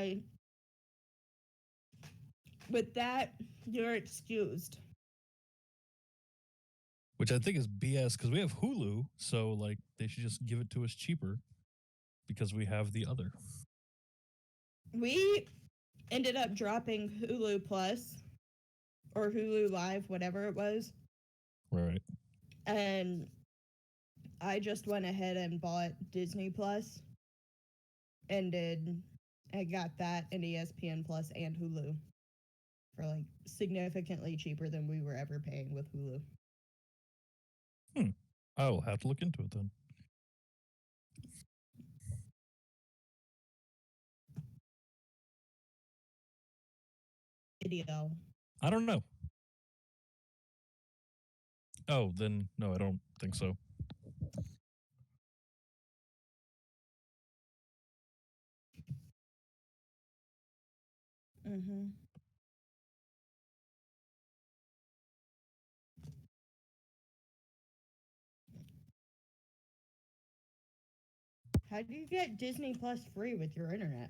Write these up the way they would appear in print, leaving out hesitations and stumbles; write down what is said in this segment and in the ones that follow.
why with that, you're excused. Which I think is BS because we have Hulu, so like they should just give it to us cheaper because we have the other. We ended up dropping Hulu Plus or Hulu Live, whatever it was. Right. And I just went ahead and bought Disney Plus and I got that and ESPN Plus and Hulu for like significantly cheaper than we were ever paying with Hulu. I will have to look into it then. Video. I don't know. Oh, then no, I don't think so. Mm-hmm. How do you get Disney Plus free with your internet?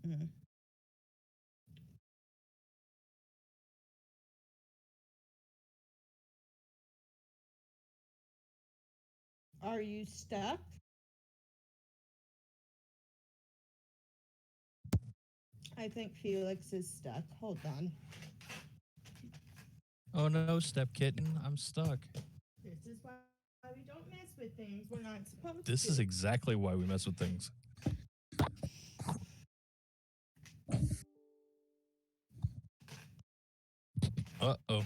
Mm. Are you stuck? I think Felix is stuck. Hold on. Oh no, step kitten, I'm stuck. This is why we don't mess with things we're not supposed to. This is exactly why we mess with things. Uh-oh.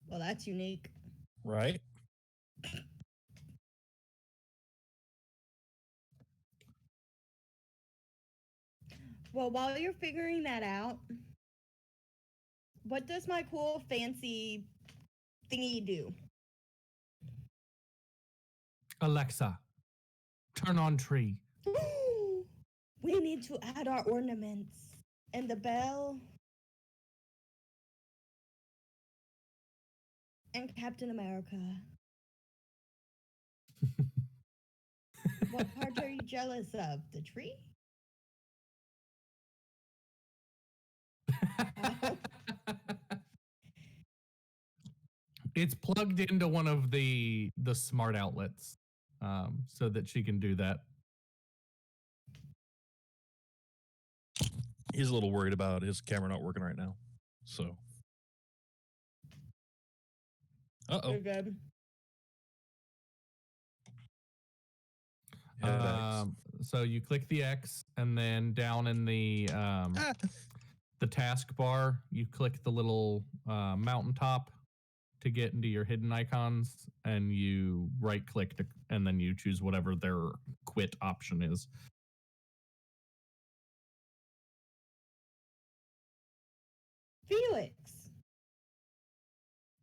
Well, that's unique. Right? Well, while you're figuring that out, what does my cool fancy thingy do? Alexa, turn on tree. We need to add our ornaments and the bell and Captain America. What part are you jealous of? The tree? It's plugged into one of the smart outlets, so that she can do that. He's a little worried about his camera not working right now. So. Uh-oh. You're good. So you click the X, and then down in the taskbar, you click the little mountaintop to get into your hidden icons, and you right click and then you choose whatever their quit option is. Felix.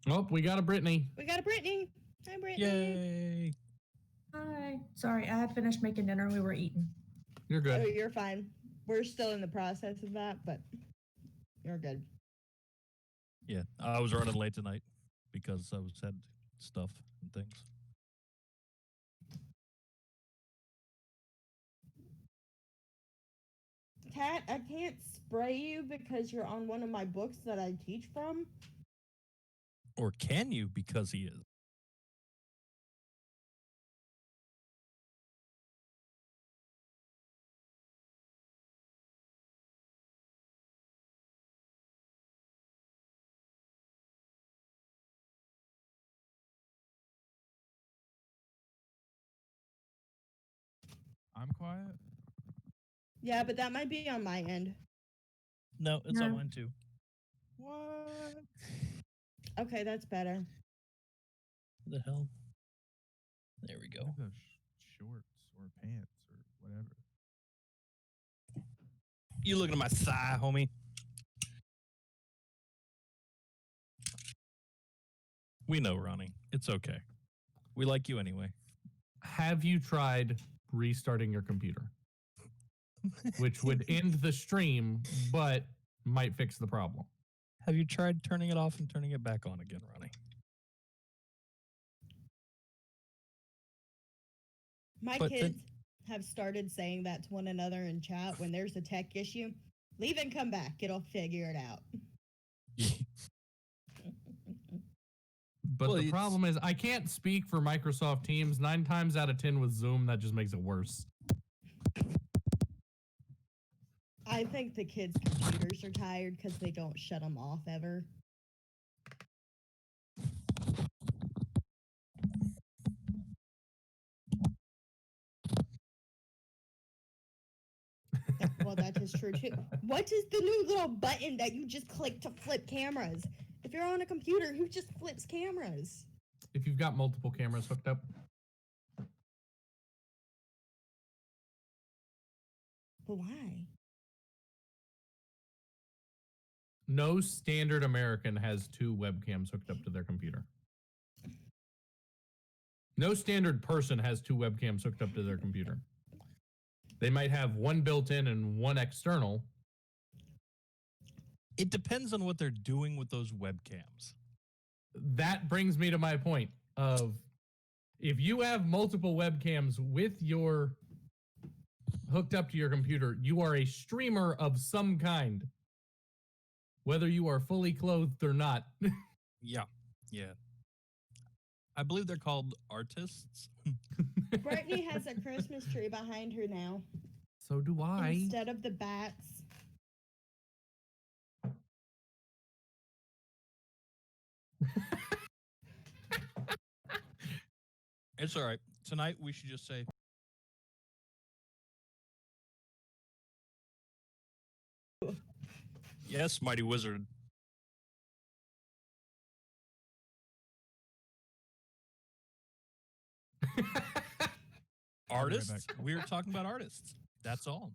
Oh, we got a Brittany. We got a Brittany. Hi, Brittany. Yay. Hi. Sorry, I had finished making dinner. We were eating. You're good. Oh, you're fine. We're still in the process of that, but you're good. Yeah, I was running late tonight because I had stuff and things. Kat, I can't spray you because you're on one of my books that I teach from. Or can you because he is? I'm quiet. Yeah, but that might be on my end. No, it's on No. mine too. What? Okay, that's better. What the hell? There we go. The shorts or pants or whatever. You looking at my thigh, homie? We know, Ronnie. It's okay. We like you anyway. Have you tried restarting your computer? Which would end the stream, but might fix the problem. Have you tried turning it off and turning it back on again, Ronnie? My But kids have started saying that to one another in chat when there's a tech issue. Leave and come back. It'll figure it out. But Well, the problem is, I can't speak for Microsoft Teams. 9 times out of 10 with Zoom, that just makes it worse. I think the kids' computers are tired because they don't shut them off ever. Well, that is true too. What is the new little button that you just click to flip cameras? If you're on a computer, who just flips cameras? If you've got multiple cameras hooked up, But why? no standard American has 2 webcams hooked up to their computer. No standard person has 2 webcams hooked up to their computer. They might have one built in and one external. It depends on what they're doing with those webcams. That brings me to my point of if you have multiple webcams with your hooked up to your computer, you are a streamer of some kind, whether you are fully clothed or not. Yeah. I believe they're called artists. Brittany has a Christmas tree behind her now So do I. instead of the bats. It's all right. Tonight we should just say yes, mighty wizard. Artists? We were talking about artists. That's all.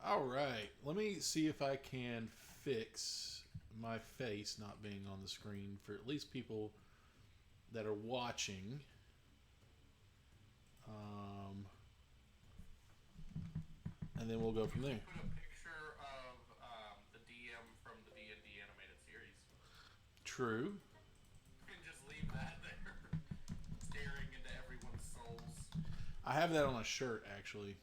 All right. Let me see if I can fix my face not being on the screen for at least people that are watching. And then we'll go from there. Put a picture of the DM from the D&D animated series. True. And just leave that there, staring into everyone's souls. I have that on a shirt, actually.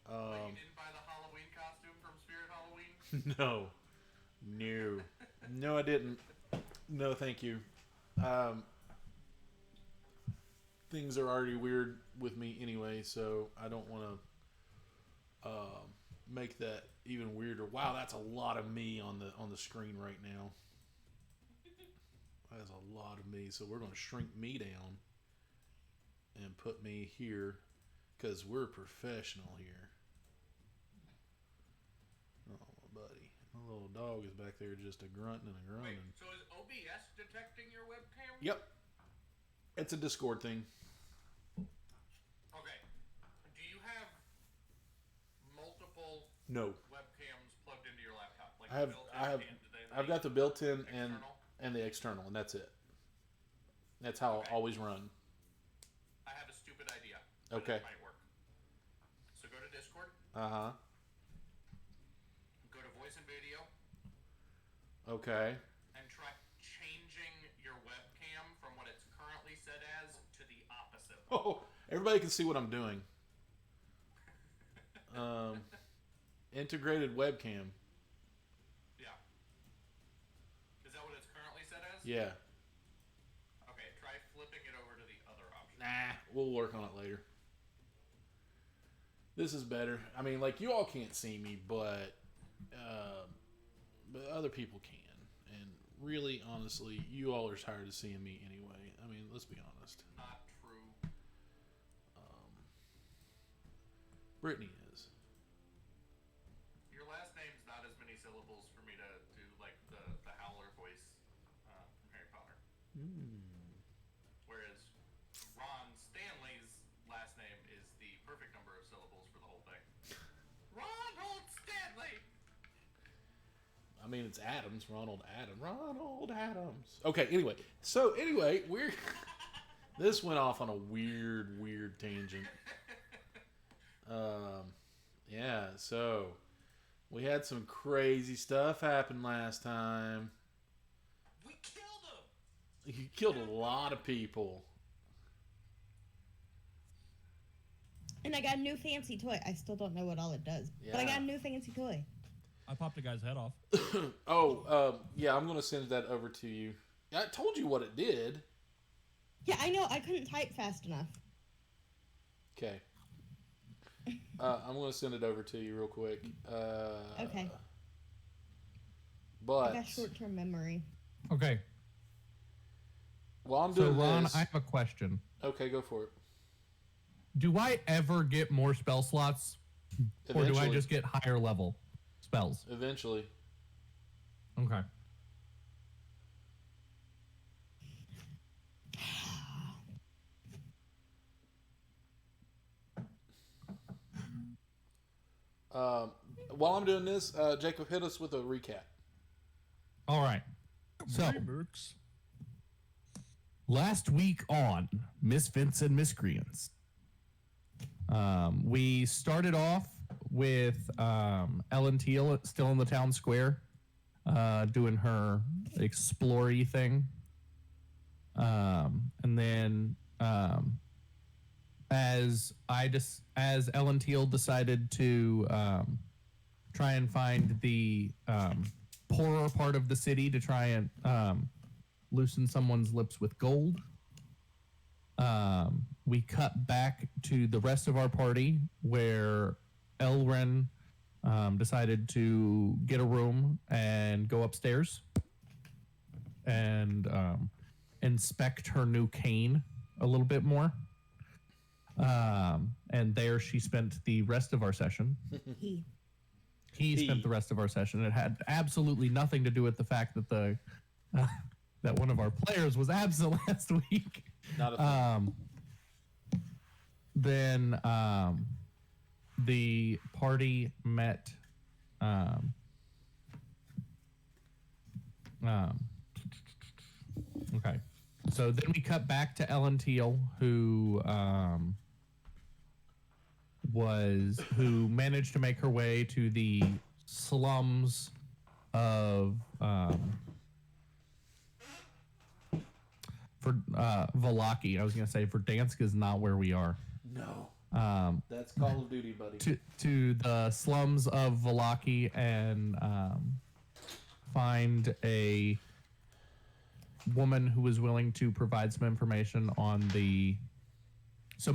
Like you didn't buy the Halloween costume from Spirit Halloween? No. No, I didn't. No, thank you. Things are already weird with me anyway, so I don't want to make that even weirder. Wow, that's a lot of me on the screen right now. That's a lot of me. So we're going to shrink me down and put me here because we're professional here. Oh, my buddy. My little dog is back there just a grunting and a groaning. Wait, so is OBS detecting your webcam? Yep. It's a Discord thing. Okay. Do you have multiple No. webcams plugged into your laptop? Like I've got the built-in external? and the external, and that's it. That's how Okay. I always run. I have a stupid idea. But Okay. It might work. So go to Discord. Uh-huh. Go to voice and video. Okay. And try changing your webcam from what it's currently set as to the opposite. Oh, everybody can see what I'm doing. Integrated webcam. Yeah. Is that what it's currently set as? Yeah. Okay, try flipping it over to the other option. Nah, we'll work on it later. This is better. I mean, like, you all can't see me, but other people can. And really, honestly, you all are tired of seeing me anyway. I mean, let's be honest. Not true. Brittany is. Your last name's not as many syllables for me to do like the Howler voice from Harry Potter. Whereas Ron Stanley's last name is the perfect number of syllables for the whole thing. Ronald Stanley! I mean, it's Adams. Ronald Adams. Okay, anyway. So, we're... This went off on a weird tangent. Yeah, so... We had some crazy stuff happen last time. We killed him! You killed a lot of people. And I got a new fancy toy. I still don't know what all it does, but I Yeah. got a new fancy toy. I popped a guy's head off. Yeah, I'm going to send that over to you. I told you what it did. Yeah, I know. I couldn't type fast enough. Okay. I'm going to send it over to you real quick. Okay. But I got short-term memory. Okay. while I'm So, doing Ron, this... I have a question. Okay, go for it. Do I ever get more spell slots? Or do I Eventually. just get higher level spells? Eventually. Okay. While I'm doing this, Jacob, hit us with a recap. All right. So, Mercs. last week on Misfits and Miscreants, we started off with Ellen Teal still in the town square, doing her explory thing. And then as Ellen Teal decided to try and find the poorer part of the city to try and loosen someone's lips with gold. We cut back to the rest of our party where Elren decided to get a room and go upstairs and inspect her new cane a little bit more. And there she spent the rest of our session. He spent the rest of our session. It had absolutely nothing to do with the fact that that one of our players was absent last week. Not a thing. Then the party met. Okay. So then we cut back to Ellen Teal, who managed to make her way to the slums of Valaki. I was gonna say Verdansk is not where we are. No, Um, that's Call of Duty, buddy. to the slums of Valaki and find a woman who was willing to provide some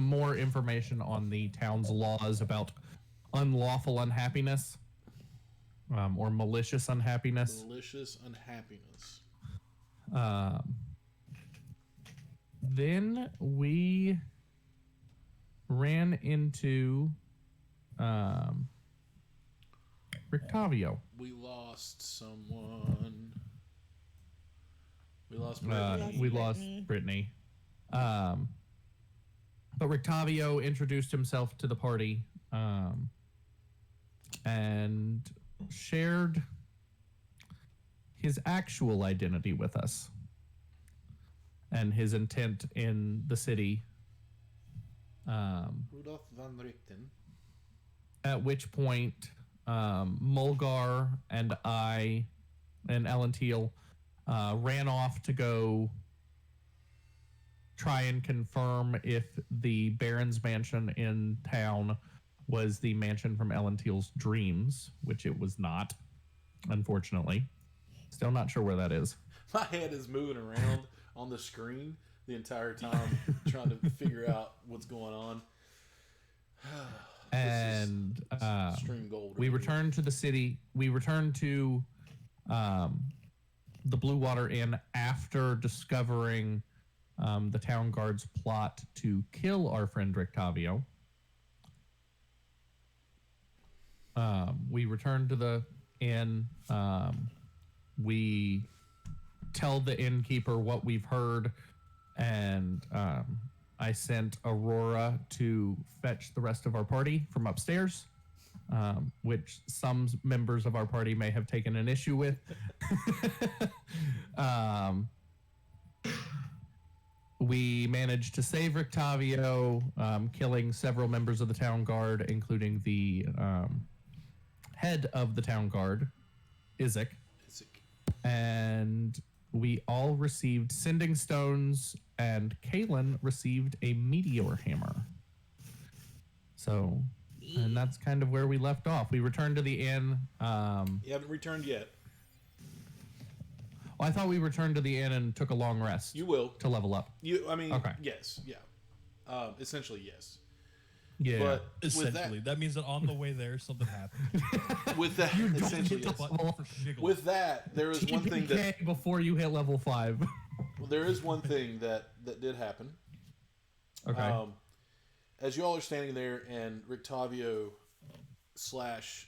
more information on the town's laws about unlawful unhappiness, or malicious unhappiness. Malicious unhappiness. Then we ran into Rictavio. We lost someone. We lost We lost Brittany. But Rictavio introduced himself to the party and shared his actual identity with us and his intent in the city. Rudolph von Richten. At which point, Mulgar and I and Ellen Teal ran off to go try and confirm if the Baron's mansion in town was the mansion from Ellen Teal's dreams, which it was not, unfortunately. Still not sure where that is. My head is moving around on the screen the entire time, trying to figure out what's going on. And Stream gold. we returned to the city. We returned to the Blue Water Inn after discovering the town guard's plot to kill our friend Rictavio. We returned to the inn. We tell the innkeeper what we've heard, and I sent Aurora to fetch the rest of our party from upstairs, which some members of our party may have taken an issue with. We managed to save Rictavio, killing several members of the town guard, including the head of the town guard, Isaac. And we all received sending stones, and Kaylin received a meteor hammer. So, and that's kind of where we left off. We returned to the inn. You haven't returned yet. I thought we returned to the inn and took a long rest. You will. To level up. Okay. Yes. Yeah. Essentially, yes. Yeah. But Essentially, that means that on the way there, something happened. with that, essentially, yes. With that, there is one thing that before you hit level 5. Well, there is one thing that did happen. Okay. As you all are standing there, and Rictavio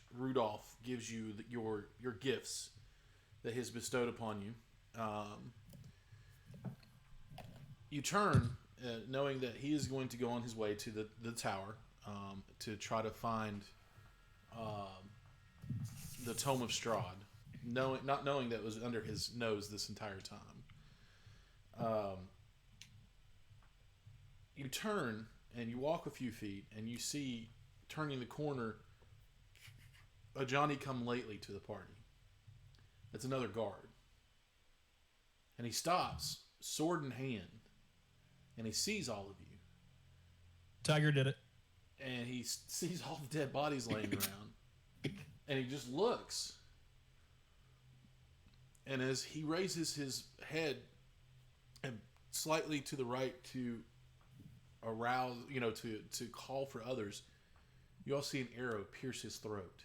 / Rudolph gives you your gifts that he has bestowed upon you, you turn, knowing that he is going to go on his way to the tower to try to find the Tome of Strahd, not knowing that it was under his nose this entire time. You turn and you walk a few feet, and you see, turning the corner, a Johnny-come-lately to the party. It's another guard. And he stops, sword in hand, and he sees all of you. Tiger did it. And he sees all the dead bodies laying around. And he just looks. And as he raises his head and slightly to the right to arouse, to call for others, you all see an arrow pierce his throat.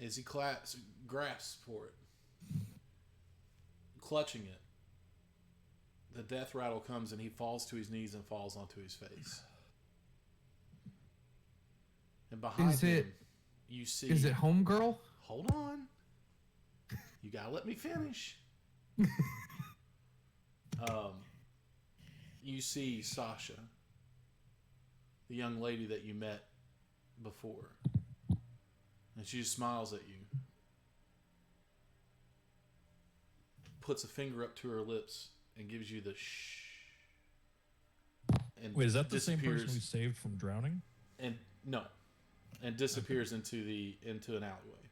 As he grasps for it, clutching it, the death rattle comes and he falls to his knees and falls onto his face. And behind him, you see... Is it Homegirl? Hold on. You gotta let me finish. You see Sasha the young lady that you met before. And she just smiles at you. Puts a finger up to her lips and gives you the shh. And Wait, is that the same disappears. person we saved from drowning? And no. And disappears into an alleyway.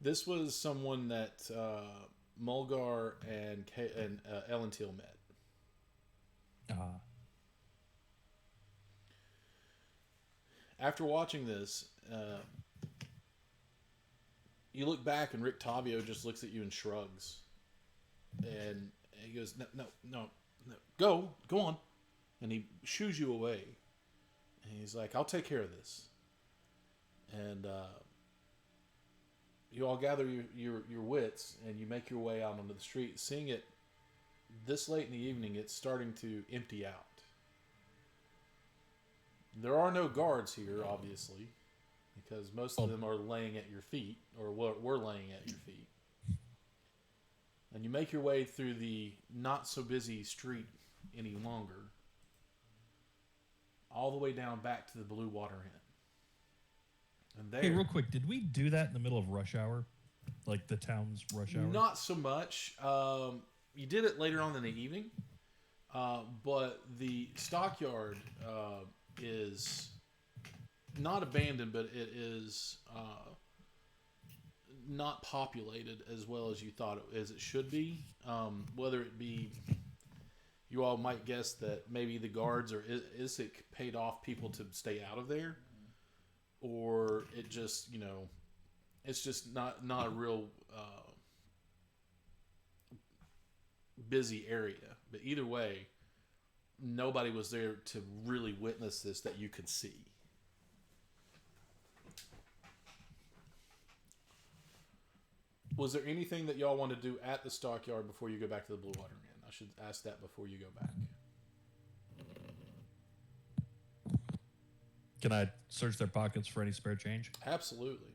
This was someone that Mulgar and Ellen Teal met. After watching this, you look back and Rick Tavio just looks at you and shrugs. And he goes, no, go on. And he shoos you away. And he's like, I'll take care of this. And you all gather your wits and you make your way out onto the street. Seeing it this late in the evening, it's starting to empty out. There are no guards here, obviously, because most of them are laying at your feet, or were laying at your feet. And you make your way through the not-so-busy street any longer, all the way down back to the Blue Water Inn. And there, Hey, real quick, did we do that in the middle of rush hour? Like the town's rush hour? not so much. You did it later on in the evening, but the stockyard is not abandoned, but it is not populated as well as you thought as it should be. Whether it be, you all might guess that maybe the guards or Isik paid off people to stay out of there, or it just, it's just not a real busy area. But either way, nobody was there to really witness this that you could see. Was there anything that y'all want to do at the stockyard before you go back to the Blue Water Inn? I should ask that before you go back. Can I search their pockets for any spare change? Absolutely.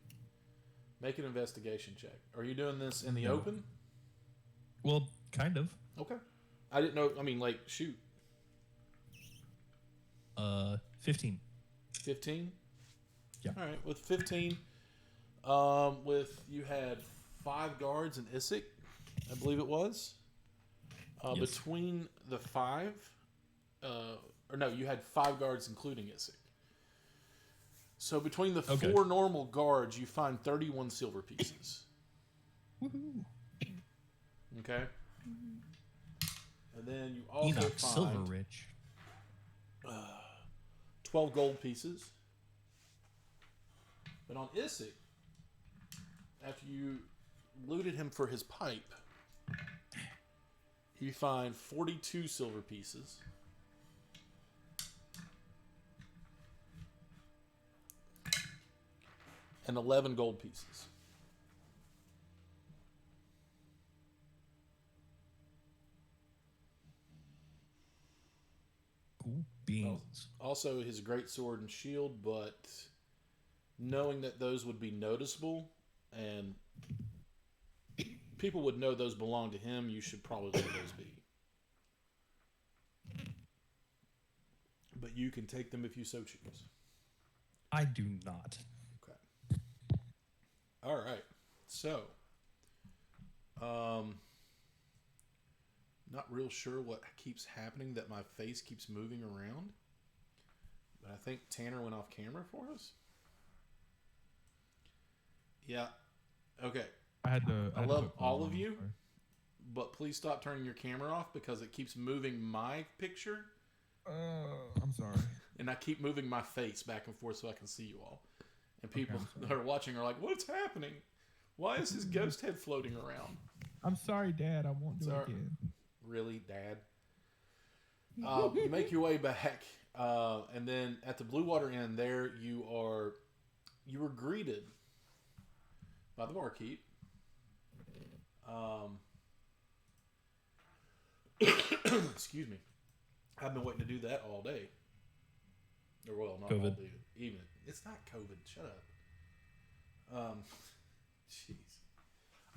Make an investigation check. Are you doing this in the No. open? Well, kind of. Okay. I didn't know. I mean, shoot. 15. 15? Yeah. All right. With 15, you had 5 guards in Isik, I believe it was. Yes. Between the 5, or no, you had 5 guards including Isik. So between the 4 normal guards, you find 31 silver pieces. Woohoo. Okay. And then you also Enoch, find silver rich. 12 gold pieces. But on Isik, after you looted him for his pipe, you find 42 silver pieces. And 11 gold pieces. Cool beans. Also, his great sword and shield, but knowing that those would be noticeable and people would know those belong to him, you should probably let those be. But you can take them if you so choose. I do not. Okay. All right. So, not real sure what keeps happening, that my face keeps moving around. But I think Tanner went off camera for us. Yeah. Okay. I love put all pause of on, you. sorry. But please stop turning your camera off because it keeps moving my picture. I'm sorry. And I keep moving my face back and forth so I can see you all. And people I'm sorry. that are watching are like, what's happening? Why is his ghost head floating around? I'm sorry, Dad. I won't do Sorry. it again. Really, Dad? You make your way back. And then at the Blue Water Inn there, you were greeted by the barkeep. Excuse me. I've been waiting to do that all day. Or well, not all COVID. day. Even it's not COVID. Shut up. Jeez.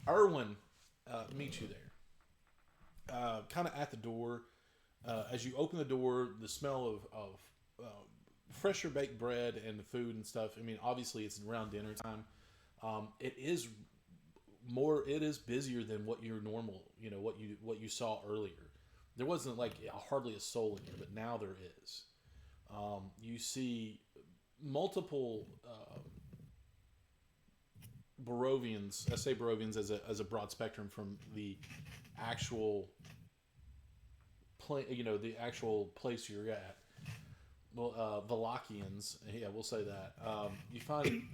Erwin meets you there. kind of at the door. As you open the door, the smell of fresher baked bread and the food and stuff. I mean, obviously it's around dinner time. It is busier than what your normal, what you saw earlier. There wasn't like hardly a soul in here, but now there is. You see multiple Barovians. I say Barovians as a broad spectrum from the actual the actual place you're at. Well, Valachians, yeah, we'll say that. You find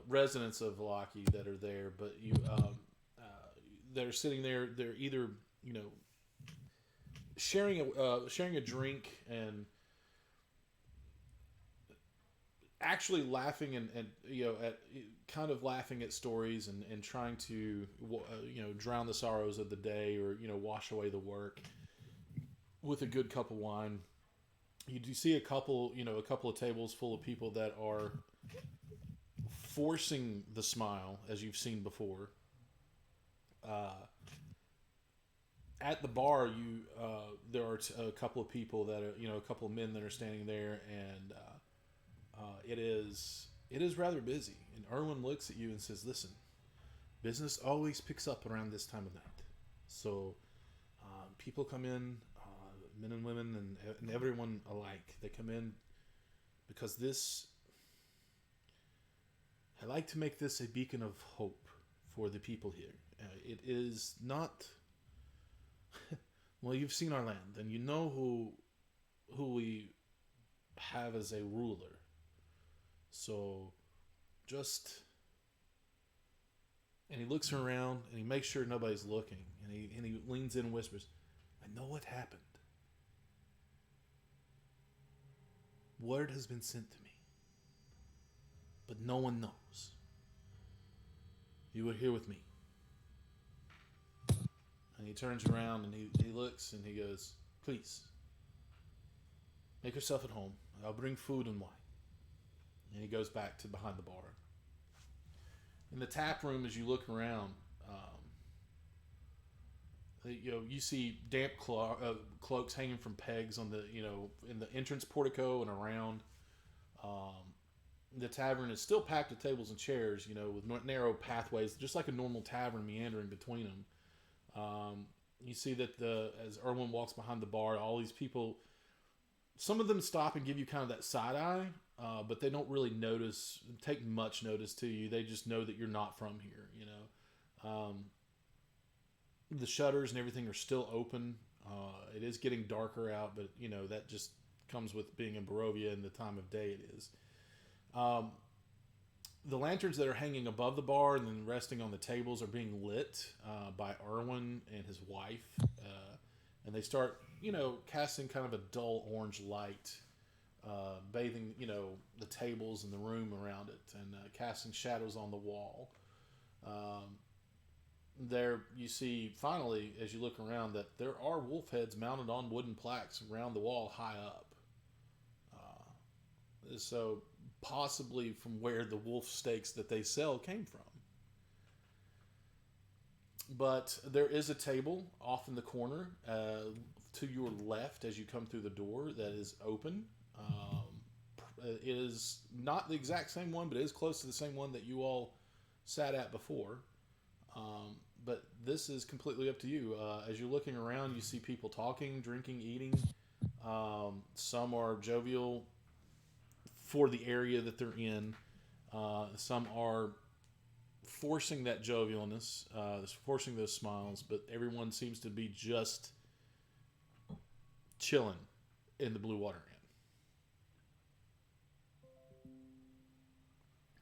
residents of Valachi that are there, but they're sitting there. They're either sharing a drink and actually laughing and at kind of laughing at stories and trying to drown the sorrows of the day or wash away the work with a good cup of wine. You do see a couple of tables full of people that are forcing the smile, as you've seen before. At the bar, there are a couple of people that are a couple of men that are standing there, and it is rather busy. And Erwin looks at you and says, "Listen, business always picks up around this time of night, so people come in." Men and women and everyone alike. They come in because I like to make this a beacon of hope for the people here. It is not, well, you've seen our land and you know who we have as a ruler. So and he looks around and he makes sure nobody's looking and he leans in and whispers, "I know what happened. Word has been sent to me, but no one knows. You are here with me." And he turns around and he looks and he goes, "Please, make yourself at home. I'll bring food and wine." And he goes back to behind the bar. In the tap room, as you look around, you see damp cloaks hanging from pegs on the in the entrance portico and around. The tavern is still packed with tables and chairs, with narrow pathways, just like a normal tavern meandering between them. You see that as Erwin walks behind the bar, all these people, some of them stop and give you kind of that side eye, but they don't really take much notice to you. They just know that you're not from here, The shutters and everything are still open. It is getting darker out, but that just comes with being in Barovia and the time of day it is. The lanterns that are hanging above the bar and then resting on the tables are being lit by Erwin and his wife, and they start casting kind of a dull orange light, bathing the tables and the room around it, and casting shadows on the wall. There you see, finally, as you look around, that there are wolf heads mounted on wooden plaques around the wall high up. So possibly from where the wolf steaks that they sell came from. But there is a table off in the corner to your left as you come through the door that is open. It is not the exact same one, but it is close to the same one that you all sat at before. But this is completely up to you. As you're looking around, you see people talking, drinking, eating. Some are jovial for the area that they're in. Some are forcing that jovialness, forcing those smiles, but everyone seems to be just chilling in the Blue Water Inn.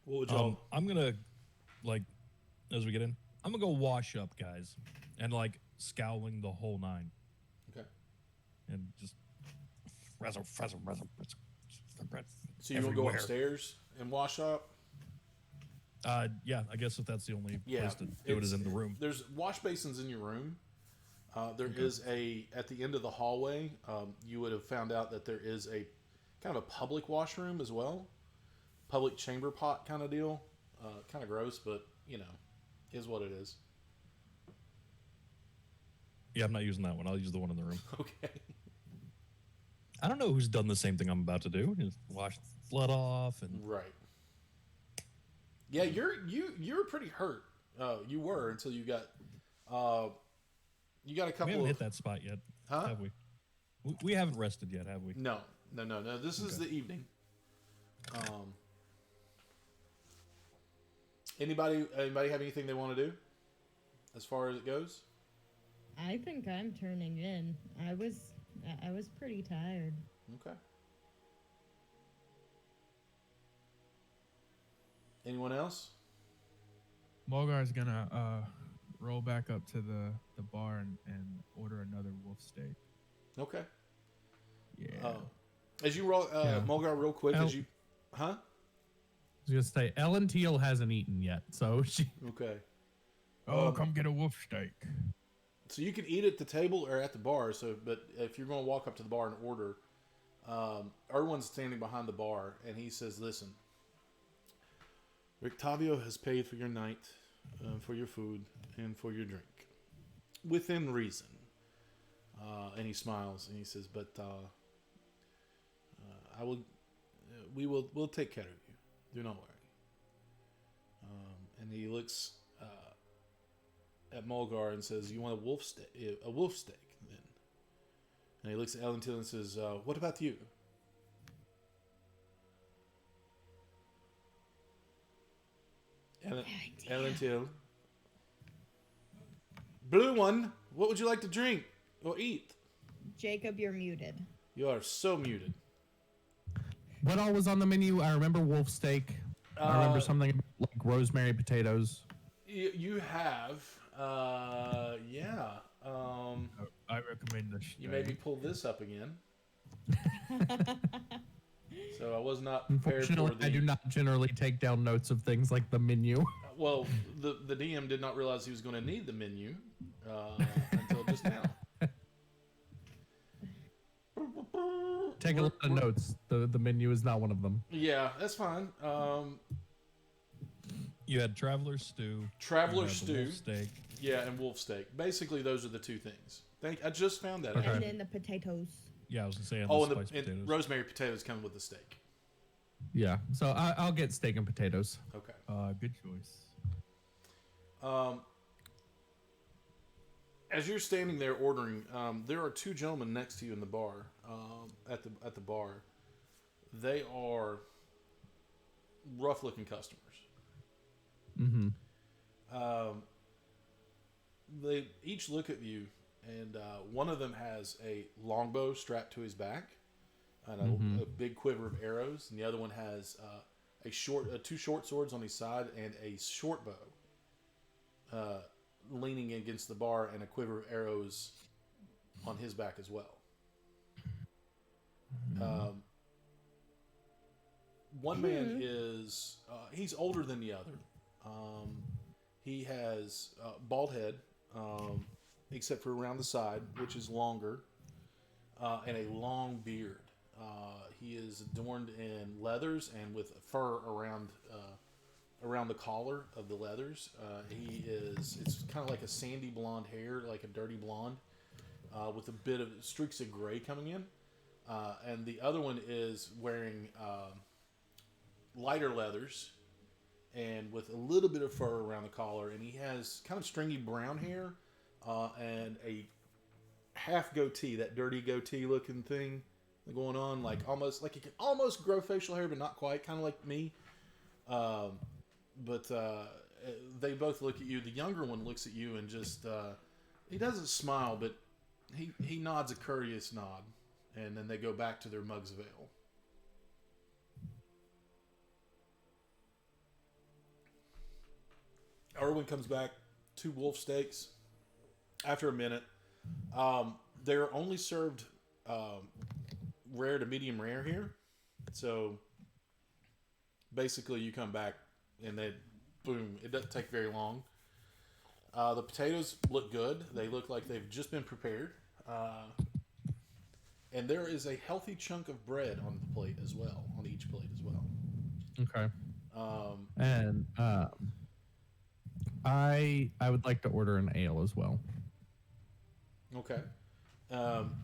What would y'all... I'm gonna, as we get in, I'm gonna go wash up, guys, and scowling the whole nine. Okay. And just So you want to go upstairs and wash up? Yeah, I guess if that's the only place to do it is in the room. There's wash basins in your room. There is at the end of the hallway, you would have found out that there is a kind of a public washroom as well. Public chamber pot kind of deal. Kind of gross, but is what it is. Yeah, I'm not using that one. I'll use the one in the room. Okay. I don't know who's done the same thing I'm about to do. Just wash blood off and Right. Yeah, you're pretty hurt. You were until you got you got a we couple haven't of hit that spot yet, huh? have we? We haven't rested yet, have we? No. This is Okay. the evening. Anybody have anything they want to do as far as it goes? I think I'm turning in. I was pretty tired. Okay. Anyone else? Mulgar's gonna roll back up to the bar and order another wolf steak. Okay. Yeah. As you roll, Yeah. Mulgar, real quick, El- as you, huh? I was gonna say Ellen Teal hasn't eaten yet, so she. Okay. Come get a wolf steak. So you can eat at the table or at the bar. So, but if you're going to walk up to the bar and order, Erwin's standing behind the bar, and he says, "Listen, Rictavio has paid for your night, for your food, and for your drink, within reason." And he smiles and he says, "But I will, we'll take care of you. Do not worry." And he looks at Mulgar and says, "You want a wolf steak? A wolf steak, then?" And he looks at Ellen Till and says, "What about you?" Ellen Till. "Blue one, what would you like to drink or eat?" Jacob, you're muted. You are so muted. What all was on the menu? I remember wolf steak. I remember something like rosemary potatoes. You have, yeah. I recommend the steak. You maybe pull this up again. So I was not prepared for Unfortunately, the. I do not generally take down notes of things like the menu. Well, the DM did not realize he was going to need the menu until just now. Take a lot of notes. The menu is not one of them. Yeah, that's fine. You had traveler stew. Traveler you had the stew. wolf steak. Yeah, and wolf steak. Basically, those are the two things. I just found that. Okay. out. And then the potatoes. Yeah, I was gonna say. And Oh, the and spiced potatoes. rosemary potatoes come with the steak. Yeah, so I'll get steak and potatoes. Okay. Good choice. As you're standing there ordering, there are two gentlemen next to you in the bar. At the bar, they are rough-looking customers. Mm-hmm. They each look at you, and one of them has a longbow strapped to his back, and a big quiver of arrows, and the other one has two short swords on his side and a short bow, leaning against the bar, and a quiver of arrows on his back as well. One man is he's older than the other. He has bald head, except for around the side, which is longer, and a long beard. He is adorned in leathers and with fur around the collar of the leathers. It's kind of like a sandy blonde hair, like a dirty blonde, with a bit of streaks of gray coming in. And the other one is wearing lighter leathers and with a little bit of fur around the collar, and he has kind of stringy brown hair and a half goatee, that dirty goatee looking thing going on, like he can almost grow facial hair, but not quite, kind of like me. But they both look at you. The younger one looks at you and just he doesn't smile, but he nods a courteous nod, and then they go back to their mugs of ale. Erwin comes back, 2 wolf steaks. After a minute, they're only served rare to medium rare here. So basically, you come back and they, boom, it doesn't take very long. The potatoes look good. They look like they've just been prepared. And there is a healthy chunk of bread on the plate as well, on each plate as well. Okay. And I would like to order an ale as well. Okay. Um,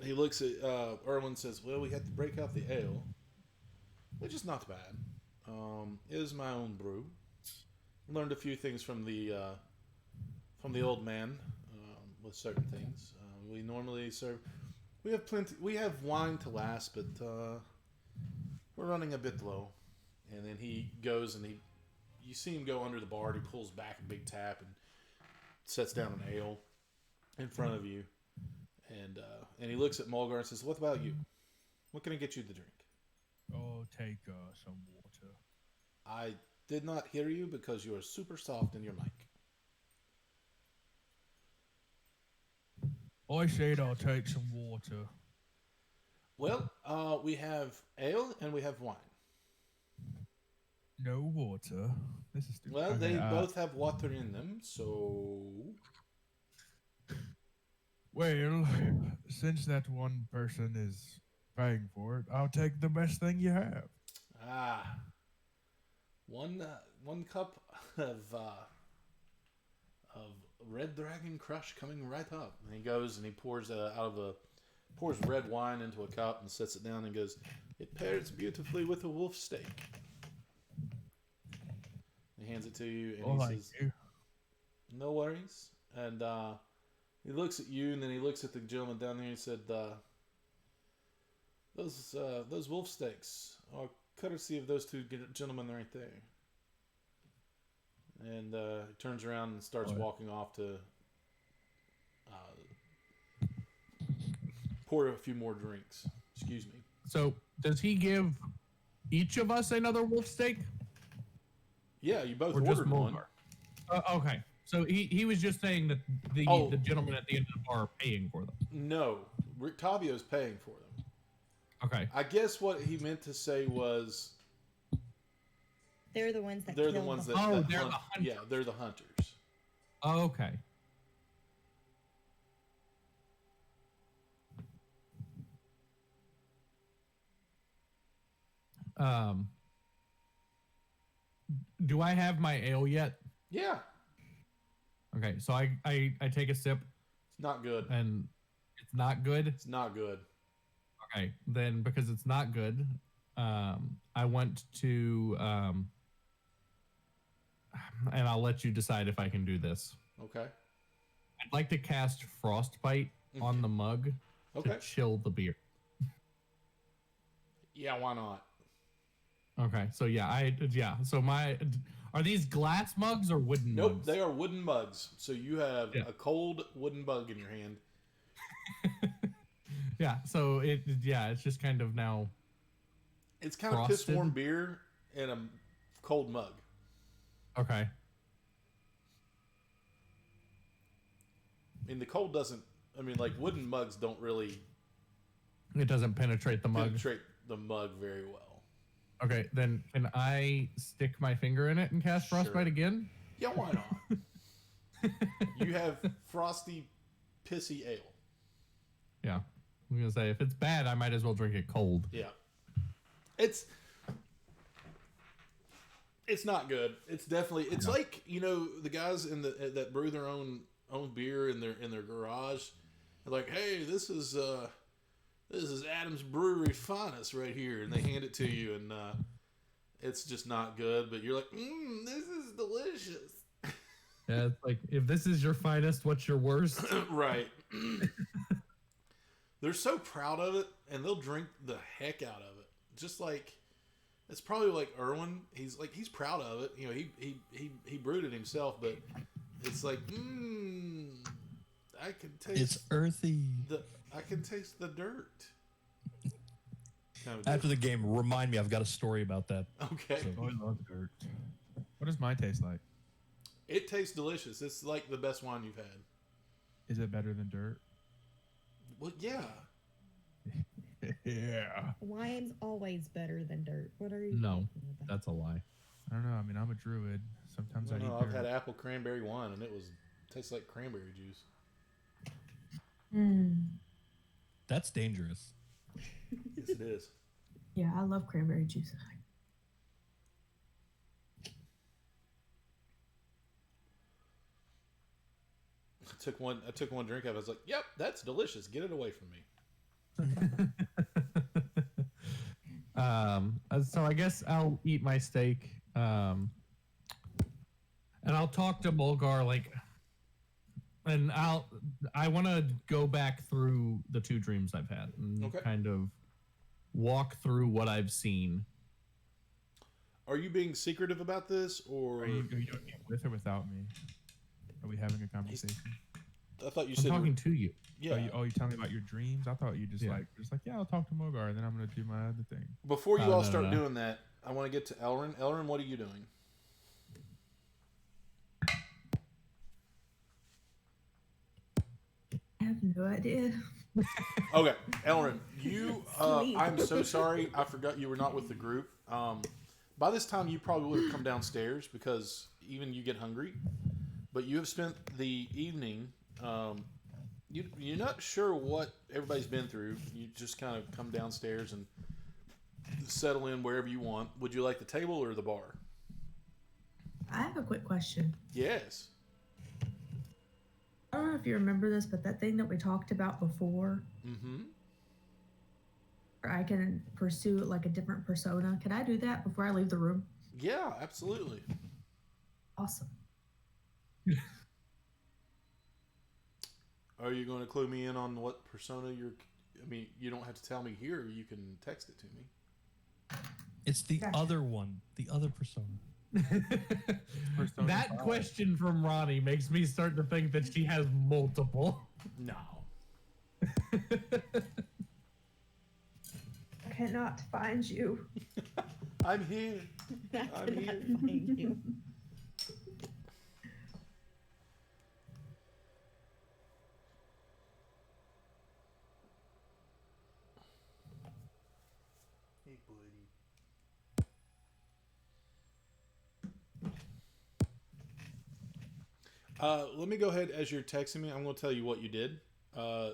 he looks at Erwin says, "Well, we had to break out the ale, which is not bad. It is my own brew. Learned a few things from the old man with certain things. We normally serve. We have plenty. We have wine to last, but we're running a bit low." And then he goes and you see him go under the bar. And he pulls back a big tap and sets down an ale in front of you. And he looks at Mulgar and says, "What about you? What can I get you to drink?" Oh, take some water. I did not hear you because you are super soft in your mic. I said I'll take some water. Well, we have ale and we have wine. No water. This is stupid. Well, Okay, they both have water in them, so Well, since that one person is paying for it, I'll take the best thing you have. one cup of Red Dragon Crush coming right up. And he goes and he pours pours red wine into a cup and sets it down and goes, "It pairs beautifully with a wolf steak." He hands it to you and he says, you. "No worries." And he looks at you and then he looks at the gentleman down there and he said, "Those wolf steaks are courtesy of those two gentlemen right there." And he turns around and starts walking off to pour a few more drinks. Excuse me. So does he give each of us another wolf steak? Yeah, you both Or just ordered one. Mulgar? Okay. So he was just saying that the gentleman at the end of the bar are paying for them. No, Tavio's paying for them. Okay. I guess what he meant to say was They're the ones that they're the kill ones them. that Oh, that they're hunt. the hunters. Yeah, they're the hunters. Okay. Do I have my ale yet? Yeah, Okay, so I take a sip it's not good. and it's not good. It's not good. Okay, then because it's not good, I want to and I'll let you decide if I can do this. Okay. I'd like to cast Frostbite on the mug Okay. to chill the beer. Yeah, why not? Okay, so so are these glass mugs or wooden Nope, mugs? they are wooden mugs. So you have Yeah. a cold wooden mug in your hand. Yeah, so it's just kind of now. It's kind of piss Frosted? warm beer in a cold mug. Okay. I mean, the cold doesn't. I mean, like wooden mugs don't really It doesn't penetrate the mug. penetrate the mug very well. Okay, then can I stick my finger in it and cast Sure. Frostbite again? Yeah, why not? You have frosty, pissy ale. Yeah. I'm gonna say if it's bad, I might as well drink it cold. Yeah, it's not good. It's definitely like the guys in that brew their own beer in their garage. They're like, "Hey, this is Adam's Brewery Finest right here," and they hand it to you, and it's just not good. But you're like, "This is delicious." Yeah, it's like if this is your finest, what's your worst? Right. They're so proud of it, and they'll drink the heck out of it. Just like it's probably like Erwin. He's proud of it. He brewed it himself, but it's like, I can taste It's earthy. I can taste the dirt. Kind of After the game, remind me. I've got a story about that. okay. So- I love dirt. What does mine taste like? It tastes delicious. It's like the best wine you've had. Is it better than dirt? Well, yeah. Yeah. Wine's always better than dirt. What are you No, talking about? that's a lie. I don't know. I mean, I'm a druid. Sometimes I eat I've dirt. had apple cranberry wine, and it tastes like cranberry juice. That's dangerous. Yes, it is. Yeah, I love cranberry juice. took one drink of it. I was like, "Yep, that's delicious. Get it away from me." So I guess I'll eat my steak. And I'll talk to Mulgar and I want to go back through the 2 dreams I've had and Okay. kind of walk through what I've seen. Are you being secretive about this, or Are you doing it with or without me? Are we having a conversation? I thought you I'm said talking to you. yeah. You telling me about your dreams? I thought you just Yeah. yeah, I'll talk to Mogar and then I'm gonna do my other thing. Before you No, all no, start no. doing that, I want to get to Elrin. Elrin, what are you doing? I have no idea. Okay, Elrin, you. Sleep. I'm so sorry. I forgot you were not with the group. By this time, you probably would have come downstairs because even you get hungry. But you have spent the evening. You're not sure what everybody's been through. You just kind of come downstairs and settle in wherever you want. Would you like the table or the bar? I have a quick question. Yes. I don't know if you remember this, but that thing that we talked about before, Mm-hmm. where I can pursue like a different persona, can I do that before I leave the room? Yeah, absolutely. Awesome. Are you going to clue me in on what persona you're? I mean, you don't have to tell me here. You can text it to me. It's the Gotcha. other one, the other persona. Persona That 5. question from Ronnie makes me start to think that she has multiple. No. I cannot find you. I'm here. I'm here. Thank you. Hey, buddy. Let me go ahead as you're texting me. I'm going to tell you what you did.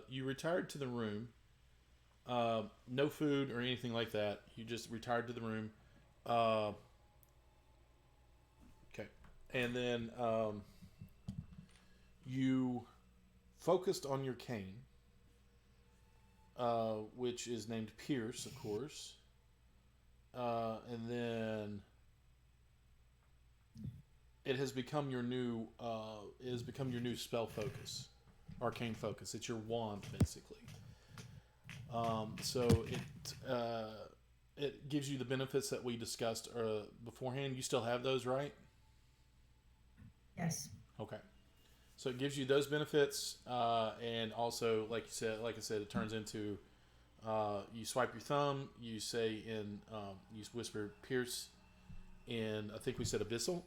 You retired to the room. No food or anything like that. You just retired to the room. Okay. And then you focused on your cane, which is named Pierce, of course. And then it has become your new spell focus, arcane focus. It's your wand basically. So it gives you the benefits that we discussed beforehand. You still have those, right? Yes. Okay. So it gives you those benefits, and also, like I said, it turns into you swipe your thumb. You say you whisper Pierce, and I think we said abyssal,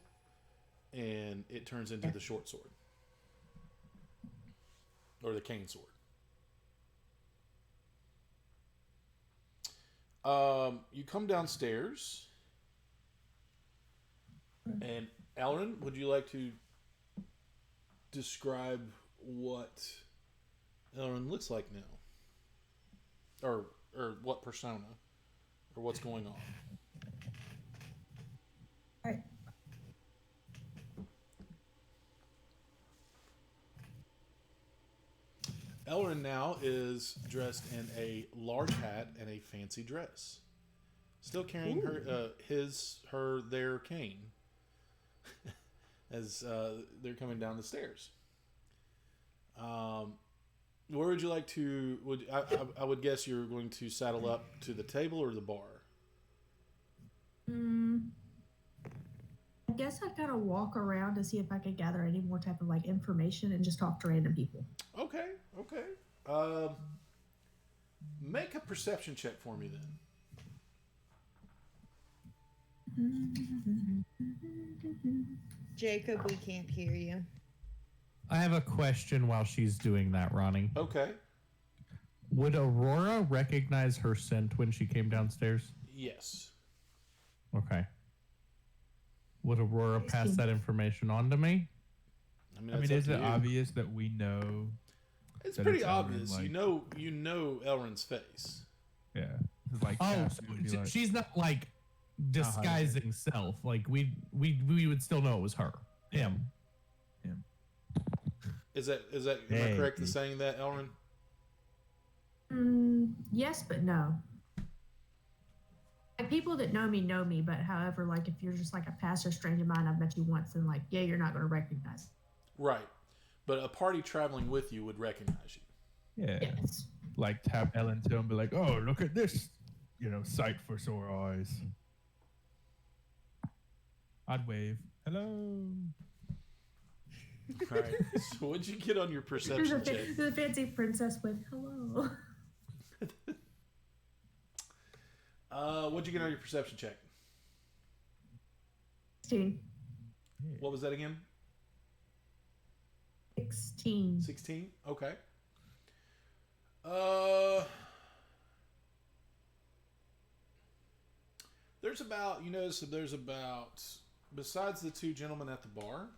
and it turns into the short sword or the cane sword. You come downstairs, and Elrin, would you like to describe what Elrin looks like now, or what persona, or what's going on? All right. Elrin now is dressed in a large hat and a fancy dress, still carrying their cane as they're coming down the stairs. Where would you like to? I would guess you're going to saddle up to the table or the bar. I guess I'd kind of walk around to see if I could gather any more type of like information and just talk to random people. Okay. Make a perception check for me then. Jacob, we can't hear you. I have a question while she's doing that, Ronnie. Okay. Would Aurora recognize her scent when she came downstairs? Yes. Okay. Would Aurora pass that information on to me? I mean, is that's up it to you. obvious that we know? It's that pretty it's Elrin, obvious. like- You know Elrin's face. Yeah. It's like, Oh, Cassie would be like, she's not like disguising self. Like we would still know it was her. Him. Is that am I correct in saying that, Elrin? Yes, but no. Like people that know me, but however, like if you're just like a passer stranger of mine, I've met you once, and like yeah, you're not going to recognize. Right. But a party traveling with you would recognize you. Yeah. Yes. Like tap Ellen to and be like, "Oh, look at this, sight for sore eyes." I'd wave, "Hello." Right. So what'd you get on your There's perception check? the fancy princess with hello. What'd you get on your perception check? 16. What was that again? 16. 16? Okay. There's about, besides the two gentlemen at the bar,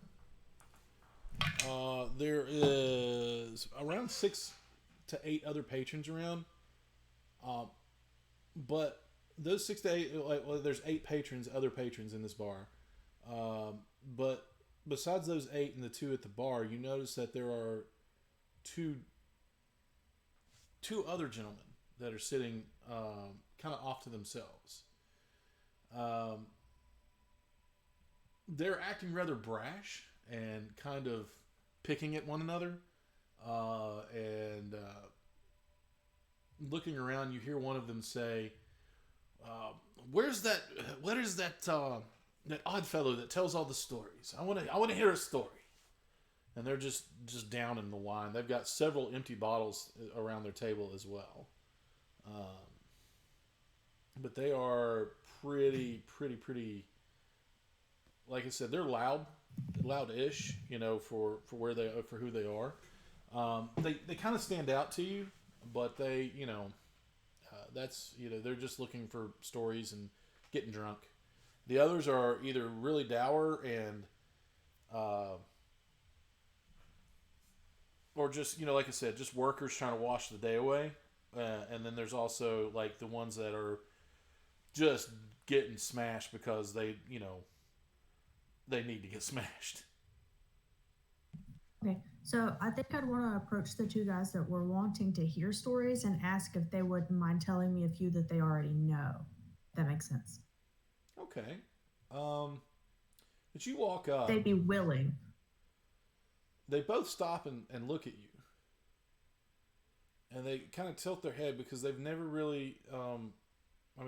there is around 6 to 8 other patrons around. But those 6 to 8, there's 8 other patrons in this bar. But besides those 8 and the 2 at the bar, you notice that there are two other gentlemen that are sitting kind of off to themselves. They're acting rather brash and kind of picking at one another. And looking around, you hear one of them say, what is that that odd fellow that tells all the stories? I want to hear a story. And they're just down in the wine. They've got several empty bottles around their table as well. But they are pretty. Like I said, they're loud-ish. For who they are. They kind of stand out to you, but they, they're just looking for stories and getting drunk. The others are either really dour and, or just, like I said, just workers trying to wash the day away. And then there's also like the ones that are just getting smashed because they need to get smashed. Okay, so I think I'd want to approach the two guys that were wanting to hear stories and ask if they wouldn't mind telling me a few that they already know. If that makes sense. Okay. But you walk up. They'd be willing. They both stop and look at you. And they kind of tilt their head because they've never really,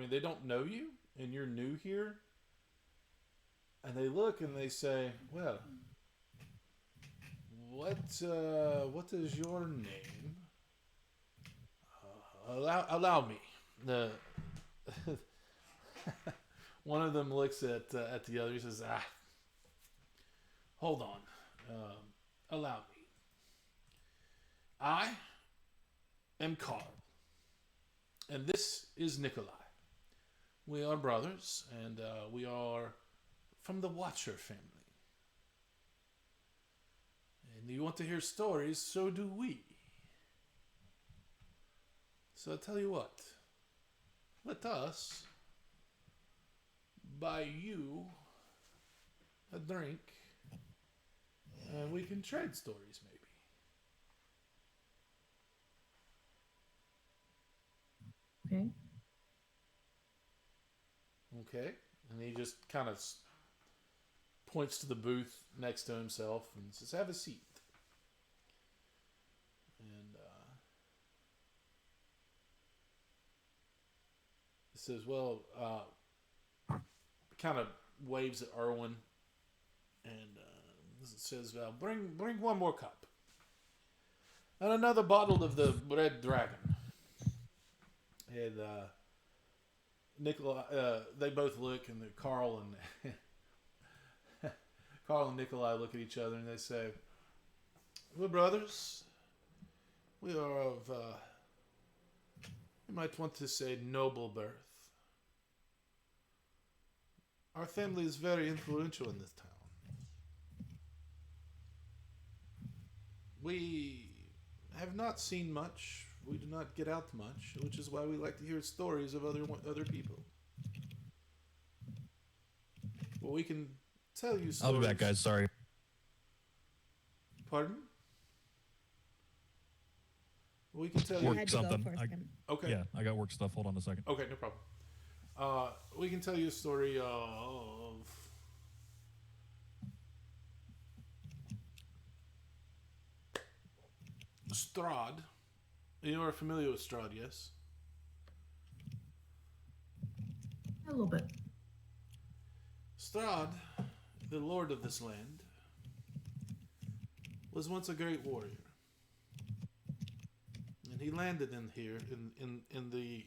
they don't know you and you're new here. And they look and they say, well, what is your name? Allow me. One of them looks at the other. He says, hold on. Allow me. I am Carl. And this is Nikolai. We are brothers, and we are from the Watcher family. And you want to hear stories, so do we. So I'll tell you what. Let us buy you a drink, and we can trade stories, maybe. Okay. Okay. And he just kind of points to the booth next to himself and says, have a seat. And he says, well, kind of waves at Erwin and says, bring one more cup. And another bottle of the Red Dragon. And Nikolai, they both look, and Carl and Nikolai look at each other, and they say, we're brothers. We are of, you might want to say, noble birth. Our family is very influential in this town. We have not seen much. We do not get out much, which is why we like to hear stories of other people. Well, we can tell you stories. I'll be back, guys. Sorry. Pardon? We can tell I you. Work had to something. go for a I- second. Okay. Yeah, I got work stuff. Hold on a second. Okay, no problem. We can tell you a story of Strahd. You are familiar with Strahd, yes? A little bit. Strahd, the lord of this land, was once a great warrior. And he landed in here, in the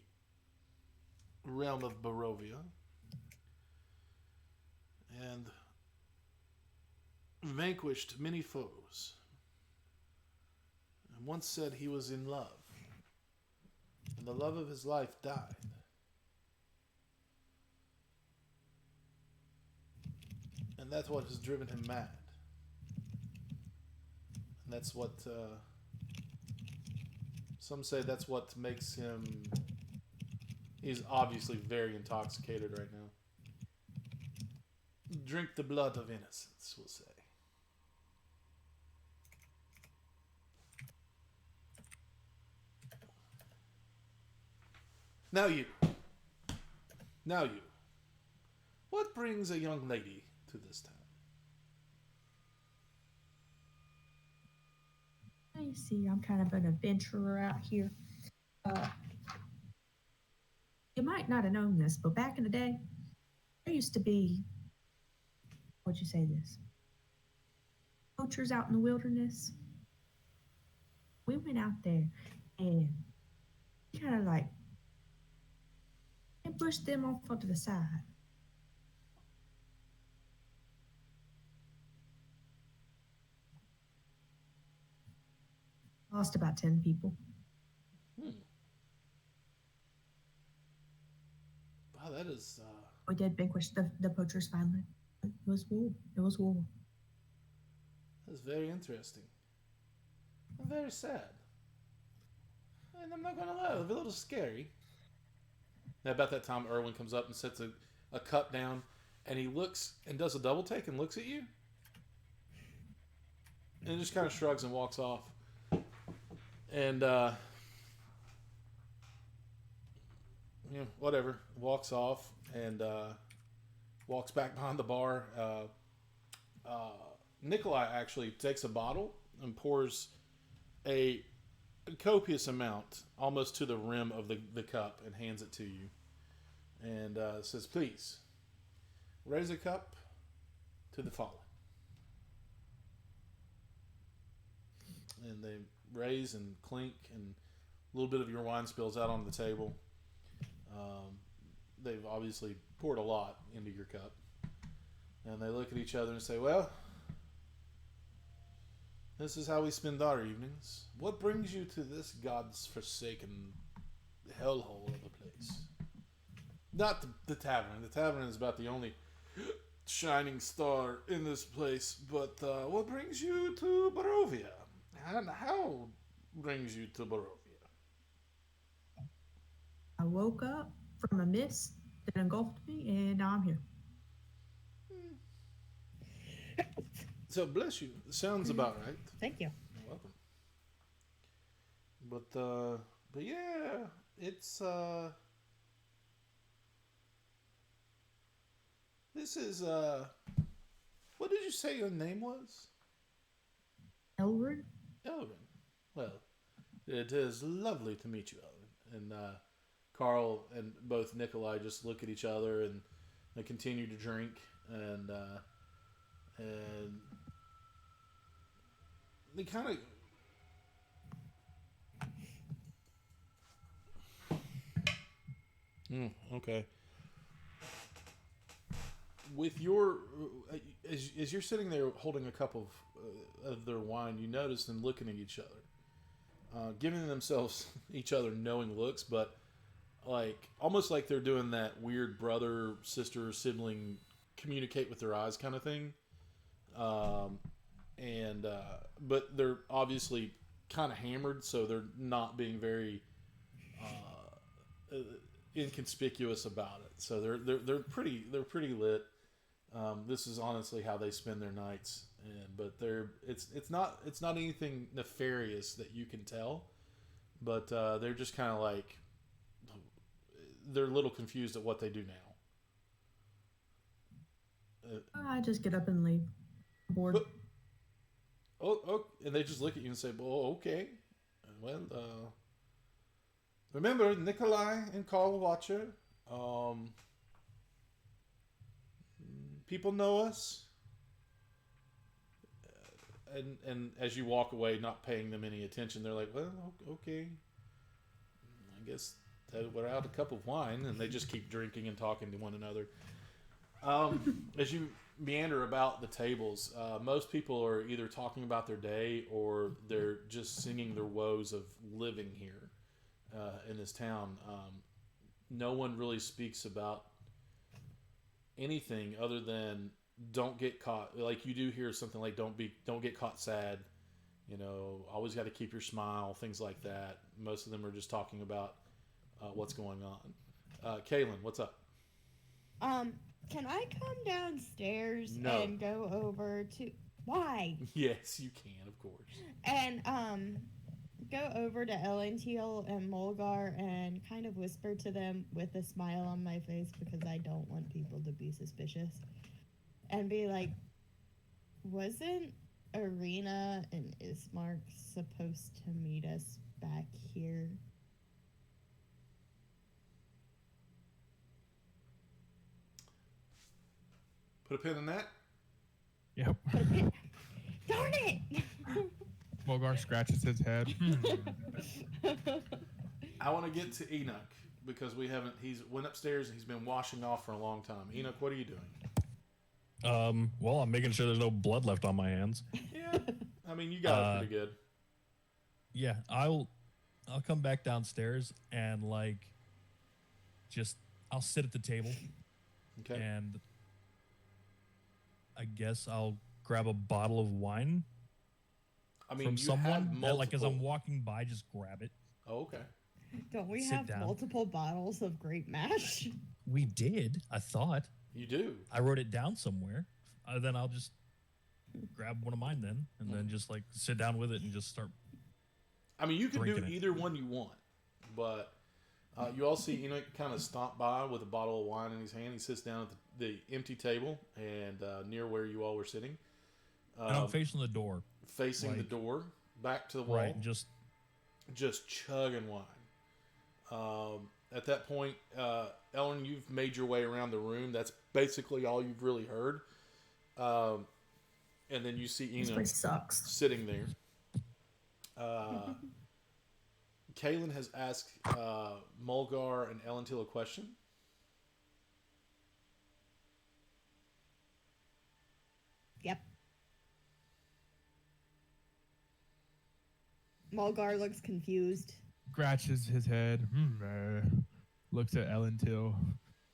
realm of Barovia. And vanquished many foes. And once said he was in love. And the love of his life died. And that's what has driven him mad. And that's what some say that's what makes him. He's obviously very intoxicated right now. Drink the blood of innocence, we'll say. Now you. Now you. What brings a young lady to this town? You see, I'm kind of an adventurer out here. You might not have known this, but back in the day, there used to be, what'd you say this? Poachers out in the wilderness. We went out there and kind of like ambushed them off onto the side. Lost about 10 people. Wow, that is. We did vanquish the poachers finally. It was war. It was war. That's very interesting. And very sad. And I'm not gonna lie, a little scary. Now, about that time, Erwin comes up and sets a cup down, and he looks and does a double take and looks at you, and just kind of shrugs and walks off. And whatever, walks off and walks back behind the bar. Nikolai actually takes a bottle and pours a copious amount, almost to the rim of the cup, and hands it to you. And says, please, raise a cup to the fallen. And they raise and clink, and a little bit of your wine spills out on the table. They've obviously poured a lot into your cup. And they look at each other and say, well, this is how we spend our evenings. What brings you to this God's forsaken hellhole of a place? Not the tavern. The tavern is about the only shining star in this place. But what brings you to Barovia? And how brings you to Barovia? I woke up from a mist that engulfed me, and now I'm here. So bless you. Sounds about right. Thank you. You're welcome. But yeah, it's this is what did you say your name was? Elwood? Elvin. Well, it is lovely to meet you, Elvin. And Carl and both Nikolai just look at each other, and they continue to drink, and they kind of. Okay. With your, as you're sitting there holding a cup of their wine, you notice them looking at each other, giving themselves each other knowing looks, but like almost like they're doing that weird brother, sister, sibling communicate with their eyes kind of thing. But they're obviously kind of hammered, so they're not being very inconspicuous about it. So they're pretty lit. This is honestly how they spend their nights, but it's not anything nefarious that you can tell, but they're just kind of like they're a little confused at what they do now. I just get up and leave. I'm bored. But, and they just look at you and say, "Well, okay. Well, remember Nikolai and Carl Watcher. People know us." And as you walk away, not paying them any attention, they're like, "Well, okay. I guess that we're out a cup of wine," and they just keep drinking and talking to one another. As you meander about the tables, most people are either talking about their day or they're just singing their woes of living here in this town. No one really speaks about anything other than don't get caught. Like you do hear something like don't get caught sad. You know, always got to keep your smile, things like that. Most of them are just talking about what's going on. Kaylin, what's up? Can I come downstairs No. and go over to why? Yes, you can, of course. And go over to Ellenteal and Mulgar and kind of whisper to them with a smile on my face because I don't want people to be suspicious. And be like, wasn't Arena and Ismark supposed to meet us back here? Put a pin in that. Yep. Darn it! Mogar scratches his head. I want to get to Enoch because he's went upstairs and he's been washing off for a long time. Enoch, what are you doing? Well, I'm making sure there's no blood left on my hands. Yeah. I mean, you got it pretty good. Yeah, I'll come back downstairs and I'll sit at the table Okay. and I guess I'll grab a bottle of wine I mean, from you someone. have multiple. As I'm walking by, just grab it. Oh, okay. Don't we Sit have down. multiple bottles of grape mash? We did, I thought. You do. I wrote it down somewhere. Then I'll just grab one of mine then, and then just sit down with it and just start. I mean, you can do Drinking it. either one you want, but you all see Enoch kind of stomp by with a bottle of wine in his hand. He sits down at the empty table and near where you all were sitting. And I'm facing the door. Facing the door, back to the wall. Right, just chugging wine. At that point, Ellen, you've made your way around the room. That's basically all you've really heard. And then you see This Enoch place sucks. sitting there. Kaylin has asked Mulgar and Ellenteal a question. Yep. Mulgar looks confused. Scratches his head. Looks at Ellen Till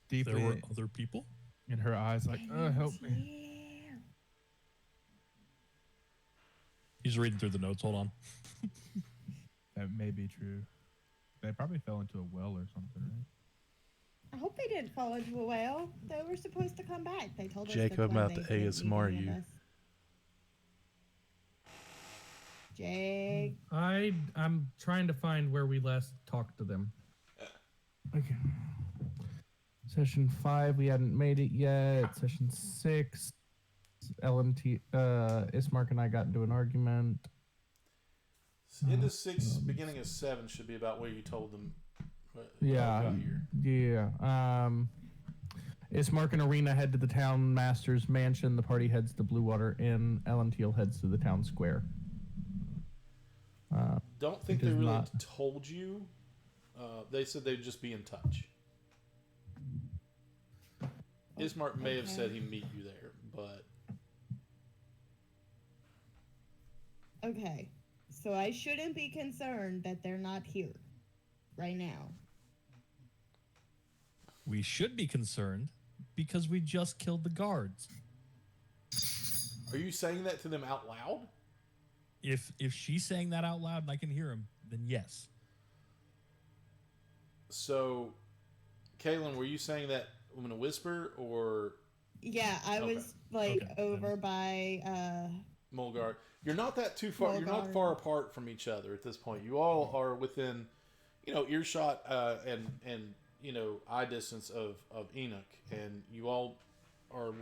deeply there were other people. in her eyes, like, help me. Yeah. He's reading through the notes. Hold on. That may be true. They probably fell into a well or something, right? I hope they didn't fall into a whale. They were supposed to come back. They told us. Jacob, that's I'm why about they to can't leave ASMR any of you. us. Jake. I'm trying to find where we last talked to them. Okay. Session 5, we hadn't made it yet. Session 6, Ismark and I got into an argument. Into 6, beginning of 7 should be about where you told them. Yeah. Got here. Yeah. Ismark and Arena head to the town master's mansion. The party heads to Blue Water Inn. Ellenteal heads to the town square. Don't think It they is really not. told you. They said they'd just be in touch. Ismark may have Okay. said he'd meet you there, but Okay. So I shouldn't be concerned that they're not here right now. We should be concerned because we just killed the guards. are you saying that to them out loud? If she's saying that out loud and I can hear him, then yes. So, Kaylin, were you saying that in a whisper or? Yeah, I Okay. was like Okay, over by Mulgar. You're not that too far. You're not Mulgar. far apart from each other at this point. You all are within, earshot and eye distance of Enoch, and you all are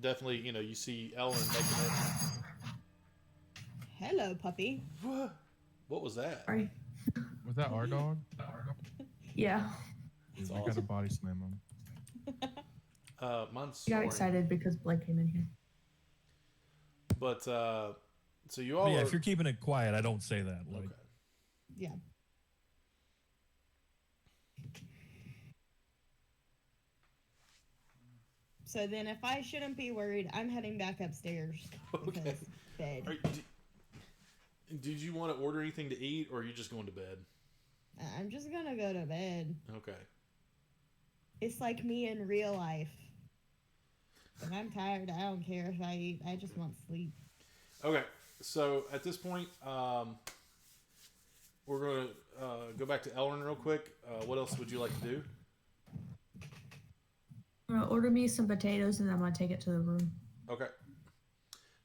definitely you see Ellen making it. Hello, puppy. What was that? Sorry. Was that our dog? Yeah. It's I got a awesome. body slam him. Mine's I got snoring. excited because Blake came in here. But so you all But yeah, are, if you're keeping it quiet, I don't say that. Like, okay. Yeah. So then, if I shouldn't be worried, I'm heading back upstairs. Okay. Because bed. Did you want to order anything to eat, or are you just going to bed? I'm just gonna go to bed. Okay. It's like me in real life. But I'm tired. I don't care if I eat. I just want sleep. Okay. So at this point, we're going to go back to Elrin real quick. What else would you like to do? I'm gonna order me some potatoes and I'm gonna take it to the room. Okay.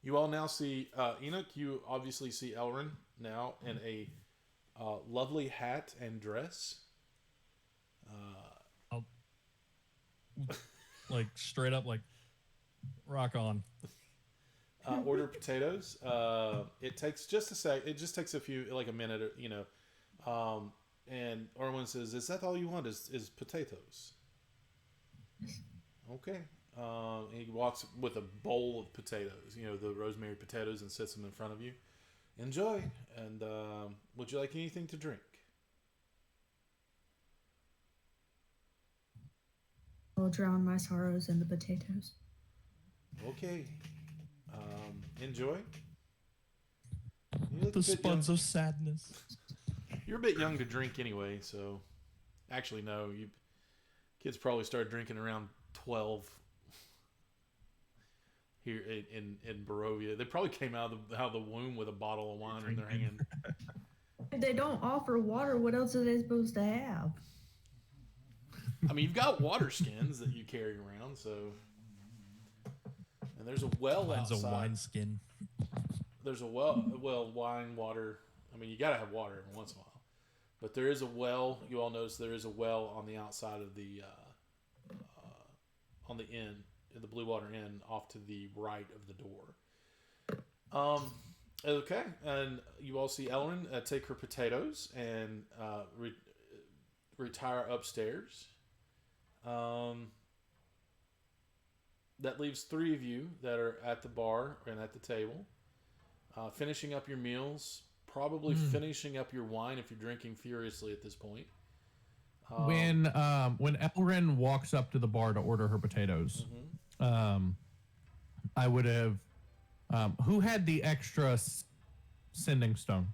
You all now see Enoch. You obviously see Elrin now in a lovely hat and dress. like straight up, like rock on. Order potatoes. It takes just a sec. It just takes a minute, and Orwin says, "Is that all you want? Is potatoes?" Okay. He walks with a bowl of potatoes, the rosemary potatoes, and sits them in front of you. Enjoy. And would you like anything to drink? I'll drown my sorrows in the potatoes. Okay. Enjoy. You look a The bit spuds young. of sadness. You're a bit young to drink anyway, so actually no. You kids probably started drinking around 12 here in Barovia. They probably came out of the womb with a bottle of wine in their hand. If they don't offer water, what else are they supposed to have? I mean, you've got water skins that you carry around, so. And there's a well Mine's outside. a wine skin. There's a well, wine, water. I mean, you gotta have water every once in a while. But there is a well. You all notice there is a well on the outside of the, on the inn, the Blue Water Inn, off to the right of the door. Okay, and you all see Ellen take her potatoes and retire upstairs. That leaves three of you that are at the bar and at the table, finishing up your meals, probably finishing up your wine if you're drinking furiously at this point. When Elrin walks up to the bar to order her potatoes, I would have. Who had the extra sending stone?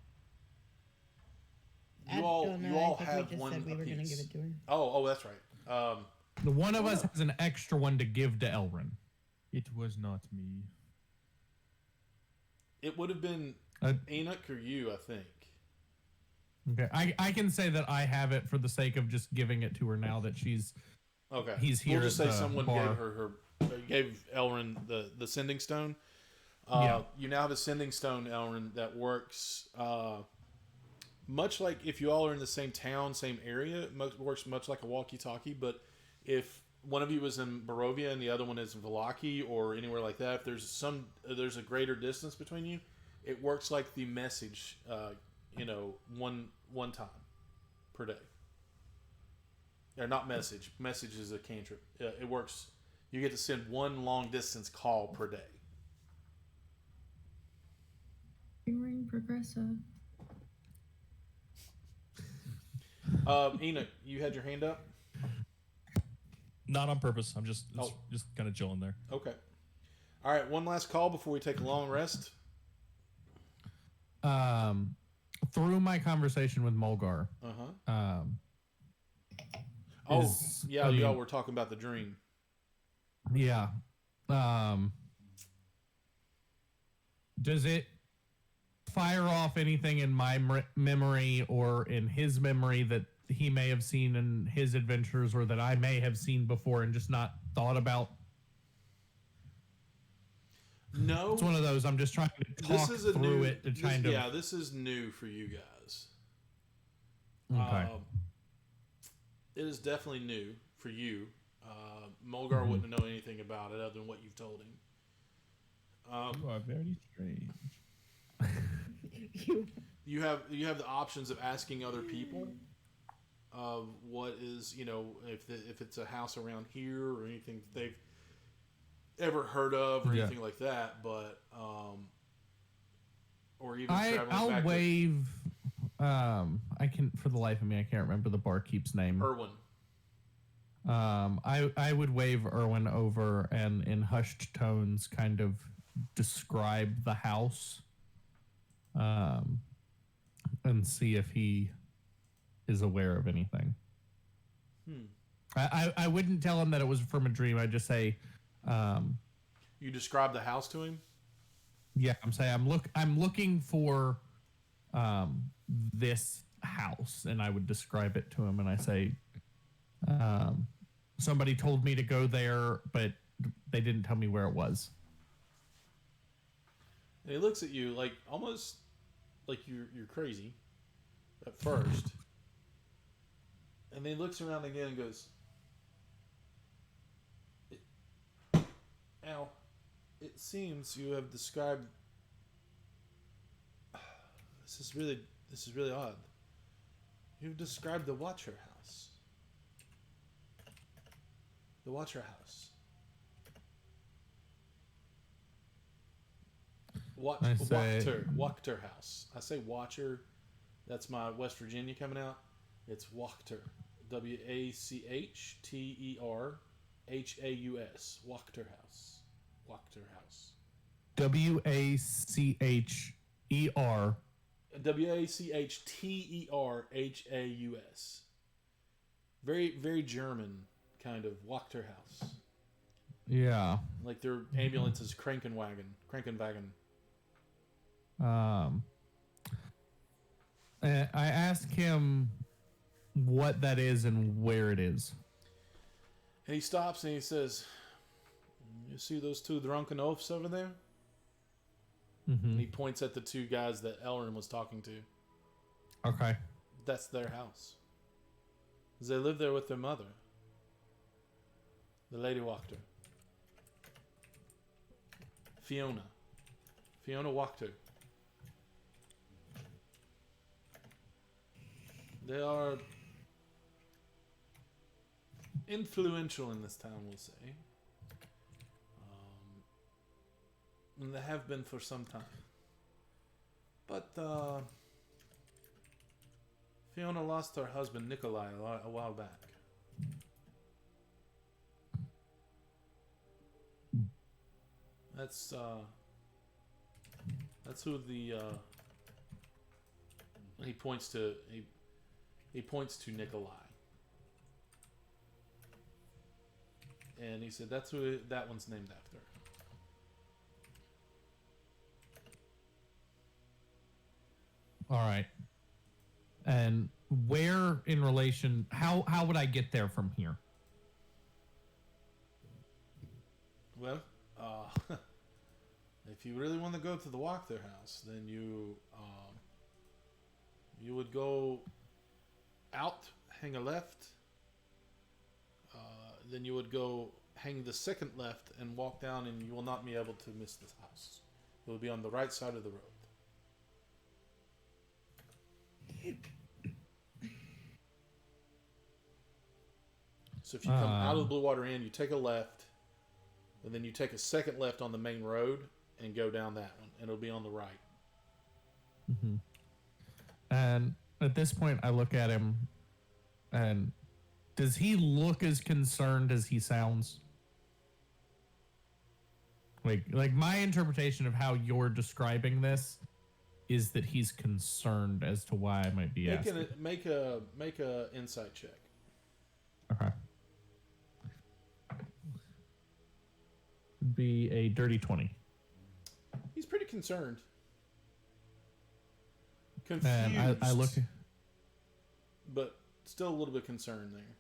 You I all don't know. you all I think have we just one said we were going to apiece. give it to her. Oh, that's right. The one of us has an extra one to give to Elrin. It was not me. It would have been Uh, Enoch or you, I think. Okay, I can say that I have it for the sake of just giving it to her now that Okay. He's here We'll just at say the someone bar. gave Elrin the sending stone. Yeah. You now have a sending stone, Elrin, that works much like if you all are in the same town, same area. It works much like a walkie-talkie. But if one of you is in Barovia and the other one is in Vallaki or anywhere like that, if there's a greater distance between you, it works like the message. One time per day. Or not message. Message is a cantrip. It works. You get to send one long distance call per day. Ring progressive. Enoch, you had your hand up? Not on purpose. I'm just Oh. just kind of chilling there. Okay. All right, one last call before we take a long rest. Through my conversation with Mulgar, Y'all were talking about the dream. yeah. Does it fire off anything in my memory or in his memory that he may have seen in his adventures or that I may have seen before and just not thought about? No, It's one of those. I'm just trying to talk through it to kind of. Yeah, this is new for you guys. Okay. It is definitely new for you. Mulgar wouldn't know anything about it other than what you've told him. You are very strange. You have the options of asking other people of what is, if it's a house around here or anything that they've ever heard of or anything like that, but or even traveling I'll back wave. I can, for the life of me, I can't remember the barkeep's name. to Irwin. I would wave Irwin over and in hushed tones kind of describe the house, and see if he is aware of anything. I wouldn't tell him that it was from a dream. I'd just say, You describe the house to him? yeah, I'm saying I'm looking for this house, and I would describe it to him, and I say, somebody told me to go there, but they didn't tell me where it was. And he looks at you like almost like you're crazy at first. And then he looks around again and goes, Al, it seems you have described. This is really odd. You've described the Watcher House. The Watcher House. Wachter House. I say Watcher. That's my West Virginia coming out. It's Wachter. WACHTERHAUS. Wachter House. Wachter House. WACHER. WACHTERHAUS. Very, very German kind of Wachter House. Yeah. Like their ambulance is Krankenwagen. I ask him what that is and where it is. And he stops and he says, "You see those two drunken oafs over there?" And he points at the two guys that Elrin was talking to. Okay. That's their house. They live there with their mother, the Lady Wachter. Fiona Wachter. They are influential in this town, we'll say. And they have been for some time. But Fiona lost her husband Nikolai a while back. That's who the he points to Nikolai. And he said that's who that one's named after. All right. And where in relation, how would I get there from here? Well, if you really want to go to the Wachter house, then you would go out, hang a left. Then you would go hang the second left and walk down, and you will not be able to miss this house. It will be on the right side of the road. So if you come out of the Blue Water Inn, you take a left, and then you take a second left on the main road and go down that one, and it'll be on the right. Mm-hmm. And at this point, I look at him, and does he look as concerned as he sounds? Like my interpretation of how you're describing this is that he's concerned as to why I might be asking. Make a insight check. Okay. Would be a dirty 20. He's pretty concerned. Confused. And I look, but still a little bit concerned there.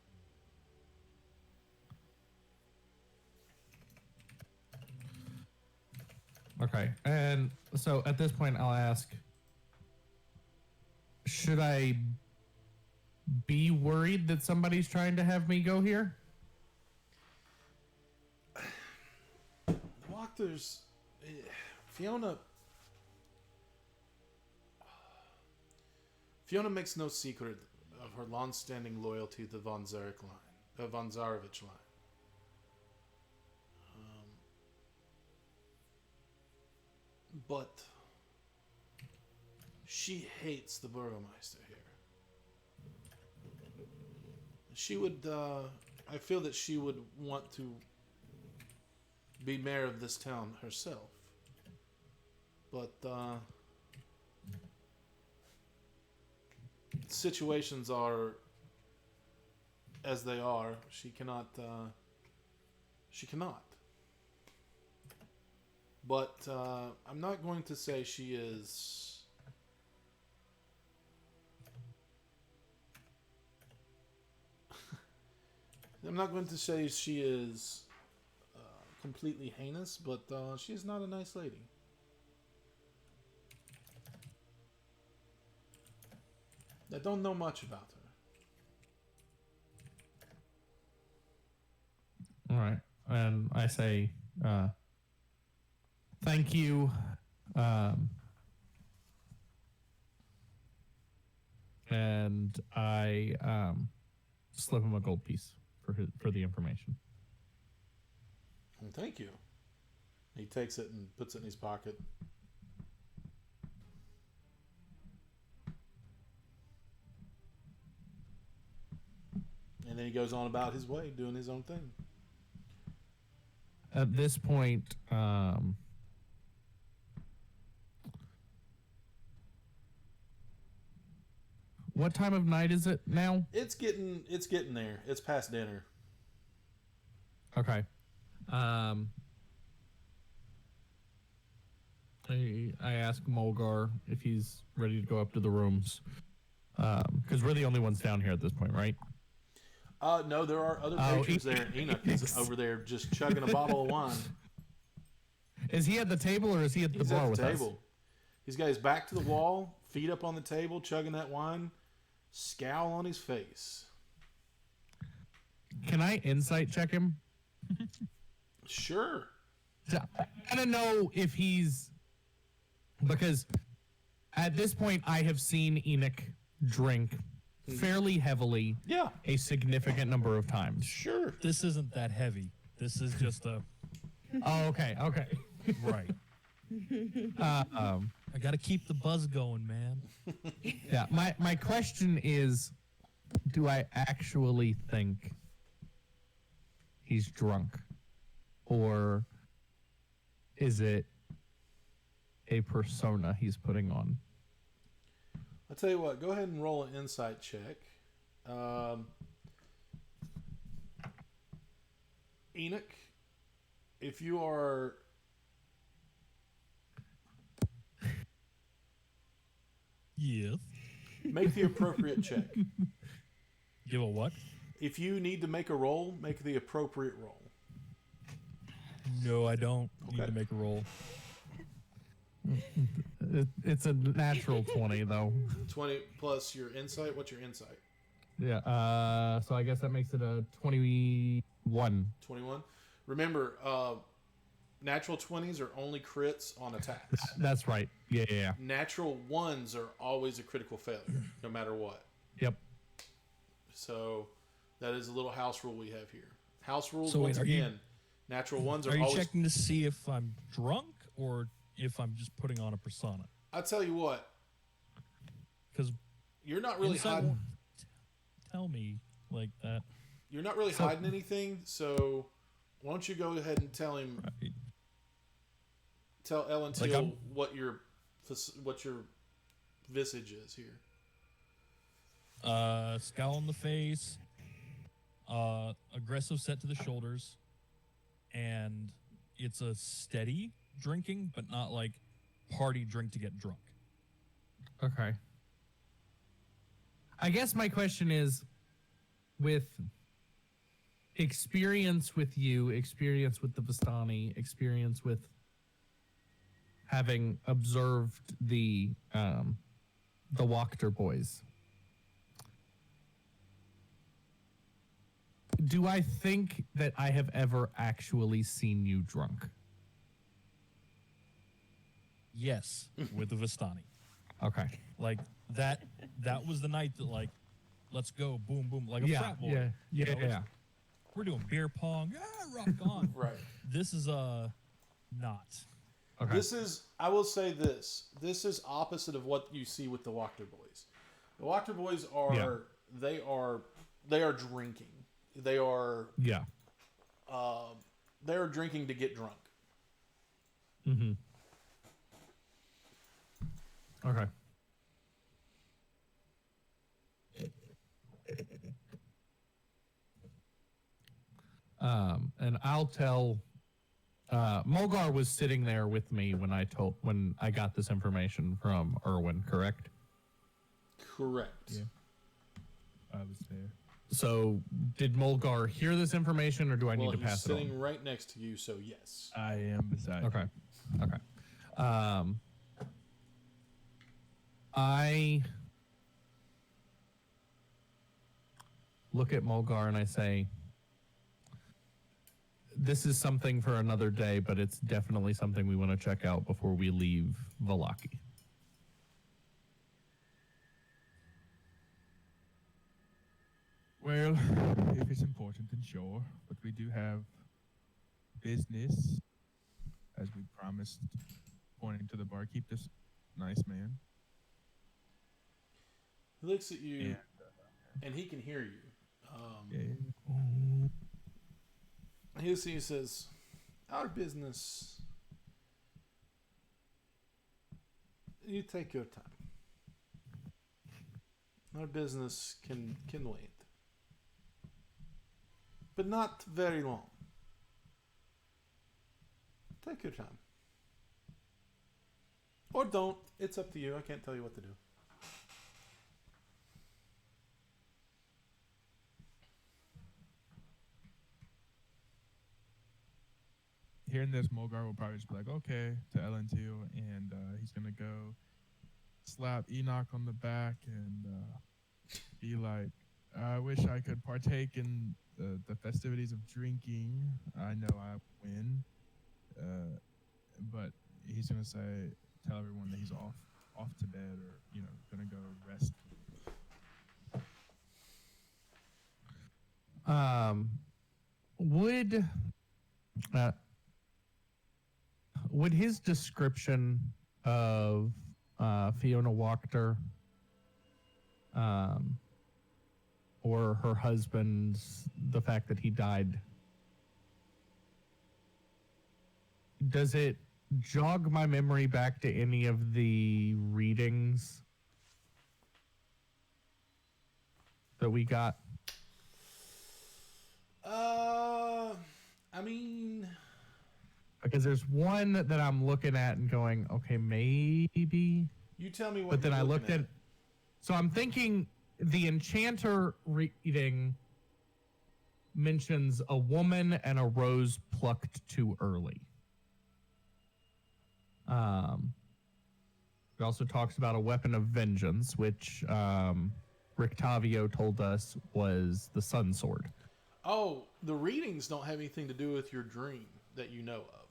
Okay. And so at this point, I'll ask, should I be worried that somebody's trying to have me go here? Wachters, Fiona. Fiona makes no secret of her long-standing loyalty to the Von Zarek line, the Von Zarovich line. But she hates the Burgomeister here. She would, I feel that she would want to be mayor of this town herself. But, situations are as they are. She cannot, But, I'm not going to say she is... I'm not going to say she is completely heinous, but she is not a nice lady. I don't know much about her. All right. And I say, thank you. And I slip him a gold piece for the information. Well, thank you. He takes it and puts it in his pocket. And then he goes on about his way, doing his own thing. At this point, what time of night is it now? It's getting there. It's past dinner. Okay. I ask Mulgar if he's ready to go up to the rooms. Because we're the only ones down here at this point, right? No, there are other patrons there. Enoch is over there just chugging a bottle of wine. Is he at the table or is he at the bar with us? He's got his back to the wall, feet up on the table, chugging that wine, scowl on his face. Can I insight check him? Sure. I want to know if he's... Because at this point, I have seen Enoch drink fairly heavily. Yeah. A significant number of times. Sure. This isn't that heavy. This is just a Oh, okay. right. I got to keep the buzz going, man. Yeah. My question is, do I actually think he's drunk? Or is it a persona he's putting on? I'll tell you what, go ahead and roll an insight check. Enoch, if you are... Yes. Make the appropriate check. Give a what? If you need to make a roll, make the appropriate roll. No, I don't need Okay. to make a roll. It's a natural 20, though. 20 plus your insight. What's your insight? Yeah. So I guess that makes it a 21. 21. Remember, natural 20s are only crits on attacks. That's right. Yeah. Natural 1s are always a critical failure, no matter what. Yep. So that is a little house rule we have here. House rules, So wait, once are you- again, natural 1s are Are you always... checking to see if I'm drunk or if I'm just putting on a persona? I'll tell you what, Because you're not really hiding... tell me like that. You're not really hiding anything, so why don't you go ahead and tell him... Right. Tell Ellen Like Teal what your visage is here. Scowl on the face, aggressive set to the shoulders, and it's a steady drinking, but not like party drink to get drunk. Okay. I guess my question is, with experience with you, experience with the Vistani, experience with having observed the Wachter boys, do I think that I have ever actually seen you drunk? Yes, with the Vistani. Okay. Like that was the night that like, let's go, boom, boom, like a Yeah, frat boy. yeah, you yeah, know, yeah. We're doing beer pong, rock on. Right. This is not. Okay. This is, I will say this. This is opposite of what you see with the Wachter boys. The Wachter boys are, Yeah. they are drinking. They are, Yeah. they are drinking to get drunk. Mm-hmm. Okay. And I'll tell. Mulgar was sitting there with me when I got this information from Erwin. Correct. Correct. Yeah. I was there. So, did Mulgar hear this information, or do I Well, need to he's pass it on? sitting right next to you, so yes. I am beside Okay. you. Okay. I look at Mulgar and I say, this is something for another day, but it's definitely something we want to check out before we leave Valaki. Well, if it's important, then sure. But we do have business, as we promised, pointing to the barkeep, this nice man. He looks at you, And, and he can hear you. yeah. He looks at you and says, our business, you take your time. Our business can wait. But not very long. Take your time. Or don't. It's up to you. I can't tell you what to do. Hearing this, Mulgar will probably just be like, okay, to Ellen too, and he's gonna go slap Enoch on the back and be like, I wish I could partake in the festivities of drinking. I know I win, but he's gonna tell everyone that he's off to bed, or gonna go rest. Would his description of Fiona Wachter or her husband's, the fact that he died, does it jog my memory back to any of the readings that we got? I mean, Because there's one that I'm looking at and going, okay, maybe. you tell me what. But then you're I looking looked at. So I'm thinking the Enchanter reading mentions a woman and a rose plucked too early. It also talks about a weapon of vengeance, which Rictavio told us was the Sun Sword. Oh, the readings don't have anything to do with your dream that you know of.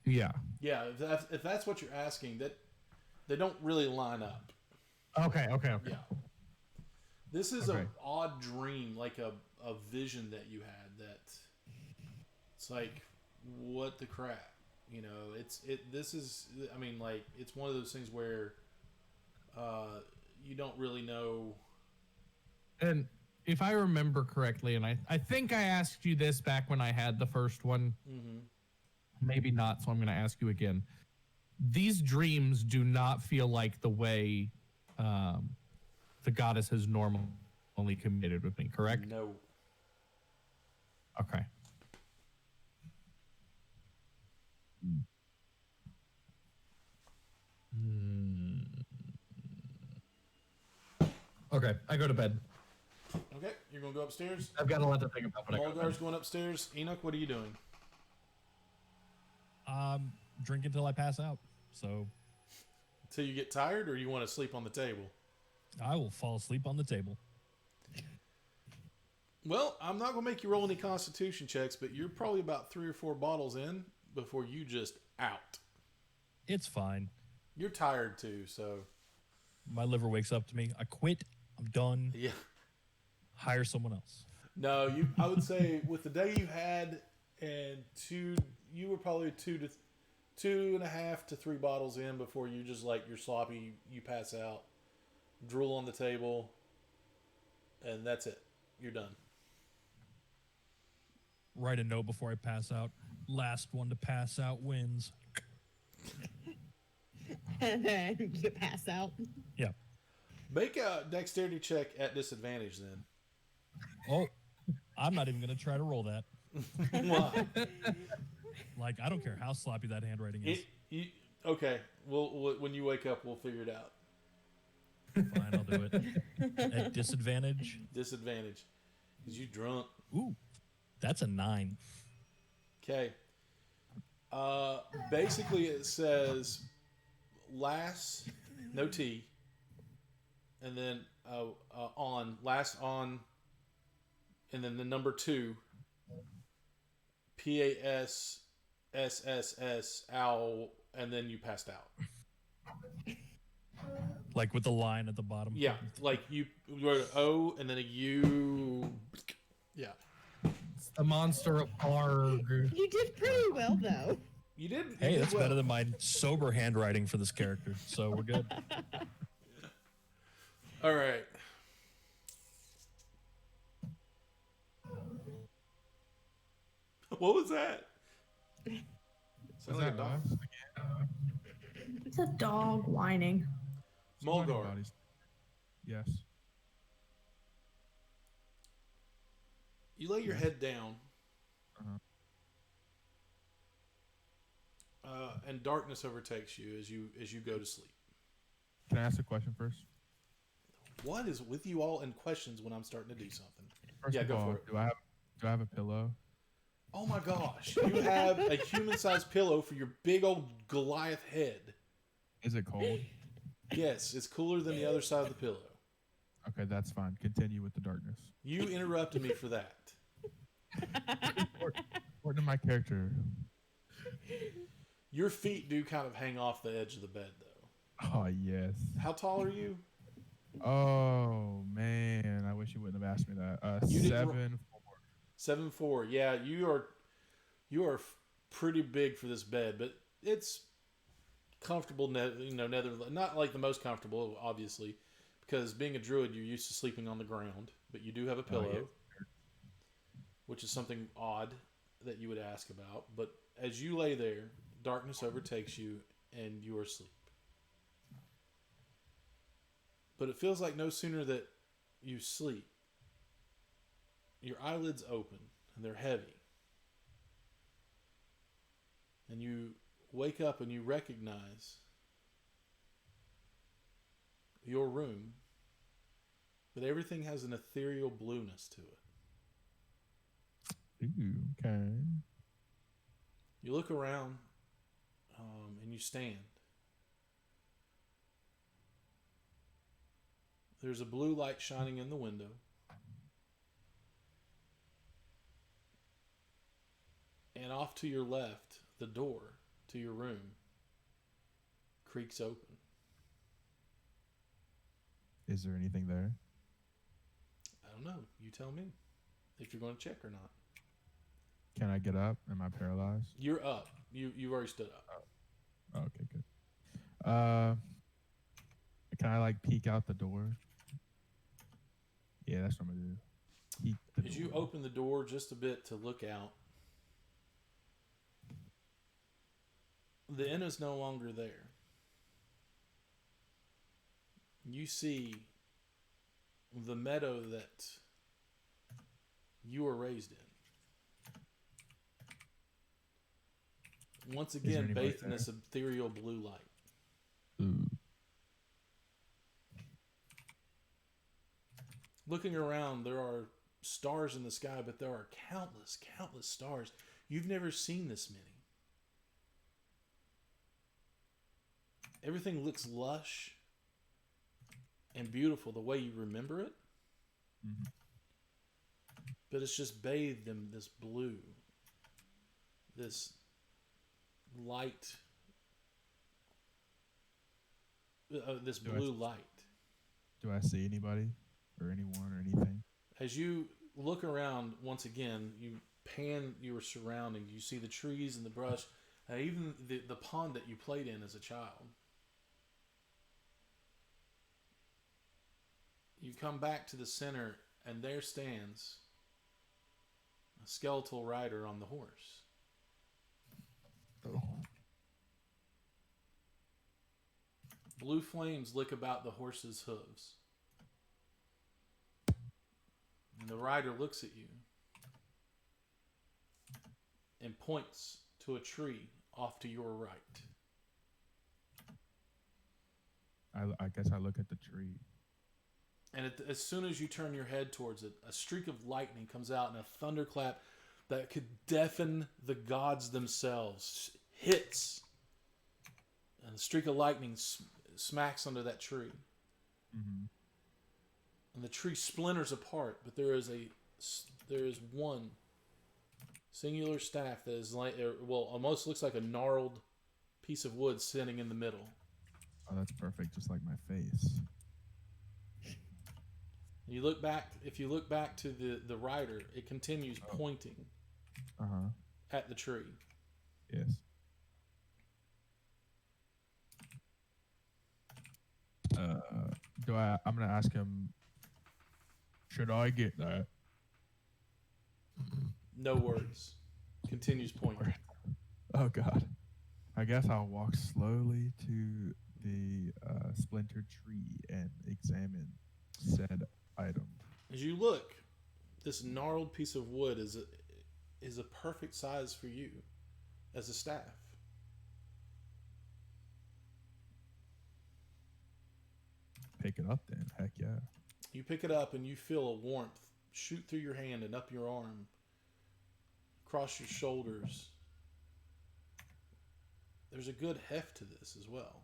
Yeah. Yeah, if that's what you're asking, that they don't really line up. Okay. Yeah. This is Okay. an odd dream, like a vision that you had that it's like, what the crap? This is, I mean, like, it's one of those things where you don't really know. And if I remember correctly, and I think I asked you this back when I had the first one, maybe not, so I'm going to ask you again. These dreams do not feel like the way the goddess has normally communicated with me, correct? No. Okay. Okay, I go to bed. Okay, you're going to go upstairs? I've got a lot to think about, but I go to Mulgar's bed. going upstairs. Enoch, what are you doing? drink until I pass out. So Until you get tired, or you want to sleep on the table? I will fall asleep on the table. Well, I'm not going to make you roll any constitution checks, but you're probably about 3 or 4 bottles in before you just out. It's fine. You're tired too, so My liver wakes up to me. I quit. I'm done. yeah. Hire someone else. No, I would say with the day you had and you were probably 2.5 to 3 bottles in before you just like you're sloppy, you pass out, drool on the table, and that's it. You're done. Write a note before I pass out. Last one to pass out wins. And then you pass out. Yeah. Make a dexterity check at disadvantage then. Oh, I'm not even going to try to roll that. Why? Like, I don't care how sloppy that handwriting is. Okay. When you wake up, we'll figure it out. Fine, I'll do it. At disadvantage. Disadvantage. Because you drunk. Ooh, that's a 9. Okay. Basically, it says no T, and then last on, and then the number 2, PASSSS, owl, and then you passed out. Like with the line at the bottom. Yeah, like you wrote an O and then a U. Yeah. It's the monster of horror. You did pretty well, though. You did. Hey, you did that's well. better than my sober handwriting for this character, so we're good. All right. What was that? Sounds like a dog. It's a dog whining. Mulgar. Yes. You lay your head down, and darkness overtakes you as you go to sleep. Can I ask a question first? What is with you all in questions when I'm starting to do something? First Yeah, of go all, for it. do I have a pillow? Oh my gosh! You have a human-sized pillow for your big old Goliath head. Is it cold? Yes, it's cooler than the other side of the pillow. Okay, that's fine. Continue with the darkness. You interrupted me for that. According to my character. Your feet do kind of hang off the edge of the bed, though. Oh yes. How tall are you? Oh man, I wish you wouldn't have asked me that. You did 7'4". 7'4". Yeah, you are pretty big for this bed, but it's comfortable. Not like the most comfortable, obviously, because being a druid, you're used to sleeping on the ground. But you do have a pillow, which is something odd that you would ask about. But as you lay there, darkness overtakes you, and you are asleep. But it feels like no sooner that you sleep, your eyelids open, and they're heavy. And you wake up and you recognize your room, but everything has an ethereal blueness to it. Ooh, okay. You look around and you stand. There's a blue light shining in the window. And off to your left, the door to your room creaks open. Is there anything there? I don't know. You tell me if you're going to check or not. Can I get up? Am I paralyzed? You're up. You've already stood up. Oh, okay, good. Can I like peek out the door? Yeah, that's what I'm gonna do. Peek the As door. you open the door just a bit to look out, the inn is no longer there. You see the meadow that you were raised in. Once there again, anybody bathed in this ethereal blue light. Ooh. Looking around, there are stars in the sky, but there are countless, countless stars. You've never seen this many. Everything looks lush and beautiful the way you remember it, Mm-hmm. but it's just bathed in this blue, this light, this Do blue I, light. do I see anybody or anyone or anything? As you look around once again, you pan your surroundings. You see the trees and the brush, even the pond that you played in as a child. You come back to the center, and there stands a skeletal rider on the horse. Oh. Blue flames lick about the horse's hooves. And the rider looks at you and points to a tree off to your right. I guess I look at the tree. And as soon as you turn your head towards it, a streak of lightning comes out and a thunderclap that could deafen the gods themselves hits. And the streak of lightning smacks under that tree. Mm-hmm. And the tree splinters apart, but there is one singular staff that is almost looks like a gnarled piece of wood sitting in the middle. Oh, that's perfect, just like my face. You look back. If you look back to the rider, it continues pointing Uh-huh. at the tree. Yes. I'm gonna ask him, should I get that? No words. Continues pointing. Oh God. I guess I'll walk slowly to the splintered tree and examine said item. As you look, this gnarled piece of wood is a perfect size for you as a staff. Pick it up then. Heck yeah. You pick it up and you feel a warmth shoot through your hand and up your arm, across your shoulders. There's a good heft to this as well.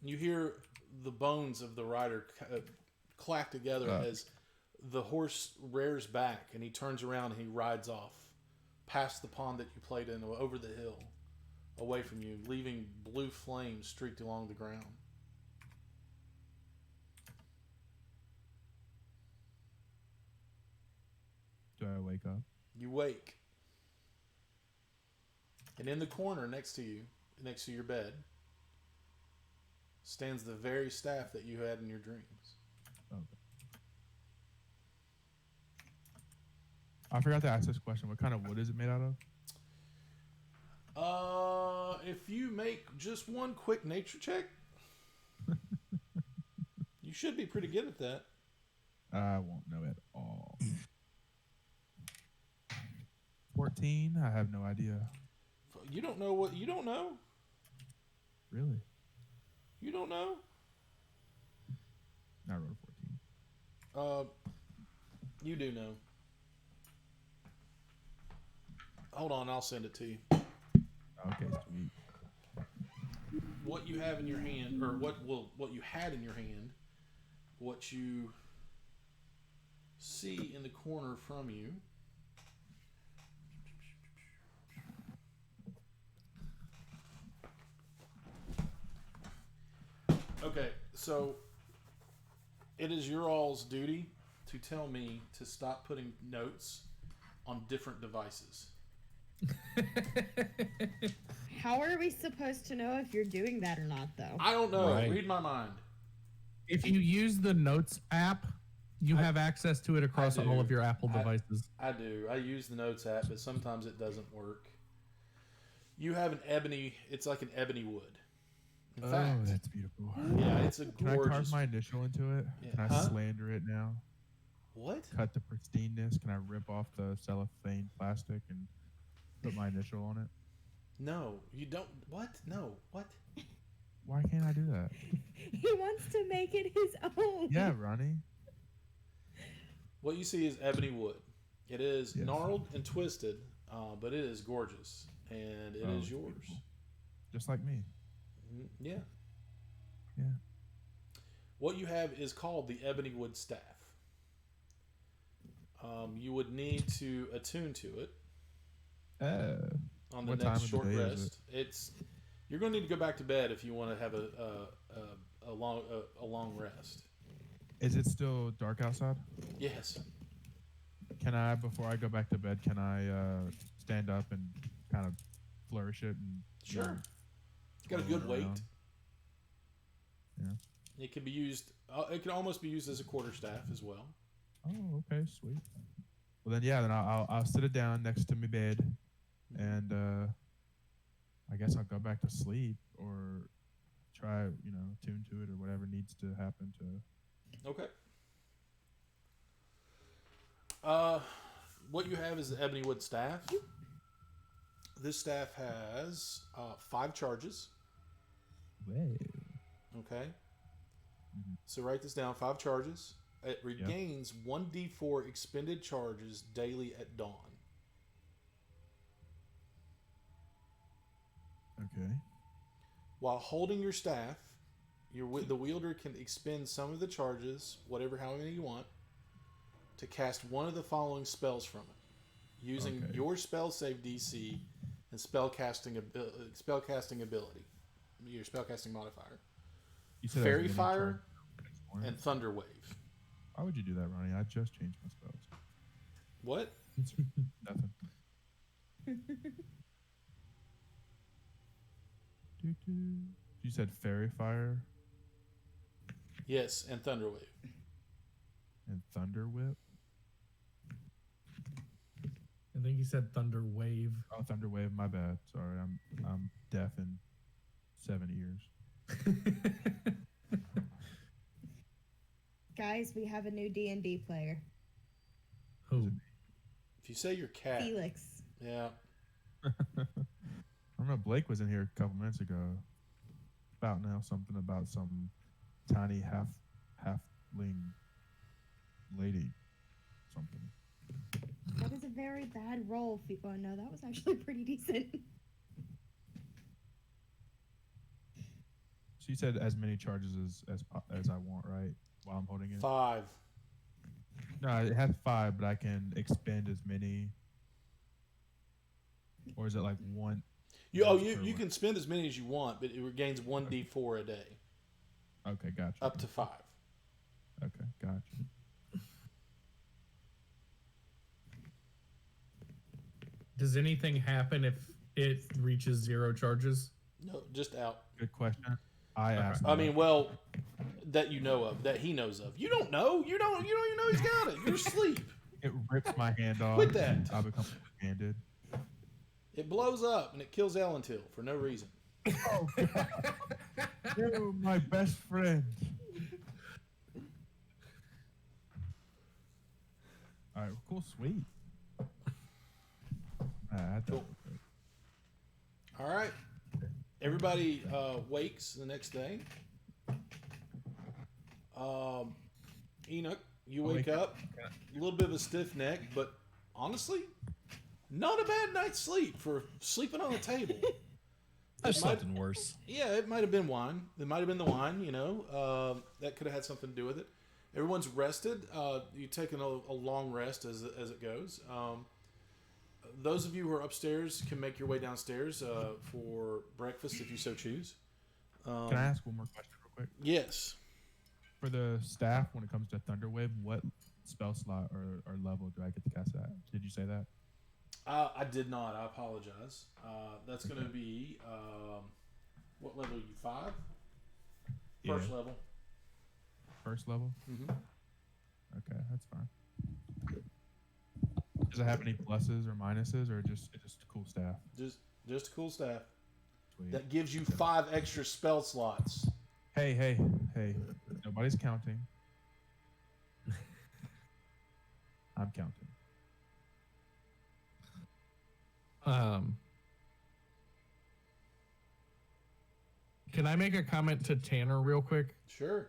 You hear the bones of the rider clack together as the horse rears back and he turns around and he rides off past the pond that you played in, over the hill, away from you, leaving blue flames streaked along the ground. Do I wake up? You wake. And in the corner next to you, next to your bed, stands the very staff that you had in your dreams. Okay. I forgot to ask this question. What kind of wood is it made out of? If you make just one quick nature check, you should be pretty good at that. I won't know at all. 14? I have no idea. You don't know what you don't know? Really? You don't know? I rolled a 14. You do know. Hold on, I'll send it to you. Okay, sweet. What you have in your hand, or what you had in your hand, what you see in the corner from you. Okay, so it is your all's duty to tell me to stop putting notes on different devices. How are we supposed to know if you're doing that or not, though? I don't know. Right. Read my mind. If you use the Notes app, you have access to it across do. all of your Apple devices. I do. I use the Notes app, but sometimes it doesn't work. You have an ebony. It's like an ebony wood. In fact, that's beautiful. yeah, it's a Can I carve gorgeous. my initial into it? Yeah. Can I Huh? slander it now? What? Cut the pristineness? Can I rip off the cellophane plastic and put my initial on it? No, you don't. What? No. What? Why can't I do that? He wants to make it his own. Yeah, Ronnie. What you see is ebony wood. It is Yes. gnarled and twisted, but it is gorgeous. and it Oh, is yours. beautiful. Just like me. Yeah. Yeah. What you have is called the Ebony Wood Staff. You would need to attune to it on the What next time of the short day is rest. You're going to need to go back to bed if you want to have a long rest. Is it still dark outside? Yes. Can I, before I go back to bed, can I stand up and kind of flourish it and Sure. It's got a roll good it weight. around? Yeah. It can be used. It can almost be used as a quarterstaff as well. Oh, okay, sweet. Well then, yeah, then I'll sit it down next to my bed, and I guess I'll go back to sleep or try, tune to it or whatever needs to happen to. Okay. What you have is the Ebony Wood Staff. This staff has 5 charges. Way. Okay. Mm-hmm. So write this down. 5 charges. It regains 1d4 expended charges daily at dawn. Okay. While holding your staff, the wielder can expend some of the charges, how many you want, to cast one of the following spells from it, using your spell save DC and spellcasting ability, your spellcasting modifier. You said Fairy Fire and Thunder Wave. Why would you do that, Ronnie? I just changed my spells. What? Nothing. You said Fairy Fire Yes, and Thunder Wave. and Thunder Whip. I think he said Thunder Wave. Oh, Thunder Wave. My bad. Sorry, I'm deaf in 7 ears. Guys, we have a new D&D player. Who? If you say your cat, Felix. yeah. I don't know. Blake was in here a couple minutes ago, spouting out something about some tiny halfling lady, something. That is a very bad roll. Oh no, that was actually pretty decent. So you said as many charges as I want, right? While I'm holding it. 5. No, it has 5, but I can expend as many. Or is it like one? You can spend as many as you want, but it regains 1d4 a day. Okay, gotcha. Up to 5. Okay, gotcha. Does anything happen if it reaches 0 charges? No, just out. Good question. I asked. I mean, well, that you know of, that he knows of. You don't know. You don't even know he's got it. You're asleep. it rips my hand off. Quit that. I become handed. It blows up and it kills Ellentil for no reason. Oh, God. You're my best friend. All right, cool, sweet. Cool. All right. Everybody wakes the next day. Enoch, you wake up, a little bit of a stiff neck, but honestly, not a bad night's sleep for sleeping on a table. There's something worse. Yeah, it might have been wine. It might have been the wine, that could have had something to do with it. Everyone's rested. You've taken a long rest as it goes. Those of you who are upstairs can make your way downstairs for breakfast if you so choose. Can I ask one more question real quick? Yes. For the staff, when it comes to Thunderwave, what spell slot or level do I get to cast that? Did you say that? I did not. I apologize. That's going to be, what level are you, 5? First level. First level? Mm-hmm. Okay, that's fine. Does it have any pluses or minuses, or just a cool staff? Just a cool staff. Sweet. That gives you 5 extra spell slots. Hey. Nobody's counting. I'm counting. Can I make a comment to Tanner real quick? Sure.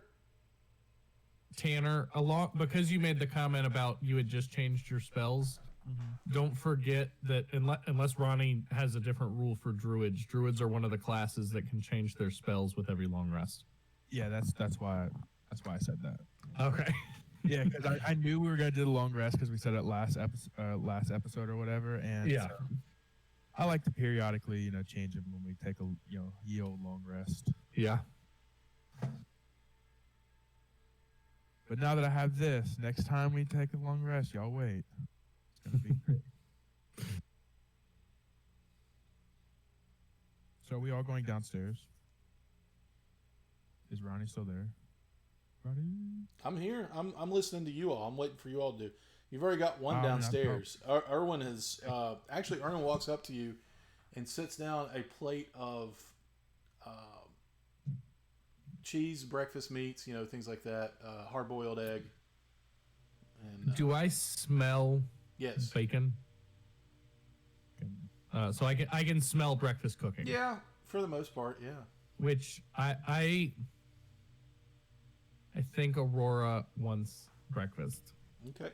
Tanner, because you made the comment about you had just changed your spells, Don't forget that unless Ronnie has a different rule for druids are one of the classes that can change their spells with every long rest. Yeah, that's why I said that. Okay. Yeah, because I knew we were gonna do the long rest because we said it last episode or whatever, and Yeah. so I like to periodically change them when we take a ye old long rest. Yeah. But now that I have this, next time we take a long rest, y'all wait. It's gonna be great. So are we all going downstairs? Is Ronnie still there? Ronnie? I'm here. I'm listening to you all. I'm waiting for you all to do. You've already got one Oh, man, I'm downstairs. Erwin has actually. Erwin walks up to you and sits down a plate of cheese, breakfast meats, things like that, hard-boiled egg. And Do I smell yes, bacon? So I can smell breakfast cooking. yeah, for the most part, yeah. Which I think Aurora wants breakfast. Okay.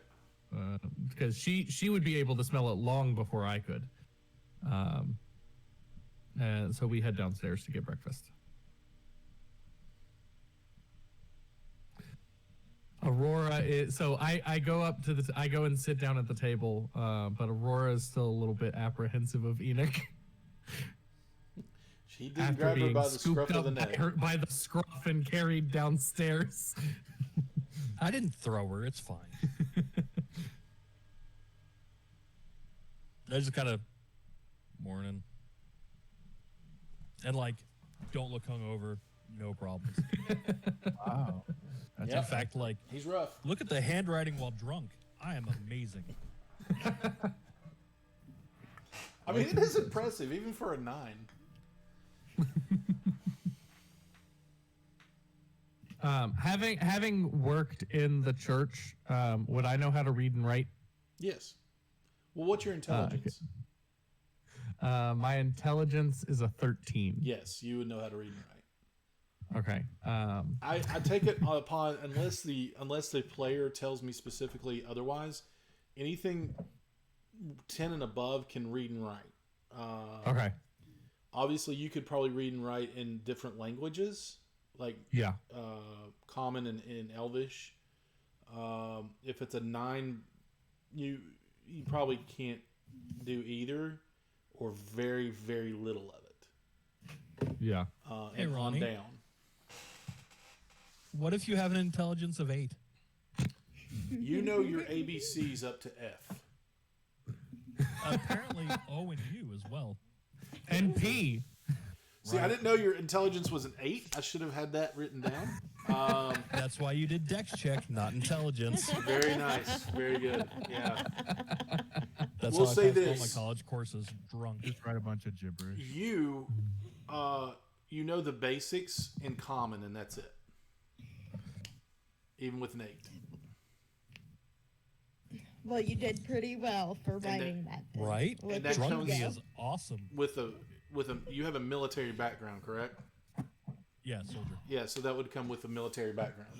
Because she would be able to smell it long before I could. And so we head downstairs to get breakfast. Aurora is so I go up to I go and sit down at the table, but Aurora is still a little bit apprehensive of Enoch. She did After grab her being by the scruff scooped of the up neck. by the scruff and carried downstairs. I didn't throw her. It's fine. I just kind of morning and don't look hungover. No problems. Wow. In Yep. fact, He's rough. look at the handwriting while drunk. I am amazing. I mean, it is impressive, even for a 9. Having worked in the church, would I know how to read and write? Yes. Well, what's your intelligence? My intelligence is a 13. Yes, you would know how to read and write. Okay. I take it upon unless the player tells me specifically otherwise, anything 10 and above can read and write. Okay. Obviously, you could probably read and write in different languages, like Yeah. Common and Elvish. If it's a 9, you probably can't do either, or very, very little of it. Yeah. Hey, And on Ronnie. down. What if you have an intelligence of 8? You know your ABCs up to F. Apparently O and U as well. And P. See, I didn't know your intelligence was an 8. I should have had that written down. That's why you did dex check, not intelligence. Very nice. Very good. Yeah. That's We'll how I say passed all my this. college courses drunk. Just write a bunch of gibberish. You know the basics in Common, and that's it. Even with an 8. Well, you did pretty well for writing that. then. Right? Look And that at you Drunk me go. is awesome. With a you have a military background, correct? Yeah, soldier. Yeah, so that would come with a military background.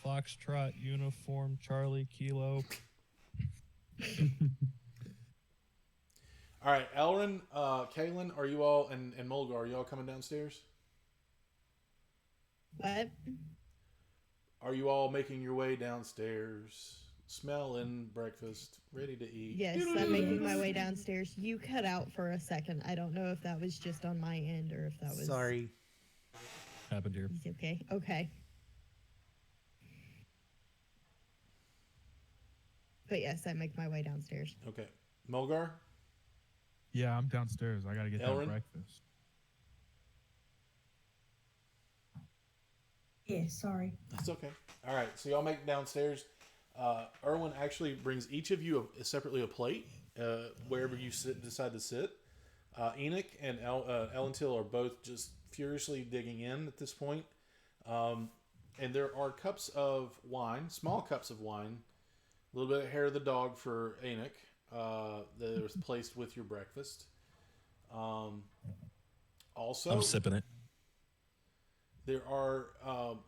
Foxtrot, uniform, Charlie, Kilo. All right, Elrin, Kaylin, are you all and Mulgar, are you all coming downstairs? What? Are you all making your way downstairs, smelling breakfast, ready to eat? Yes, I'm making my way downstairs. You cut out for a second. I don't know if that was just on my end or if that was. Sorry. Happened here. It's okay. Okay. But yes, I make my way downstairs. Okay. Mulgar? Yeah, I'm downstairs. I gotta get Elrin? that breakfast. Yeah, sorry. That's okay. All right, so y'all make it downstairs. Erwin actually brings each of you separately a plate, wherever you decide to sit. Enoch and Elentil are both just furiously digging in at this point. And there are cups of wine, small cups of wine, a little bit of hair of the dog for Enoch that was placed with your breakfast. Also, I'm sipping it. There are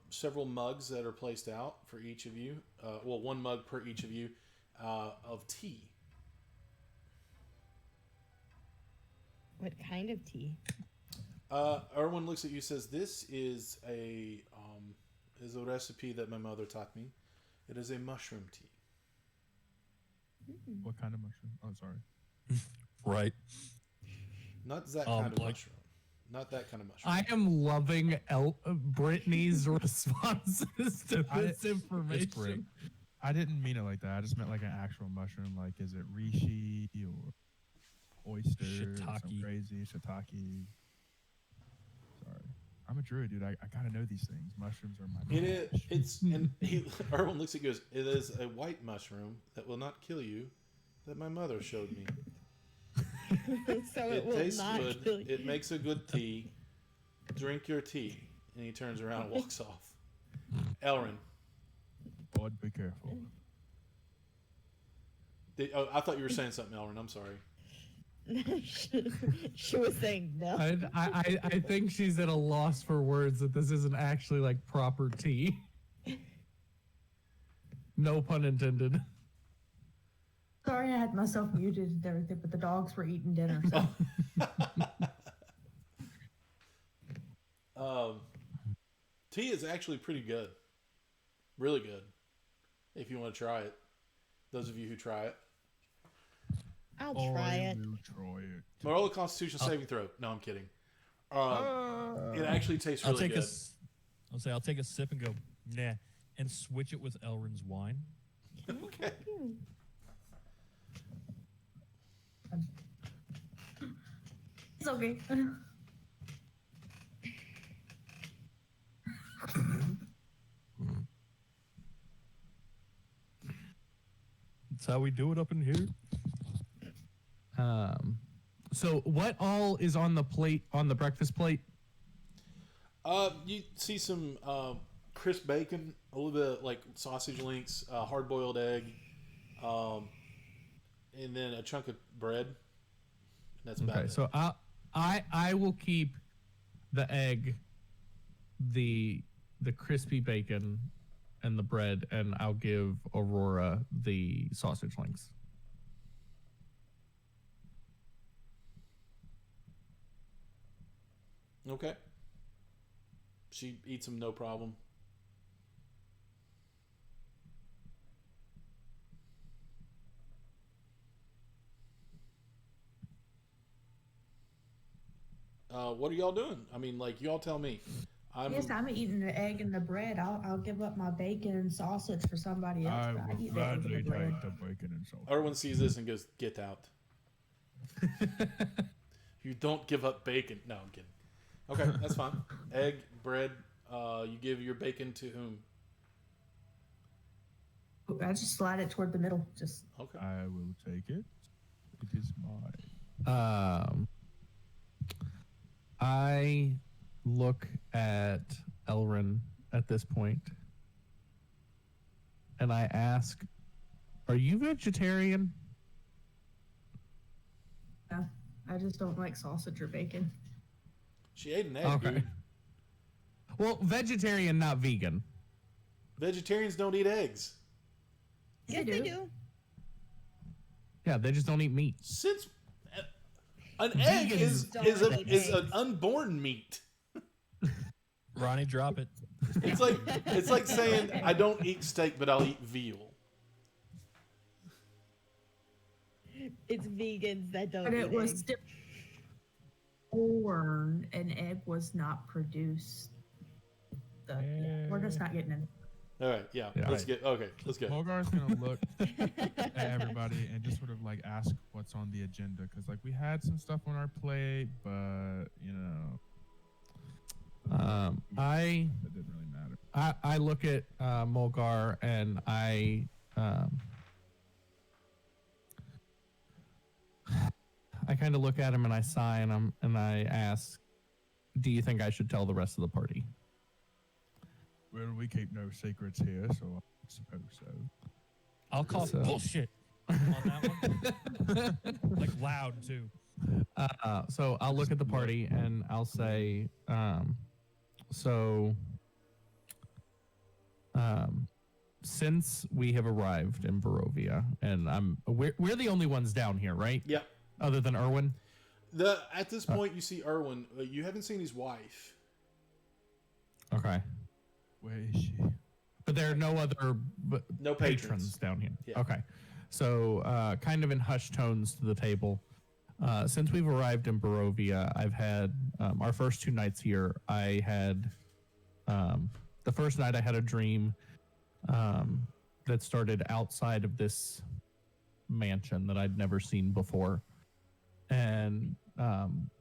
several mugs that are placed out for each of you. Well, one mug per each of you of tea. What kind of tea? Erwin looks at you and says, "This is a recipe that my mother taught me. It is a mushroom tea." What kind of mushroom? Oh, sorry. Right. Not that kind of like- mushroom. Not that kind of mushroom. I am loving Brittany's responses to this information. It's great. I didn't mean it like that. I just meant like an actual mushroom. Like, is it reishi or oyster? Or some Shiitake. crazy shiitake. Sorry, I'm a druid, dude. I gotta know these things. Mushrooms are my. It is. knowledge. It's and Erwin looks at you and goes, "It is a white mushroom that will not kill you, that my mother showed me. So It will tastes not good. kill you. It makes a good tea. Drink your tea." And he turns around and walks off. Elrin. God, be careful. I thought you were saying something, Elrin. I'm sorry. She was saying no. I think she's at a loss for words that this isn't actually like proper tea. No pun intended. Sorry, I had myself muted and everything, but the dogs were eating dinner. So. Tea is actually pretty good. Really good. If you want to try it. Those of you who try it. I'll try it. will try it. Roll a Constitution saving throw. No, I'm kidding. It actually tastes I'll really take good. I'll take a sip and go, nah, and switch it with Elrin's wine. Okay. It's okay. That's how we do it up in here. So what all is on the plate, on the breakfast plate? You see some crisp bacon, a little bit of, like sausage links, hard-boiled egg, and then a chunk of bread. That's about Okay, it. so I will keep the egg, the crispy bacon, and the bread, and I'll give Aurora the sausage links. Okay. She eats them no problem. What are y'all doing? I mean, like, y'all tell me. Yes, I'm eating the egg and the bread. I'll give up my bacon and sausage for somebody else. I but I will eat the egg and gladly the bread. take the bacon and salt. Erwin sees this and goes, "Get out. You don't give up bacon." No, I'm kidding. Okay, that's fine. Egg, bread. You give your bacon to whom? I just slide it toward the middle. Just Okay. I will take it. It is mine. I look at Elrin at this point, and I ask, "Are you vegetarian?" yeah, I just don't like sausage or bacon. She ate an egg, Okay. dude. Well, vegetarian, not vegan. Vegetarians don't eat eggs. Yes, they do. Yeah, they just don't eat meat. Since an egg is don't is eat an eggs. unborn meat. Ronnie, drop it. It's like saying I don't eat steak, but I'll eat veal. It's vegans that don't But eat it was eggs. still born. An egg was not produced. We're just not getting in. All right, yeah. Yeah. Let's get Let's go. Mulgar's gonna look at everybody and just sort of like ask what's on the agenda, because like we had some stuff on our plate, but you know, I it didn't really matter. I look at Mulgar and I kind of look at him and I sigh and I ask, "Do you think I should tell the rest of the party?" Well, we keep no secrets here, so I suppose so. I'll call So- bullshit on that one. Like loud too. So I'll look at the party and I'll say, So, since we have arrived in Barovia, and we're the only ones down here, right? Yep. Other than Erwin. At this point, you see Erwin. You haven't seen his wife. Okay. Where is she? But there are no other No patrons. down here. Yeah. Okay. So, kind of in hushed tones to the table. Since we've arrived in Barovia, I've had our first 2 nights here. I had the first night I had a dream that started outside of this mansion that I'd never seen before, and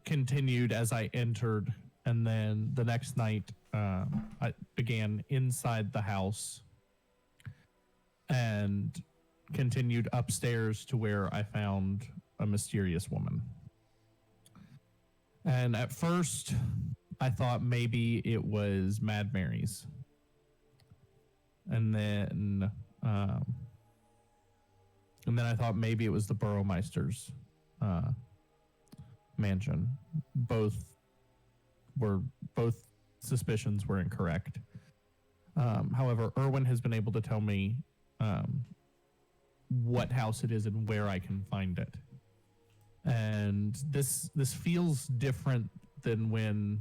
continued as I entered. And then the next night, I began inside the house and continued upstairs to where I found a mysterious woman. And at first, I thought maybe it was Mad Mary's. And then I thought maybe it was the Burrowmeister's mansion. Both suspicions were incorrect. However, Erwin has been able to tell me what house it is and where I can find it. And this feels different than when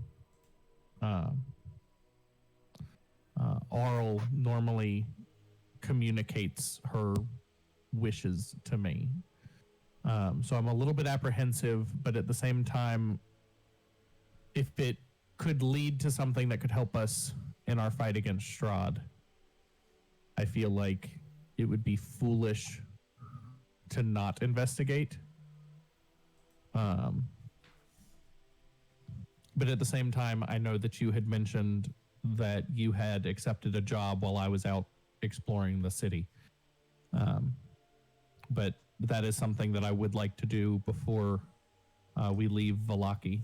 Arl normally communicates her wishes to me. So I'm a little bit apprehensive, but at the same time, if it could lead to something that could help us in our fight against Strahd, I feel like it would be foolish to not investigate. But at the same time, I know that you had mentioned that you had accepted a job while I was out exploring the city. But that is something that I would like to do before we leave Vallaki.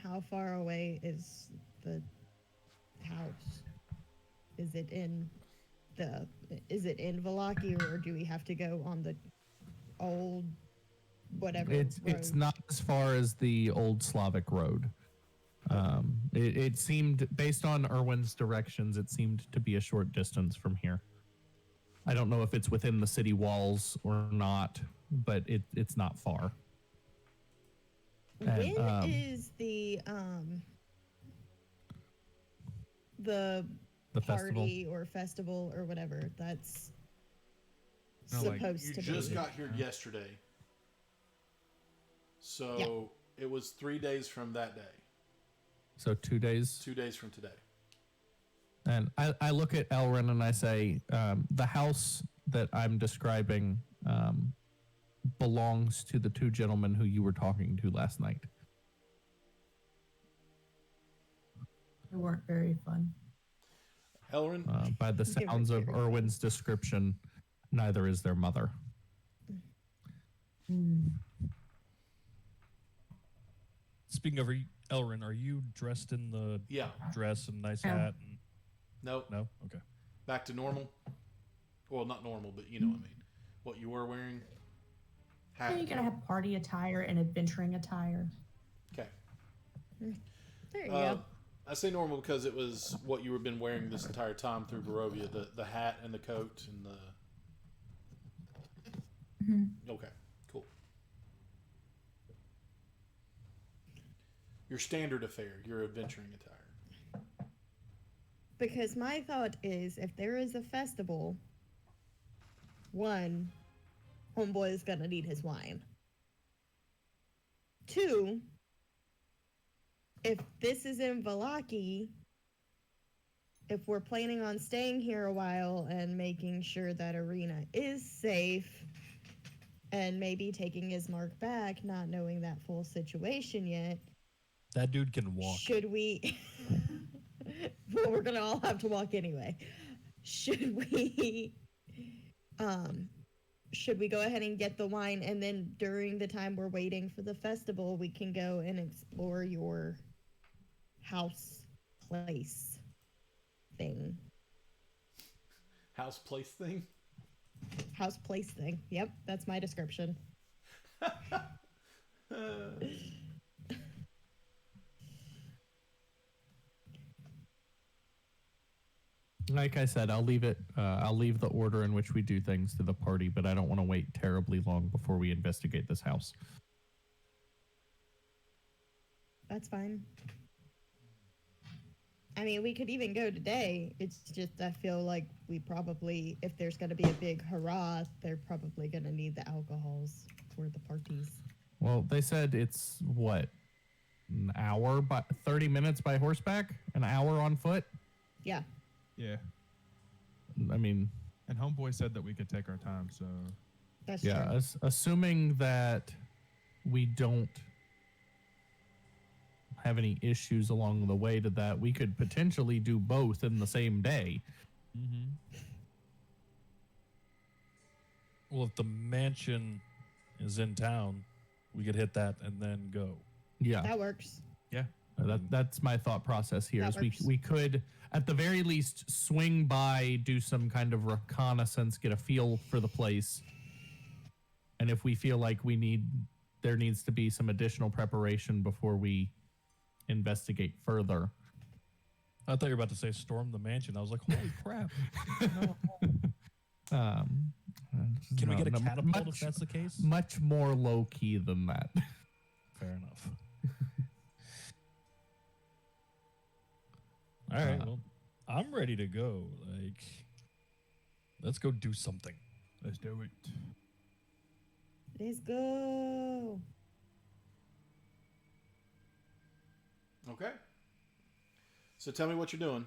How far away is the house? Is it in Vallaki, or do we have to go on the old whatever? It's not as far as the old Slavic road. It seemed, based on Erwin's directions, it seemed to be a short distance from here. I don't know if it's within the city walls or not, but it's not far. When is the party festival? or festival or whatever that's No, like, supposed You to just be? got here yesterday. So it was 3 days from that day. So 2 days. 2 days from today. And I look at Elrin and I say, the house that I'm describing belongs to the 2 gentlemen who you were talking to last night. They weren't very fun. Elrin, By the They were sounds of very Erwin's description, neither is their mother. Speaking of Elrin, are you dressed in the yeah. dress and nice No. hat? And, Nope. no? Okay. Back to normal. Well, not normal, but you know what I mean. What you were wearing. Yeah, you gotta have party attire and adventuring attire. Okay. There you go. I say normal because it was what you have been wearing this entire time through Barovia, the hat and the coat and the... Okay, cool. Your standard affair, your adventuring attire. Because my thought is, if there is a festival, one, homeboy is gonna need his wine. 2, if this is in Vallaki, if we're planning on staying here a while and making sure that Arena is safe, and maybe taking his mark back, not knowing that full situation yet, That dude can walk. should we... well, we're gonna all have to walk anyway. Should we go ahead and get the wine, and then during the time we're waiting for the festival, we can go and explore your house place thing? House place thing? House place thing. Yep, that's my description. Like I said, I'll leave it. I'll leave the order in which we do things to the party, but I don't want to wait terribly long before we investigate this house. That's fine. I mean, we could even go today. It's just I feel like we probably, if there's going to be a big hurrah, they're probably going to need the alcohols for the parties. Well, they said it's what, an hour, by 30 minutes by horseback, an hour on foot. Yeah. Yeah. I mean, And Homeboy said that we could take our time, so That's yeah, true. assuming that we don't have any issues along the way to that, we could potentially do both in the same day. Well, if the mansion is in town, we could hit that and then go. Yeah, That works. that's my thought process here. That Is works. we could at the very least swing by, do some kind of reconnaissance, get a feel for the place, and if we feel like there needs to be some additional preparation before we investigate further. I thought you were about to say storm the mansion. I was like, holy crap. Can we get a catapult if that's the case? Much more low key than that. Fair enough. All right, well, I'm ready to go. Like, let's go do something. let's do it. Let's go. Okay. So tell me what you're doing.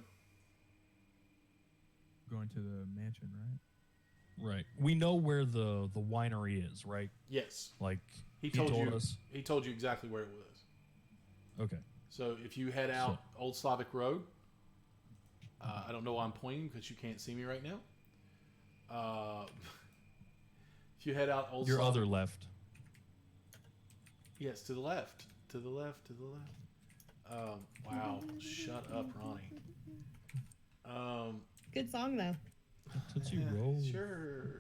Going to the mansion, right? Right. We know where the winery is, right? Yes. Like, He told you. us. He told you exactly where it was. Okay. So if you head out Old Slavic Road, I don't know why I'm pointing because you can't see me right now. If you head out Old Your Slavic, other left. yes, to the left, to the left, to the left. Wow, shut up, Ronnie. Good song, though. Tootsie Roll. Sure.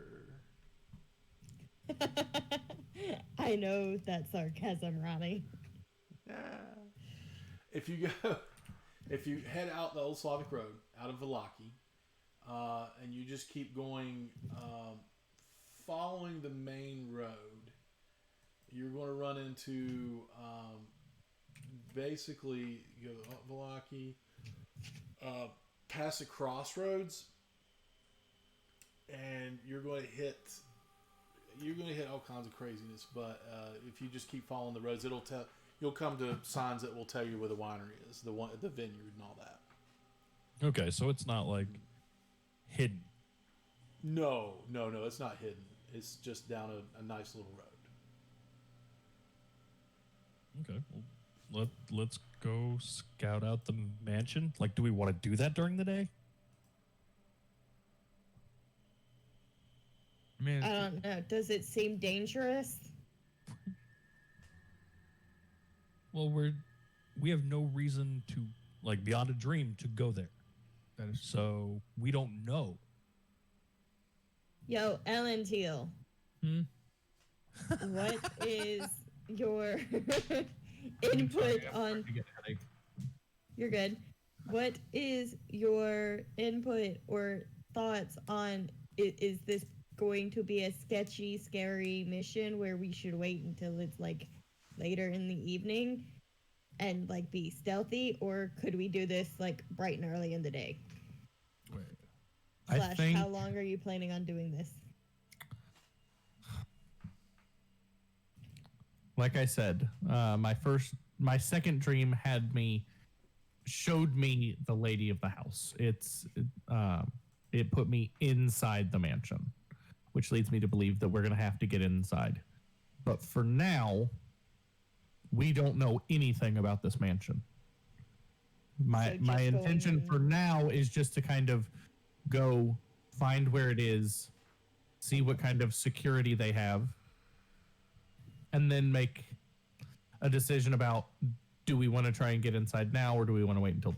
I know that sarcasm, Ronnie. If you head out the Old Slavic Road, out of Velaki, and you just keep going, following the main road, you're going to run into, basically, you go Velaki, past the crossroads, and you're going to hit all kinds of craziness. But if you just keep following the roads, you'll come to signs that will tell you where the winery is, the vineyard, and all that. Okay, so it's not like hidden. No, it's not hidden. It's just down a nice little road. Okay, well, let's go scout out the mansion. Like, do we want to do that during the day? I mean, I don't know. Does it seem dangerous? Well, we have no reason to, like, beyond a dream to go there. that is So we don't know. Yo, Ellen Teal. What is your input on? You're good. What is your input or thoughts on? Is this going to be a sketchy, scary mission where we should wait until it's like later in the evening and like be stealthy, or could we do this like bright and early in the day? Wait. Slash, how long are you planning on doing this? Like I said, my second dream showed me the lady of the house. It put me inside the mansion, which leads me to believe that we're going to have to get inside. But for now, we don't know anything about this mansion. My intention for now is just to kind of go find where it is, see what kind of security they have, and then make a decision about, do we want to try and get inside now, or do we want to wait until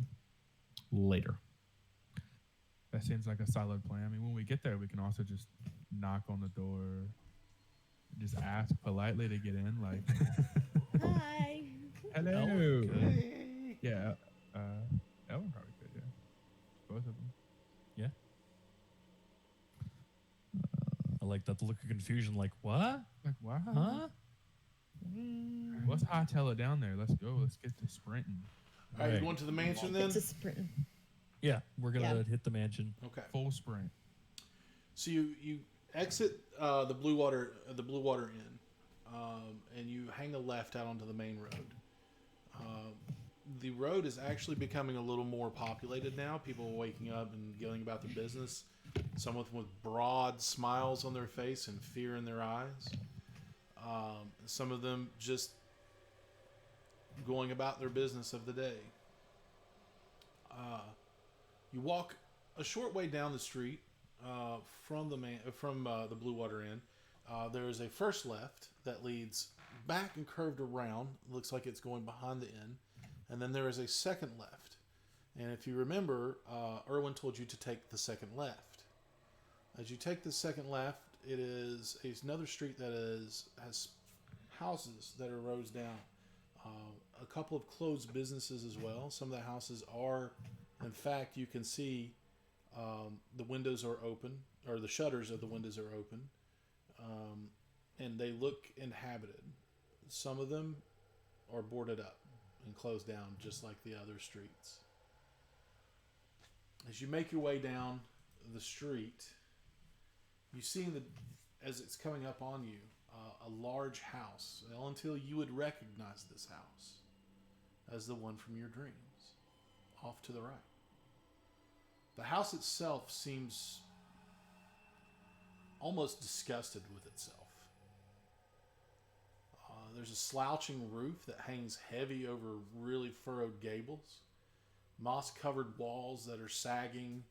later? That seems like a solid plan. I mean, when we get there, we can also just knock on the door, just ask politely to get in. Like, Hi. Hello. Ellen could. Hey. Yeah. Ellen probably could. Yeah. Both of them. Yeah. I like that look of confusion. Like, what? Like, wow. Huh? Let's hightail it down there. Let's go. Let's get to sprinting. All right, you Right. going to the mansion then? It's a sprint. Yeah, we're gonna Yeah. hit the mansion. Okay. Full sprint. So you exit the Blue Water Inn, and you hang a left out onto the main road. The road is actually becoming a little more populated now. People are waking up and going about their business. Some with broad smiles on their face and fear in their eyes. Some of them just going about their business of the day. You walk a short way down the street from the Blue Water Inn. There is a first left that leads back and curved around. Looks like it's going behind the inn, and then there is a second left. And if you remember, Erwin told you to take the second left. As you take the second left, it is another street that has houses that are rows down. A couple of closed businesses as well. Some of the houses are, in fact, you can see the windows are open, or the shutters of the windows are open, and they look inhabited. Some of them are boarded up and closed down, just like the other streets. As you make your way down the street, you see as it's coming up on you, a large house. Until you would recognize this house as the one from your dreams, off to the right. The house itself seems almost disgusted with itself. There's a slouching roof that hangs heavy over really furrowed gables, moss-covered walls that are sagging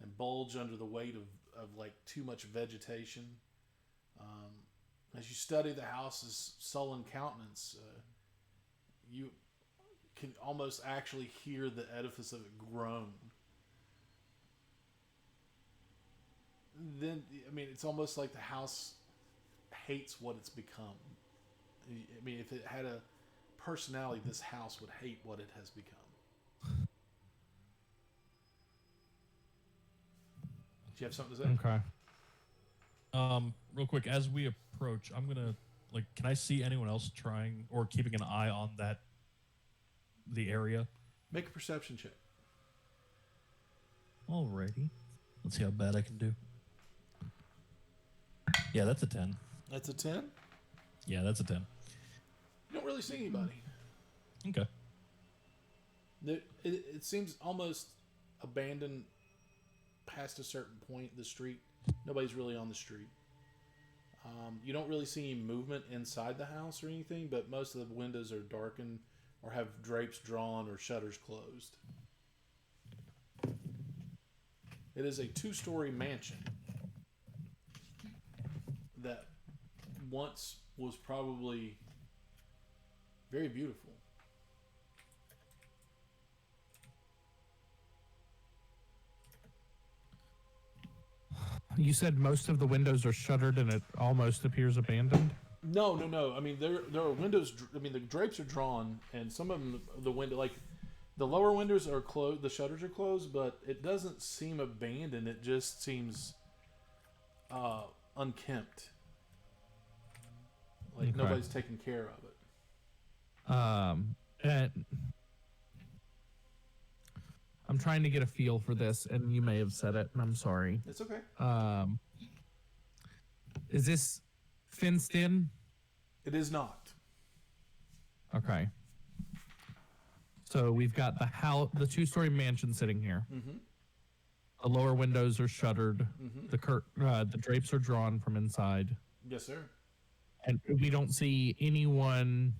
and bulge under the weight of like too much vegetation. As you study the house's sullen countenance, you can almost actually hear the edifice of it groan. Then, I mean, it's almost like the house hates what it's become. I mean, if it had a personality, this house would hate what it has become. Do you have something to say? Okay. Real quick, as we approach, I'm gonna can I see anyone else trying or keeping an eye on the area? Make a perception check. Alrighty. Let's see how bad I can do. Yeah, that's a 10. That's a 10. Yeah, that's a 10. You don't really see anybody. Okay. It seems almost abandoned past a certain point. The street, nobody's really on the street. You don't really see any movement inside the house or anything, but most of the windows are darkened or have drapes drawn or shutters closed. It is a 2-story mansion that once was probably very beautiful. You said most of the windows are shuttered and it almost appears abandoned? No. I mean, there are windows. I mean, the drapes are drawn, and some of them, the lower windows are closed. The shutters are closed, but it doesn't seem abandoned. It just seems unkempt. Like Okay. nobody's taking care of it. And I'm trying to get a feel for this, and you may have said it, and I'm sorry. It's okay. Is this fenced in? It is not. Okay. So we've got the 2-story mansion sitting here. Mm-hmm. The lower windows are shuttered. Mm-hmm. The drapes are drawn from inside, Yes, sir. and we don't see anyone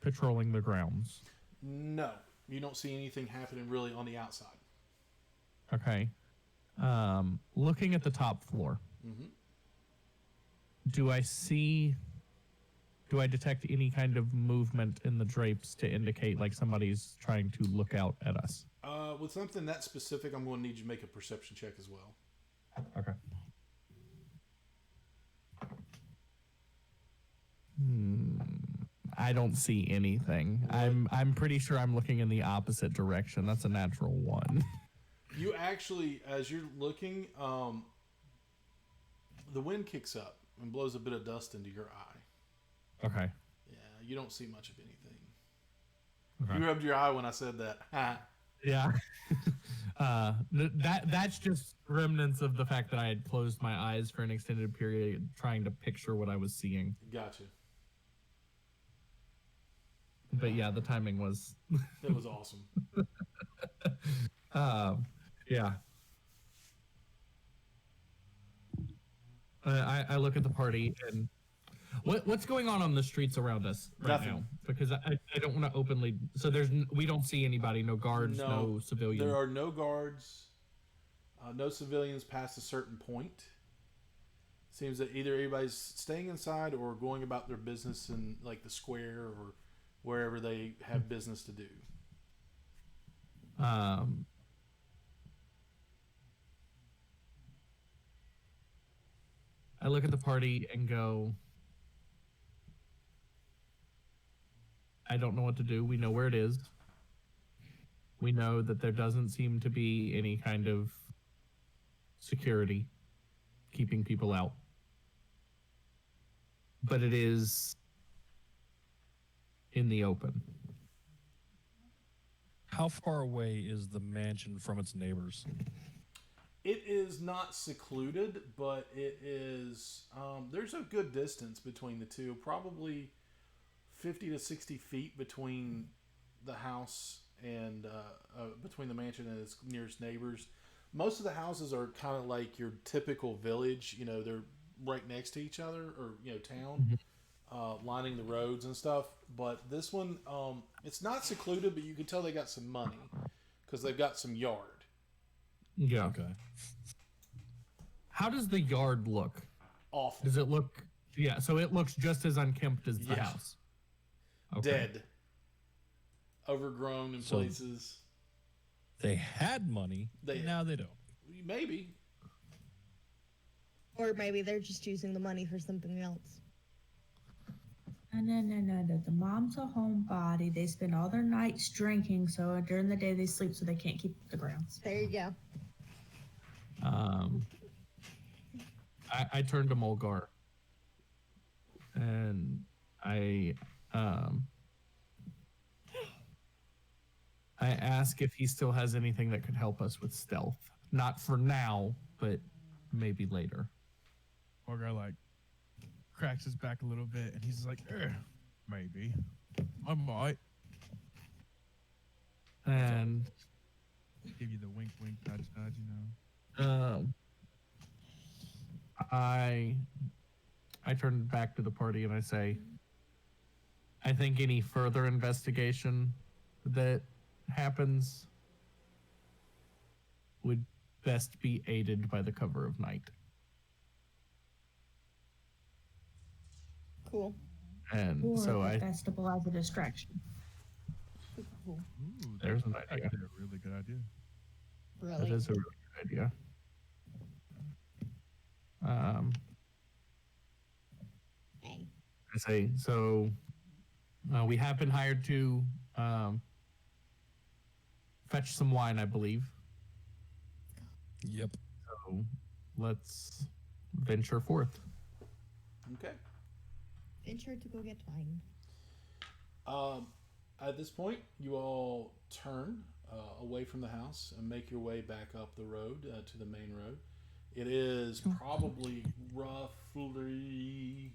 patrolling the grounds. No, you don't see anything happening really on the outside. Okay. Looking at the top floor, Mm-hmm. do I detect any kind of movement in the drapes to indicate like somebody's trying to look out at us? With something that specific, I'm going to need you to make a perception check as well. Okay. I don't see anything. I'm pretty sure I'm looking in the opposite direction. That's a natural 1. You actually, as you're looking, the wind kicks up and blows a bit of dust into your eye. Okay. Yeah, you don't see much of anything. Okay. You rubbed your eye when I said that. Ha. Yeah. That's just remnants of the fact that I had closed my eyes for an extended period trying to picture what I was seeing. Gotcha. But yeah, the timing was That was awesome. yeah. I look at the party and what's going on the streets around us right Nothing. now? Because I don't want to openly. So we don't see anybody, no guards, no civilians. There are no guards, no civilians past a certain point. Seems that either everybody's staying inside or going about their business in like the square or wherever they have business to do. I look at the party and go, I don't know what to do. We know where it is. We know that there doesn't seem to be any kind of security keeping people out. But it is in the open. How far away is the mansion from its neighbors? It is not secluded, but it is. There's a good distance between the two, probably 50 to 60 feet between the house and between the mansion and its nearest neighbors. Most of the houses are kind of like your typical village. You know, they're right next to each other, or town, lining the roads and stuff. But this one, it's not secluded, but you can tell they got some money because they've got some yard. Yeah. Okay. How does the yard look? Awful. Does it look? Yeah. So it looks just as unkempt as the Yeah. house. Okay. Dead. Overgrown in So- places. They had money. Now they don't. Maybe. Or maybe they're just using the money for something else. No. The mom's a homebody. They spend all their nights drinking, so during the day they sleep so they can't keep the grounds. There you go. I turn to Mulgar and I ask if he still has anything that could help us with stealth. Not for now, but maybe later. Morgar like cracks his back a little bit, and he's like, maybe. I might And give you the wink, nudge, you know. I turn back to the party and I say, I think any further investigation that happens would best be aided by the cover of night. Cool. And Or so the festival as a distraction. Cool. Ooh, There's an that's idea. actually a really good idea. Really? That is a really good idea. Hey. I say, so we have been hired to fetch some wine, I believe. Yep. So let's venture forth. Okay. Venture to go get wine. At this point, you all turn away from the house and make your way back up the road to the main road. It is probably roughly.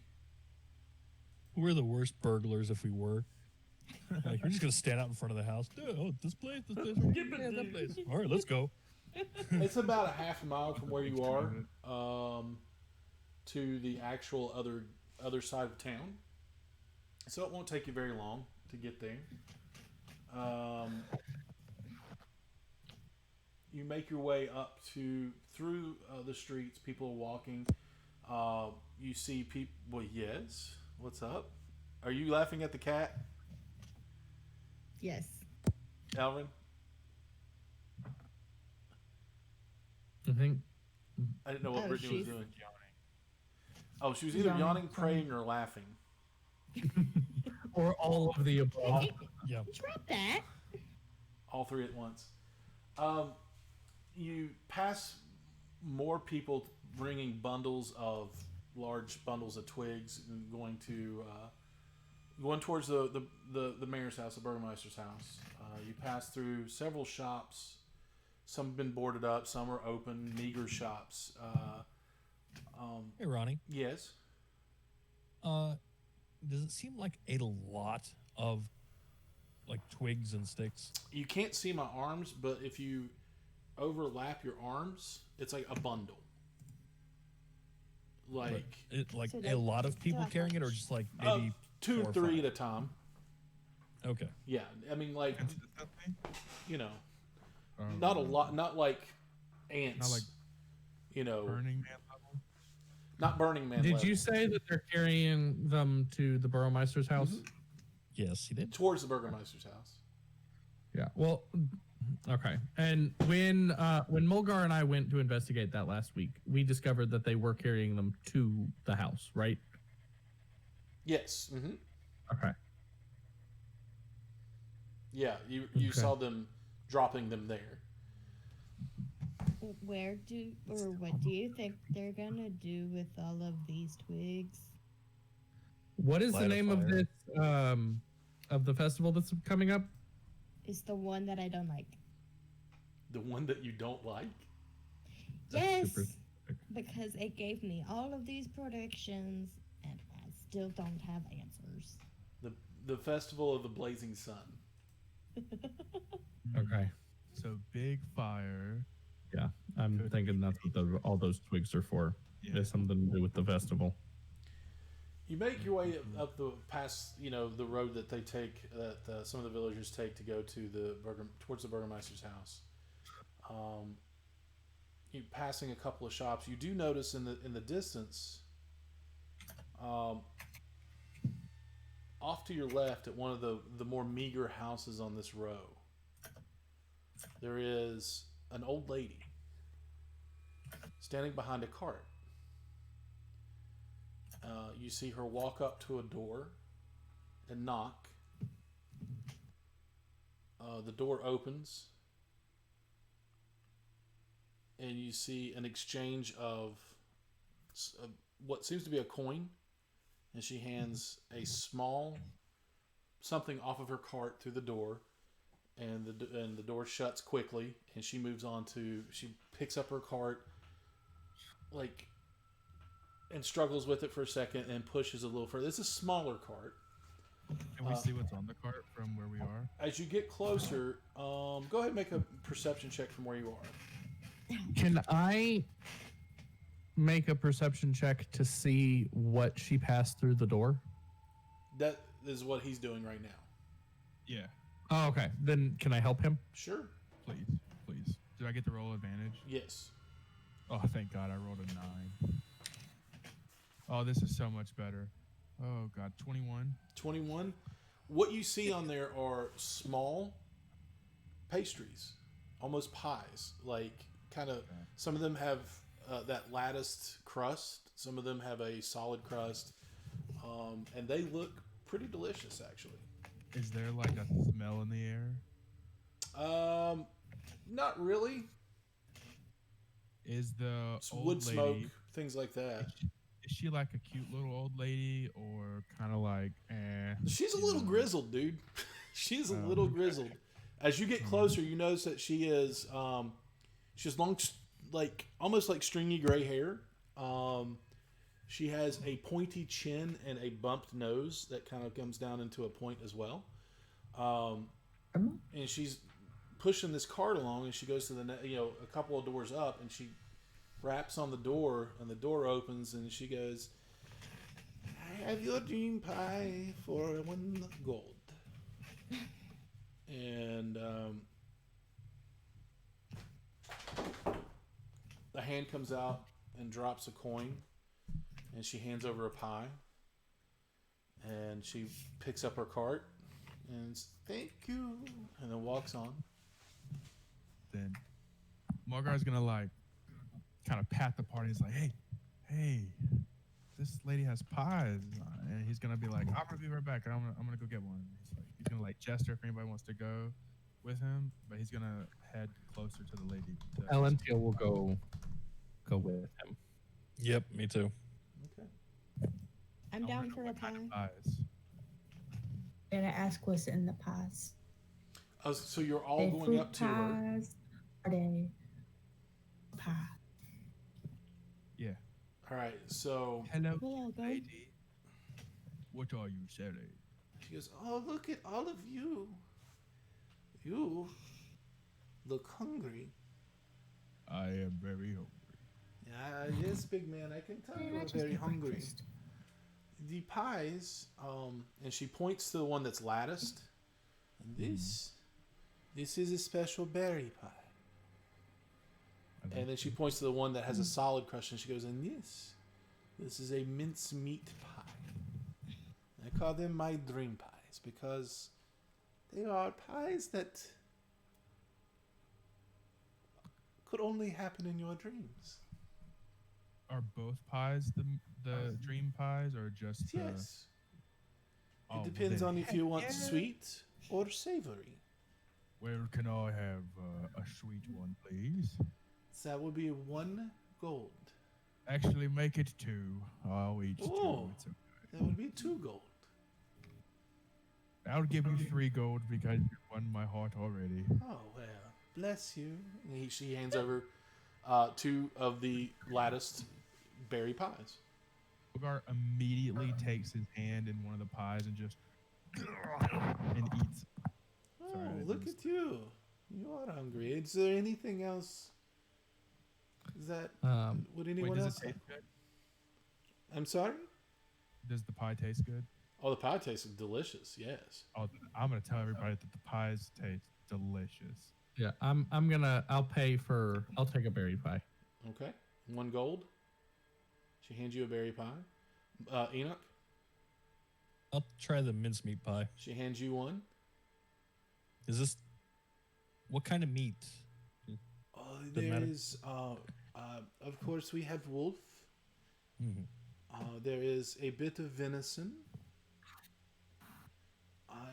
We're the worst burglars if we were. Like, we're just gonna stand out in front of the house. Oh, this place. Yeah, that place. All right, let's go. It's about a half a mile from where you are to the actual other side of town. So it won't take you very long to get there. You make your way up through the streets. People are walking. You see people. Well, yes. What's up? Are you laughing at the cat, Yes. Alvin? I think I didn't know what Oh, Brittany was she's- doing. Oh, she was either Yawning, yawning, praying, or laughing. Or all of the above. Yeah. Drop that. All three at once. You pass more people bringing large bundles of twigs, and going towards the mayor's house, the burgomaster's house. You pass through several shops. Some have been boarded up. Some are open, meager shops. Hey, Ronnie. Yes. Does it seem like a lot of like twigs and sticks? You can't see my arms, but if you overlap your arms, it's like a bundle. Like So a lot of people like carrying it, or just like maybe 2 4 or or 3 5? at a time. Okay. Yeah, I mean, like, Consistently? you know, Or not a lot, not like ants. Not like you know, Burning Man level? not Burning Man. Did level. you say that they're carrying them to the burgomeister's house? Yes, he did. Towards the burgomaster's house. Yeah. Well, okay. And when Mulgar and I went to investigate that last week, we discovered that they were carrying them to the house, right? Yes. Mm-hmm. Okay. Yeah, you Okay. saw them dropping them there. What do you think they're gonna do with all of these twigs? What is Light the a name of fire. this of the festival that's coming up? Is the one that I don't like. The one that you don't like? That's Yes, super specific. because it gave me all of these predictions, and I still don't have answers. The Festival of the Blazing Sun. Okay. So big fire. Yeah, I'm Could thinking that's what all those twigs are for. Yeah. There's something to do with the festival. You make your way up the past, the road that they take, that some of the villagers take to go to towards the burgomaster's house. You passing a couple of shops. You do notice in the distance, off to your left at one of the more meager houses on this row, there is an old lady standing behind a cart. You see her walk up to a door and knock. The door opens, and you see an exchange of what seems to be a coin, and she hands a small something off of her cart through the door, and the door shuts quickly, and she moves on to, she picks up her cart, and struggles with it for a second and pushes a little further. It's a smaller cart. Can we see what's on the cart from where we are? As you get closer, go ahead and make a perception check from where you are. Can I make a perception check to see what she passed through the door? That is what he's doing right now. Yeah, Oh, okay. Then can I help him? Sure. please. Did I get the roll advantage? Yes. Oh, thank God, I rolled a 9. Oh, this is so much better. Oh God, 21. 21. What you see on there are small pastries, almost pies. Some of them have that latticed crust. Some of them have a solid crust, and they look pretty delicious, actually. Is there like a smell in the air? Not really. Is the It's old wood lady, smoke, things like that. Is she like a cute little old lady, or kind of like, She's a you little know? grizzled, dude. She's a Oh, little okay. grizzled. As you get closer, you notice that she has long, almost like stringy gray hair. She has a pointy chin and a bumped nose that kind of comes down into a point as well. And she's pushing this cart along, and she goes to a couple of doors up, and she raps on the door, and the door opens, and she goes, "I have your dream pie for 1 gold." And the hand comes out and drops a coin, and she hands over a pie, and she picks up her cart and says, "Thank you," and then walks on. Then Margar's gonna like kind of pat the party. He's like, hey, this lady has pies, and he's gonna be like, I'm gonna be right back. I'm gonna go get one. He's gonna like gesture if anybody wants to go with him, but he's gonna head closer to the lady. Elentio will go with him. Yep, me too. Okay. I'm I wanna down know for a what kind of pie. pies. And I ask what's in the pies. So you're all They going fruit up to her. pies. Are they pie? Yeah. All right. So Hello, We'll all go. lady. What are you selling? she goes, "Oh, look at all of you. You look hungry." I am very hungry. Yes, big man. I can tell Man, you I are just very ate hungry. breakfast. The pies, and she points to the one that's latticed. And this is a special berry pie. And then she points to the one that has a solid crust, and she goes, and this is a mincemeat pie. I call them my dream pies because they are pies that could only happen in your dreams. Are both pies the dream pies or just the? Yes. Oh, well It depends then, on if you want yeah. sweet or savory. Where can I have a sweet one, please? So that would be 1 gold. Actually, make it 2. I'll eat 2. Oh. It's okay. That would be 2 gold. I'll give you 3 gold because you won my heart already. Oh, well, bless you. And she hands over 2 of the latticed berry pies. Bogar immediately takes his hand in one of the pies and just and eats. Oh, Sorry, I look just- at you. You are hungry. Is there anything else? Is that would Wait, anyone does else? it taste good? I'm sorry? Does the pie taste good? Oh, the pie tastes delicious. Yes. Oh, I'm gonna tell everybody that the pies taste delicious. Yeah, I'll take a berry pie. Okay. 1 gold. She hands you a berry pie. Enoch, I'll try the mincemeat pie. she hands you 1. Is this what kind of meat? There matter. is, of course, we have wolf. Mm-hmm. There is a bit of venison.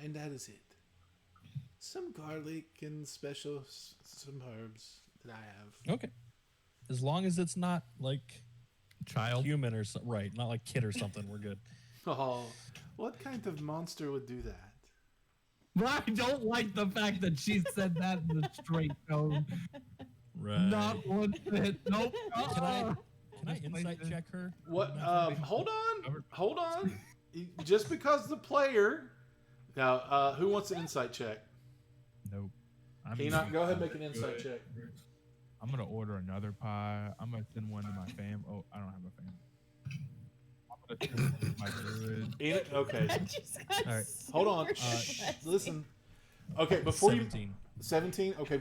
And that is it. Some garlic and some herbs that I have. Okay. As long as it's not like Child. human or something, right? Not like kid or something. We're good. Oh, what kind of monster would do that? I don't like the fact that she said that in the straight tone. Right. Not one bit. Nope. Can I Just like insight this. check her? What? Nothing. Hold on. Just because the player. Now, who wants an insight check? Nope. Enoch, go ahead and make an insight check. I'm gonna order another pie. I'm gonna send one to my fam. Oh, I don't have a family. I'm gonna send one to my druid. Enoch, okay. I just got All right. Hold on. super stressed. Listen. Okay, before 17. 17. Okay,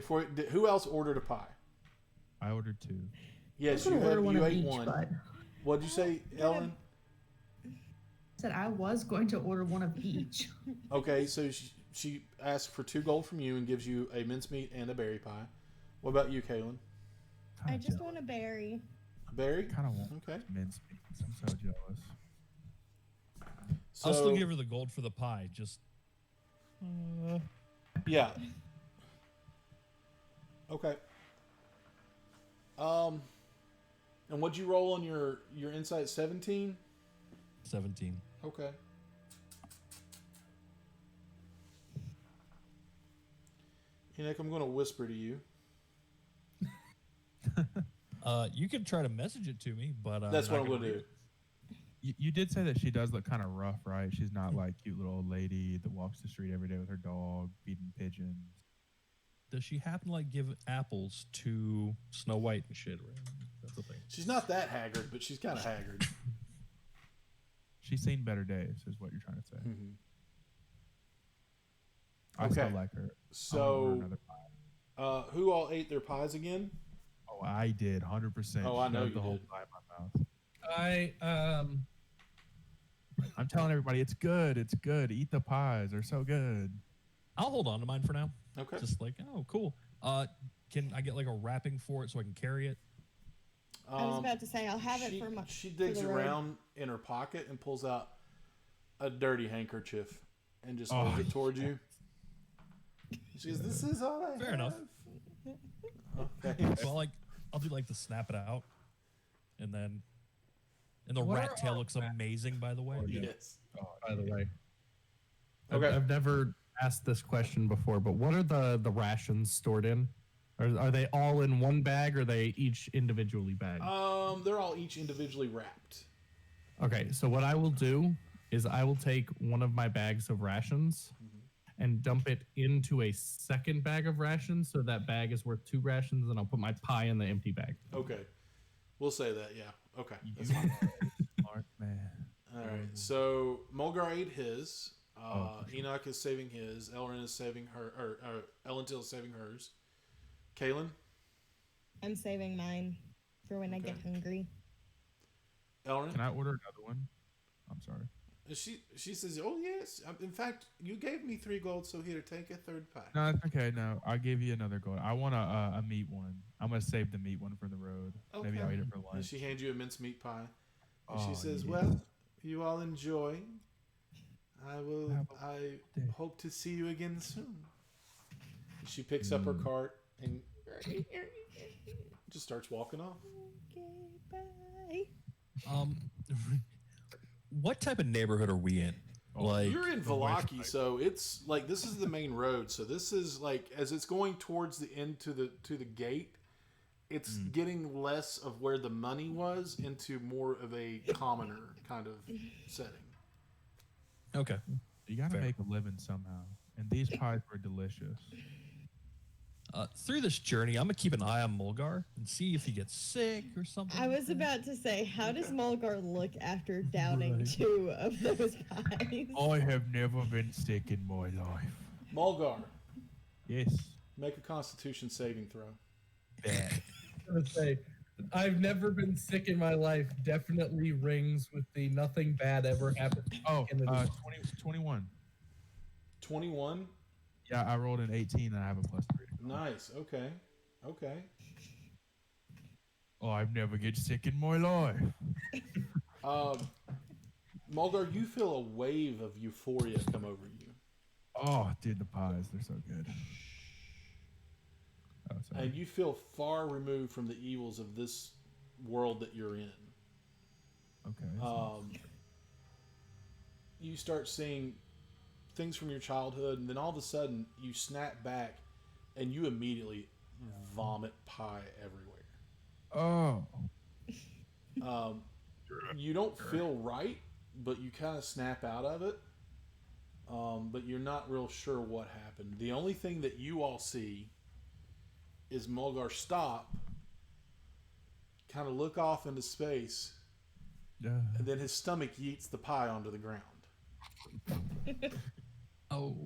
who else ordered a pie? I ordered 2. Yes, I'm you gonna order had. one You of ate each, one. but What'd you say, Ellen? said I was going to order one of each. Okay, so she asks for 2 gold from you and gives you a mincemeat and a berry pie. What about you, Kaylin? I just want a berry. A berry? kind of want Okay. mincemeat. I'm so jealous. So, I'll still give her the gold for the pie. Just yeah. Okay. And what'd you roll on your insight? 17? 17. Okay. Enoch, I'm going to whisper to you. You could try to message it to me, but That's what not I'm going gonna to read do. it. You did say that she does look kind of rough, right? She's not like cute little old lady that walks the street every day with her dog, feeding pigeons. Does she happen to like give apples to Snow White and shit? Right? That's the thing. She's not that haggard, but she's kind of haggard. She's seen better days, is what you're trying to say. Mhm. I still Okay. like her. I'll order So, another pie. who all ate their pies again? Oh, I did 100%. Oh, I know Shoved you the whole did. pie in my mouth. I'm telling everybody, it's good. It's good. Eat the pies. They're so good. I'll hold on to mine for now. Okay. Just like, oh, cool. Can I get like a wrapping for it so I can carry it? I was about to say I'll have it for my. She for digs the road. around in her pocket and pulls out a dirty handkerchief and just holds it towards you. She goes, "This is all I Fair have." enough. Okay. Well, I'll do like the snap it out, and the What rat are tail our looks amazing, by the way. Yes. By the way. Okay. I've never asked this question before, but what are the rations stored in? Are they all in one bag, or are they each individually bagged? They're all each individually wrapped. Okay, so what I will do is I will take one of my bags of rations and dump it into a second bag of rations, so that bag is worth 2 rations, and I'll put my pie in the empty bag. Okay. We'll say that, yeah. Okay. That's You fine. smart man. All right. So Mulgar ate his. for sure. Enoch is saving his. Elrin is saving her. Or Ellentil is saving hers. Kaylin? I'm saving mine for when I get Okay. hungry. Elrin? Can I order another one? I'm sorry. She says, "Oh yes. In fact, you gave me 3 gold, so here, take a third pie." No, it's okay. No, I'll give you another gold. I want a meat one. I'm gonna save the meat one for the road. Maybe I'll Okay. eat it for And lunch. she hands you a mincemeat pie. And Oh, she says, yes. "Well, you all enjoy. I will. Have a I day." hope to see you again soon." She picks up her cart and just starts walking off. Okay, bye. What type of neighborhood are we in? Like, You're in the west Valaki, side. so it's like this is the main road. So this is like as it's going towards the end to the gate, it's getting less of where the money was into more of a commoner kind of setting. okay. You gotta Fair. make a living somehow, and these pies were delicious. Through this journey, I'm gonna keep an eye on Mulgar and see if he gets sick or something. I was about to say, how does Mulgar look after downing Right. 2 of those pies? I have never been sick in my life. Mulgar, Yes. make a Constitution saving throw. Bad. I would say, I've never been sick in my life. Definitely rings with the nothing bad ever happened. Oh, in the 21. 21. Yeah, I rolled an 18 and I have a +3. Nice. Okay. Okay. Oh, I've never get sick in my life. Mulgar, you feel a wave of euphoria come over you. Oh, dude, the pies, they're so good. Oh, sorry. And you feel far removed from the evils of this world that you're in. Okay. You start seeing things from your childhood, and then all of a sudden you snap back and you immediately vomit pie everywhere. Oh. You don't feel right, but you kind of snap out of it. But you're not real sure what happened. The only thing that you all see is Mulgar stop, kind of look off into space, and then his stomach yeets the pie onto the ground. Oh.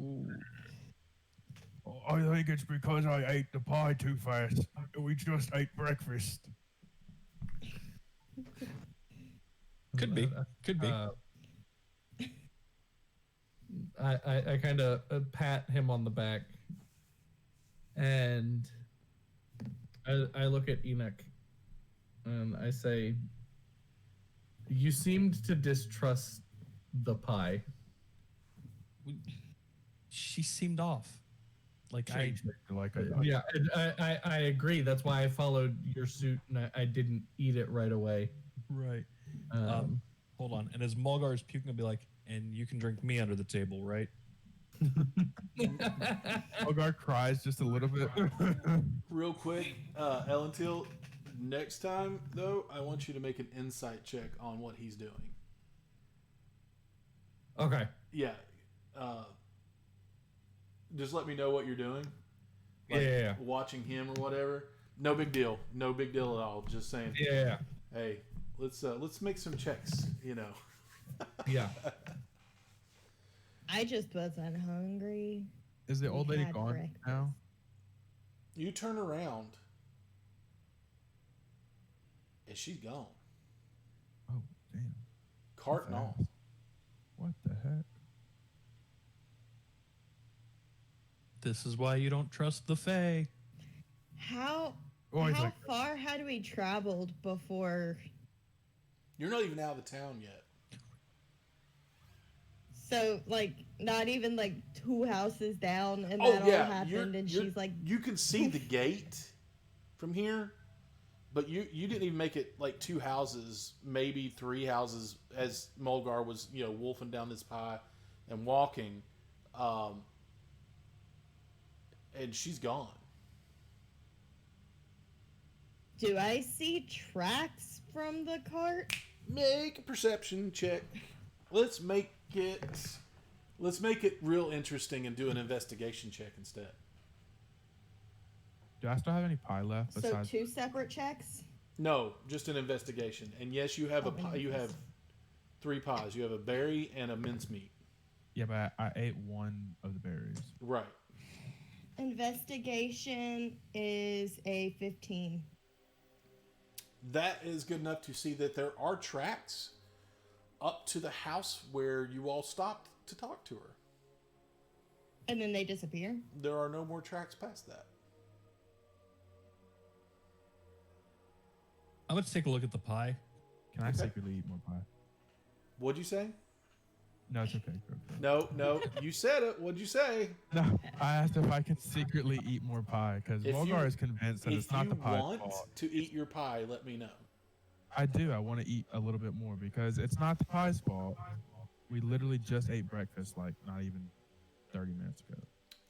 I think it's because I ate the pie too fast. We just ate breakfast. Could be. Could be. I kind of pat him on the back, and I look at Enoch, and I say, "You seemed to distrust the pie." She seemed off. Like I Yeah, and I agree. That's why I followed your suit, and I didn't eat it right away. right. Hold on. And as Mulgar is puking, I'll be like, "And you can drink me under the table, right?" Ogar cries just a little bit. Real quick, Ellentil, next time, though, I want you to make an insight check on what he's doing. Okay. Yeah. Just let me know what you're doing. Yeah. Watching him or whatever. No big deal. No big deal at all. Just saying, Yeah. hey, let's make some checks, you know. Yeah. I just wasn't hungry. Is the old We lady had gone breakfast. now? You turn around, and she's gone. Oh, damn. Cart and all. Fast. What the heck? This is why you don't trust the Fae. How Or he's How like, far had we traveled before? You're not even out of the town yet. So, like, not even like 2 houses down, and Oh that all yeah, happened, and she's like, you can see the gate from here, but you didn't even make it like 2 houses, maybe 3 houses, as Mulgar was wolfing down this pie and walking, and she's gone. "Do I see tracks from the cart?" Make a perception check. Let's make it real interesting and do an investigation check instead. do I still have any pie left So besides? 2 separate checks. No, just an investigation. And yes, you have a pie. You have 3 pies. You have a berry and a mincemeat. Yeah, but I ate one of the berries. Right. Investigation is a 15. That is good enough to see that there are tracks up to the house where you all stopped to talk to her. And then they disappear. There are no more tracks past that. I'm going to take a look at the pie. Can I Okay. secretly eat more pie? What'd you say? No, it's okay. Go. No, you said it. What'd you say? No, I asked if I can secretly eat more pie because If Mulgar you- is convinced that If it's not you the pie's want fault. to eat your pie, let me know. I do. I want to eat a little bit more because it's not the pie's fault. We literally just ate breakfast like not even 30 minutes ago.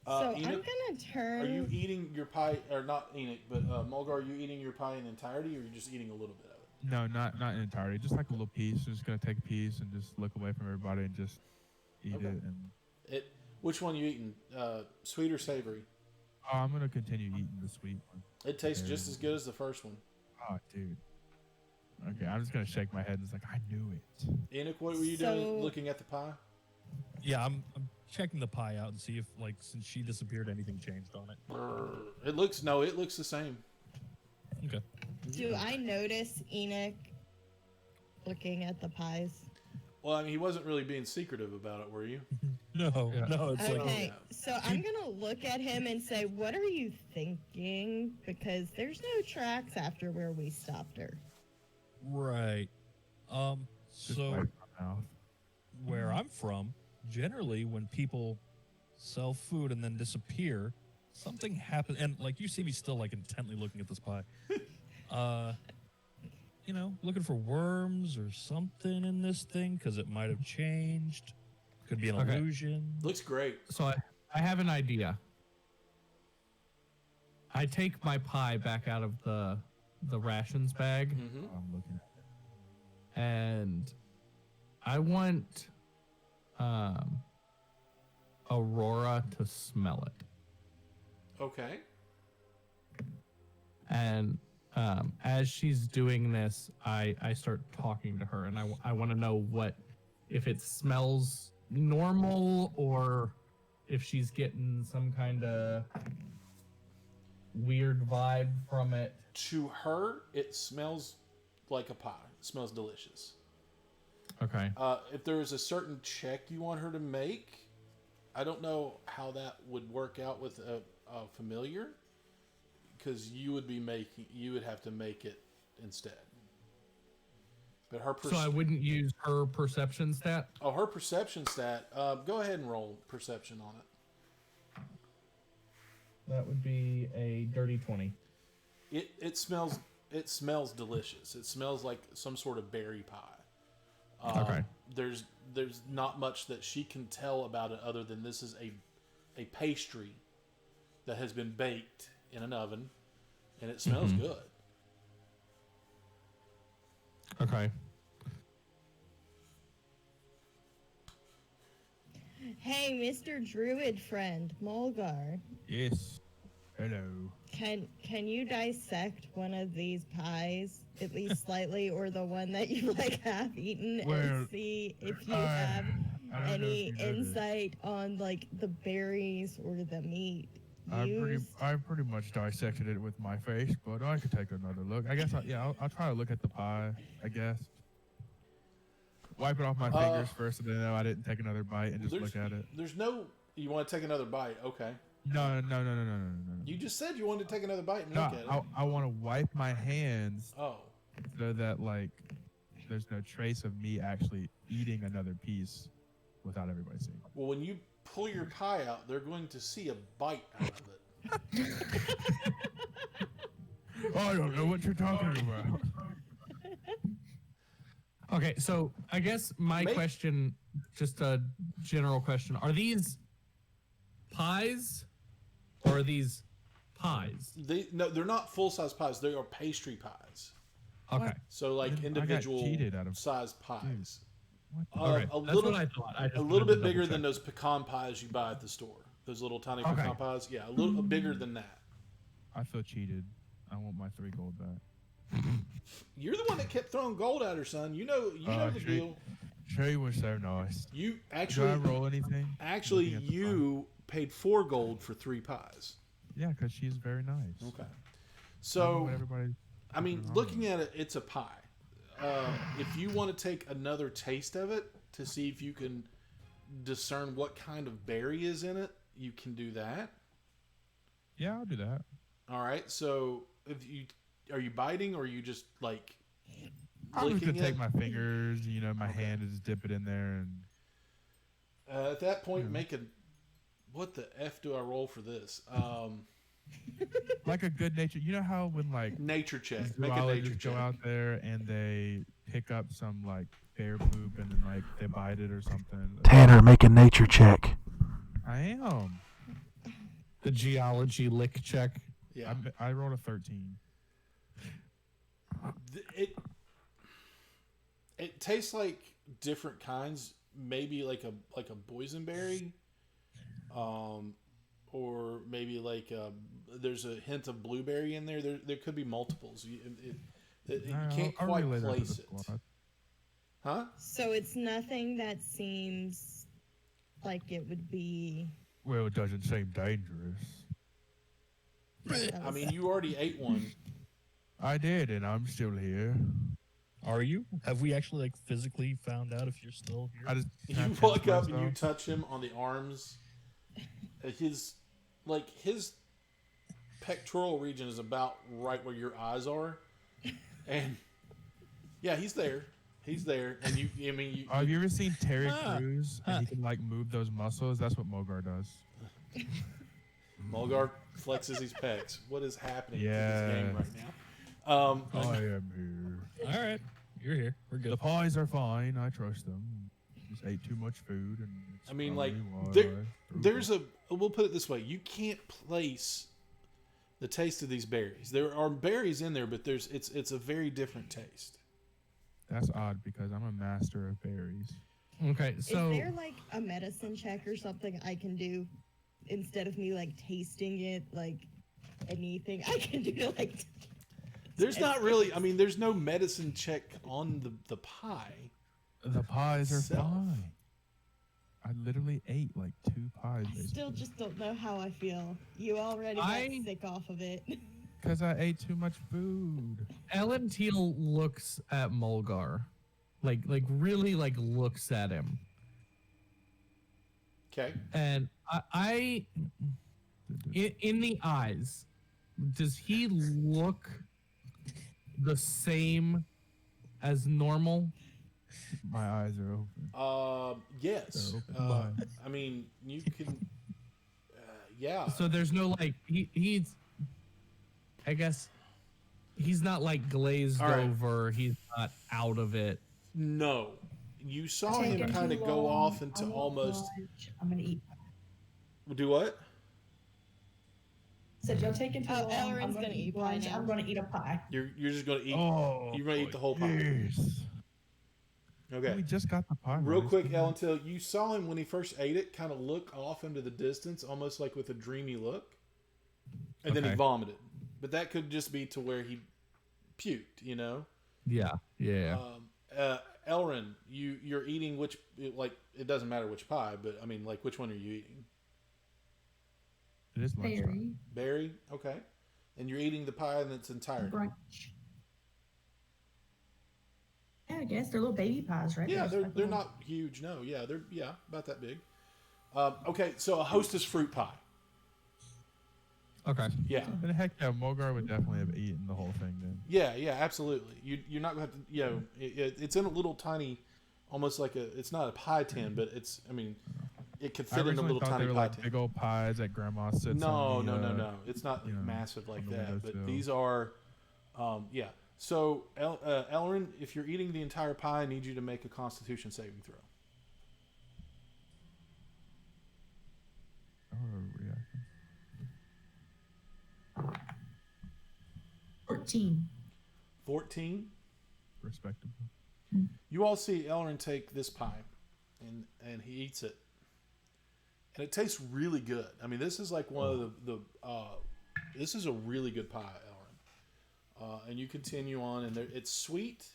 So I'm Enoch, gonna turn. are you eating your pie, or not Enoch, but Mulgar, are you eating your pie in entirety, or are you just eating a little bit of it? No, not in entirety. Just like a little piece. I'm just gonna take a piece and just look away from everybody and just eat Okay. it. And Which one you eating? Sweet or savory? I'm gonna continue eating the sweet one. It tastes just as good as the first one. Oh, dude. Okay, I'm just gonna shake my head. It's like I knew it. Enoch, what were you So- doing looking at the pie? Yeah, I'm checking the pie out and see if, like, since she disappeared, anything changed on it. It looks the same. Okay. Do I notice Enoch looking at the pies? Well, I mean, he wasn't really being secretive about it, were you? No, Yeah. no, it's like, Okay, so I'm gonna look at him and say, "What are you thinking?" Because there's no tracks after where we stopped her. right. Just So wipe my mouth. where I'm from, generally when people sell food and then disappear, something happens. And like you see me still like intently looking at this pie. Looking for worms or something in this thing because it might have changed. Could be an Okay. illusion. Looks great. So I have an idea. I take my pie back out of the rations bag, Mm-hmm. I'm looking at and I want Aurora to smell it. Okay. And as she's doing this, I start talking to her, and I want to know if it smells normal or if she's getting some kind of weird vibe from it. To her, it smells like a pie. It smells delicious. Okay. If there is a certain check you want her to make, I don't know how that would work out with a familiar, because you would have to make it instead. But her So I wouldn't use her perception stat. her perception stat. Go ahead and roll perception on it. That would be a dirty 20. It smells delicious. It smells like some sort of berry pie. Okay. There's not much that she can tell about it other than this is a pastry that has been baked in an oven, and it smells good. Okay. Hey, Mr. Druid friend, Mulgar, it. Yes. Hello. can you dissect one of these pies at least slightly, or the one that you like have eaten, Well, and see if you I have don't know any if you know this. insight on like the berries or the meat used? I pretty much dissected it with my face, but I could take another look. I guess I'll try to look at the pie. I guess. Wipe it off my fingers first, so they know I didn't take another bite, and just look at it. There's no. You want to take another bite? Okay. No. You just said you wanted to take another bite and No, look at it. I want to wipe my hands Oh. so that like there's no trace of me actually eating another piece without everybody seeing. Well, when you pull your pie out, they're going to see a bite out of it. I don't know what you're talking about. Okay, so I guess my Make- question, just a general question: are these pies or are these pies? No, they're not full-size pies. They are pastry pies. Okay, So like I got individual cheated out of- sized pies. okay, A that's little, what I thought. I just a wanted little to bit bigger than double-check. those pecan pies you buy at the store. Those little tiny Okay. pecan pies. Yeah, a little bigger than that. I feel cheated. I want my 3 gold back. You're the one that kept throwing gold at her, son. You know the she- deal. She was so nice. You Did actually, I roll anything? actually, Looking at the you paid 4 gold for 3 pies. Yeah, because she's very nice. Okay. I don't know So, what everybody. I mean, looking at it, it's a pie. If you want to take another taste of it to see if you can discern what kind of berry is in it, you can do that. Yeah, I'll do that. All right. So, are you biting or are you just like I'm just licking gonna take it? my fingers, my hand, and just dip it in there, and At that point, make a. What the f do I roll for this? like a good nature. You know how when like Nature check. Make a nature zoologists go check. out there and they pick up some like bear poop and then like they bite it or something. Tanner, make a nature check. I am. The geology lick check. Yeah. I rolled a 13. It tastes like different kinds. Maybe like a boysenberry, or maybe like there's a hint of blueberry in there. There could be multiples. You can't I'll quite relay that to place the it. squad. Huh? So it's nothing that seems like it would be. Well, it doesn't seem dangerous. I mean, you already ate one. I did, and I'm still here. Are you? Have we actually like physically found out if you're still here? I just You pinch walk up and you myself. touch him on the arms. His pectoral region is about right where your eyes are, and yeah, he's there. He's there, and Have you ever seen Terry Ah. Crews? And he can like move those muscles. That's what Mogar does. Mulgar flexes his pecs. What is happening to Yeah. this game right now? I am here. All right, you're here. We're good. The pies are fine. I trust them. Just ate too much food, and it's I mean, like, probably why there's a. We'll put it this way: you can't place the taste of these berries. There are berries in there, but it's a very different taste. That's odd because I'm a master of berries. Okay, so Is there like a medicine check or something I can do instead of me like tasting it, like anything I can do to like? There's not really. I mean, there's no medicine check on the pie. The pies are Self. fine. I literally ate like 2 pies. I still just don't know how I feel. You already got sick off of it. Because I ate too much food. Ellen Teal looks at Mulgar, like really like looks at him, Okay. and in the eyes, does he look the same as normal? My eyes are open. Yes. They're open wide. I mean, you can. Yeah. So there's no like he's. I guess he's not like glazed All right. over. He's not out of it. No. You saw him Taking kind of too go long. off into I want almost. lunch. I'm gonna eat. Do what? Said y'all taking too Oh, long. Elrin's I'm gonna eat pie lunch. now. I'm gonna eat a pie. You're just gonna eat. Oh, You're gonna eat the whole pie. yes. Okay. We just got the pie. Real right? quick, Ellen, till you saw him when he first ate it, kind of look off into the distance, almost like with a dreamy look, and then he Okay. vomited. But that could just be to where he puked, you know. Yeah. Elrin, you're eating which, like, it doesn't matter which pie, but I mean, like, which one are you eating? It is lunchtime. Berry Berry, okay, and you're eating the pie in its entirety. brunch. Yeah, I guess they're little baby pies, right? Yeah, There's like they're little- not huge. No, yeah, they're about that big. Okay, so a Hostess fruit pie. Okay. Yeah. Then heck yeah, Mogar would definitely have eaten the whole thing then. Yeah, absolutely. You're not going to have to, it's in a little tiny, almost like it's not a pie tin, but it could I fit in a originally little thought tiny they were pie like tin. big old pies that grandma sits No, on the, no. It's not you know, massive like on the that, but windowsill. these are, yeah. So, Elrin, if you're eating the entire pie, I need you to make a Constitution saving throw. Oh, reaction. 14. 14. Respectable. You all see Elrin take this pie, and he eats it, and it tastes really good. I mean, this is like one of the this is a really good pie, Elrin. And you continue on, and it's sweet.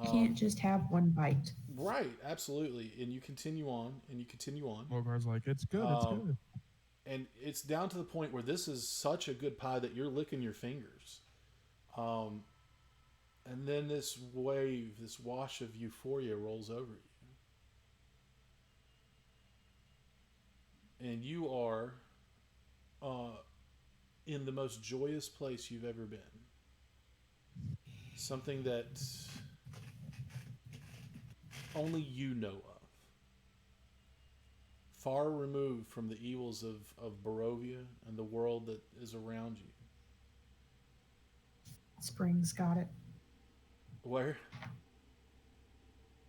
You can't just have one bite. Right, absolutely. And you continue on, and you continue on. Mogar's like, it's good, it's good. And it's down to the point where this is such a good pie that you're licking your fingers. And then this wave, this wash of euphoria rolls over you. And you are in the most joyous place you've ever been. Something that only you know of. Far removed from the evils of Barovia and the world that is around you. Springs got it. Where?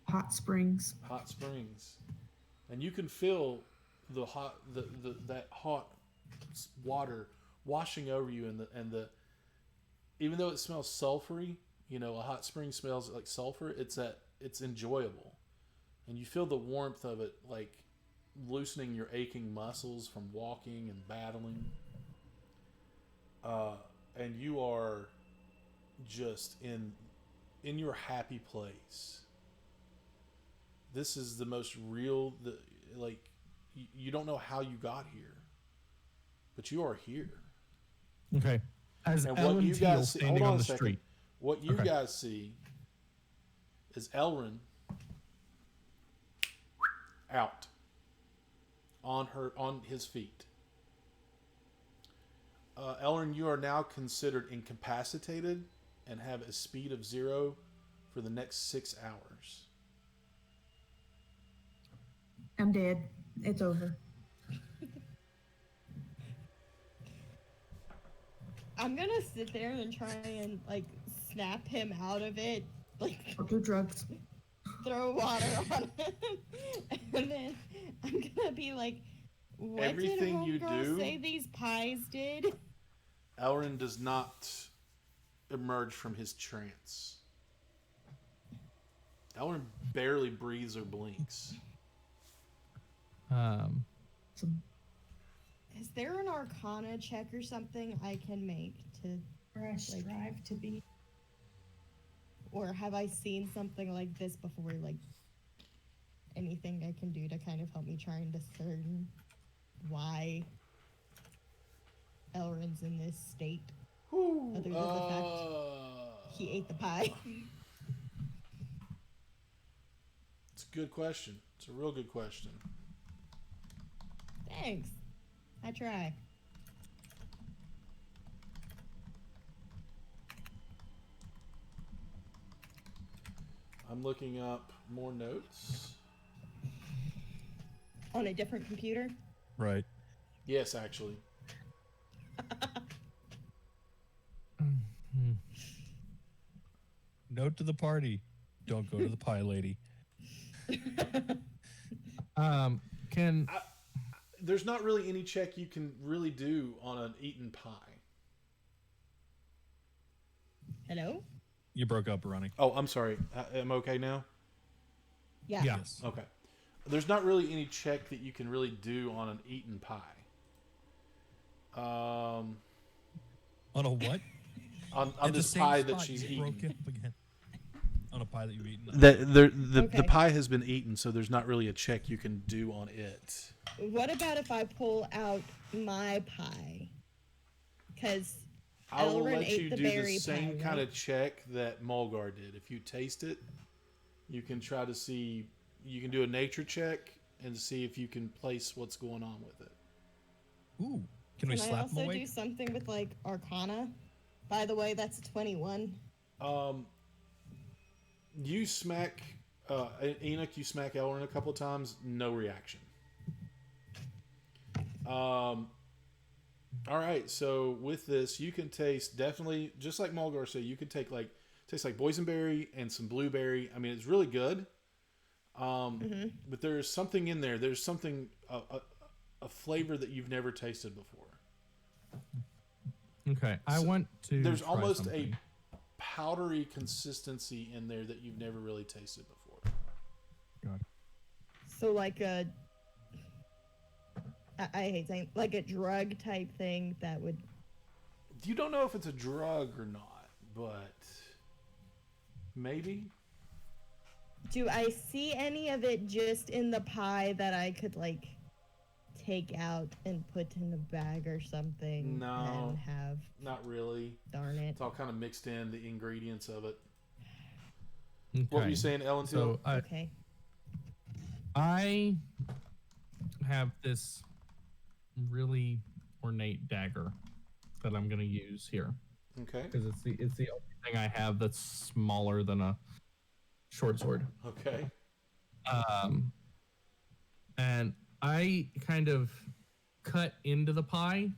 Hot Springs. Hot Springs. And you can feel that hot water washing over you, and the even though it smells sulfury, a hot spring smells like sulfur. It's enjoyable, and you feel the warmth of it, like loosening your aching muscles from walking and battling. And you are just in your happy place. This is the most real. You don't know how you got here, but you are here. Okay. As And Ellen what you Teal guys see, standing hold on on a the second. street. What you Okay. guys see is Elrin out on his feet. Elrin, you are now considered incapacitated and have a speed of 0 for the next 6 hours. I'm dead. It's over. I'm gonna sit there and try and snap him out of it, Or do drugs. throw water on him, and then I'm gonna be like, "What Everything did you homegirl do- say these pies did?" Elrin does not emerge from his trance. Elrin barely breathes or blinks. Some Is there an Arcana check or something I can make to, where I strive to be. or have I seen something like this before? Like anything I can do to kind of help me try and discern why Elrin's in this state, other than the fact he ate the pie. It's a good question. It's a real good question. Thanks. I try. I'm looking up more notes. On a different computer? Right. Yes, actually. Note to the party: don't go to the pie lady. Can There's not really any check you can really do on an eaten pie. Hello? You broke up, Ronnie. Oh, I'm sorry. Am I okay now? Yeah. Yes. Okay. There's not really any check that you can really do on an eaten pie. On a what? On At the this same pie that spot, she's you broke eaten. up again. On a pie that you've eaten. The Okay. pie has been eaten, so there's not really a check you can do on it. What about if I pull out my pie? Because I will Elrin let ate you the do berry the same pie, kind right? of check that Mulgar did. If you taste it, you can try to see. You can do a nature check and see if you can place what's going on with it. Ooh. Can we Can I slap him also awake? do something with like Arcana? By the way, that's a 21. You smack Enoch. You smack Elrin a couple of times. No reaction. All right. So with this, you can taste definitely just like Mulgar said. You can taste like boysenberry and some blueberry. I mean, it's really good. But there's something in there. There's something a flavor that you've never tasted before. Okay, I want to. There's try almost something. a powdery consistency in there that you've never really tasted before. God. So like a, I hate saying, like a drug type thing that would. You don't know if it's a drug or not, but maybe. Do I see any of it just in the pie that I could like take out and put in a bag or something? No. And have. Not really. Darn it. It's all kind of mixed in, the ingredients of it. Okay. What were you saying, Ellen? So Okay. I have this really ornate dagger that I'm going to use here Okay. because it's the only thing I have that's smaller than a short sword. Okay. And I kind of cut into the pie.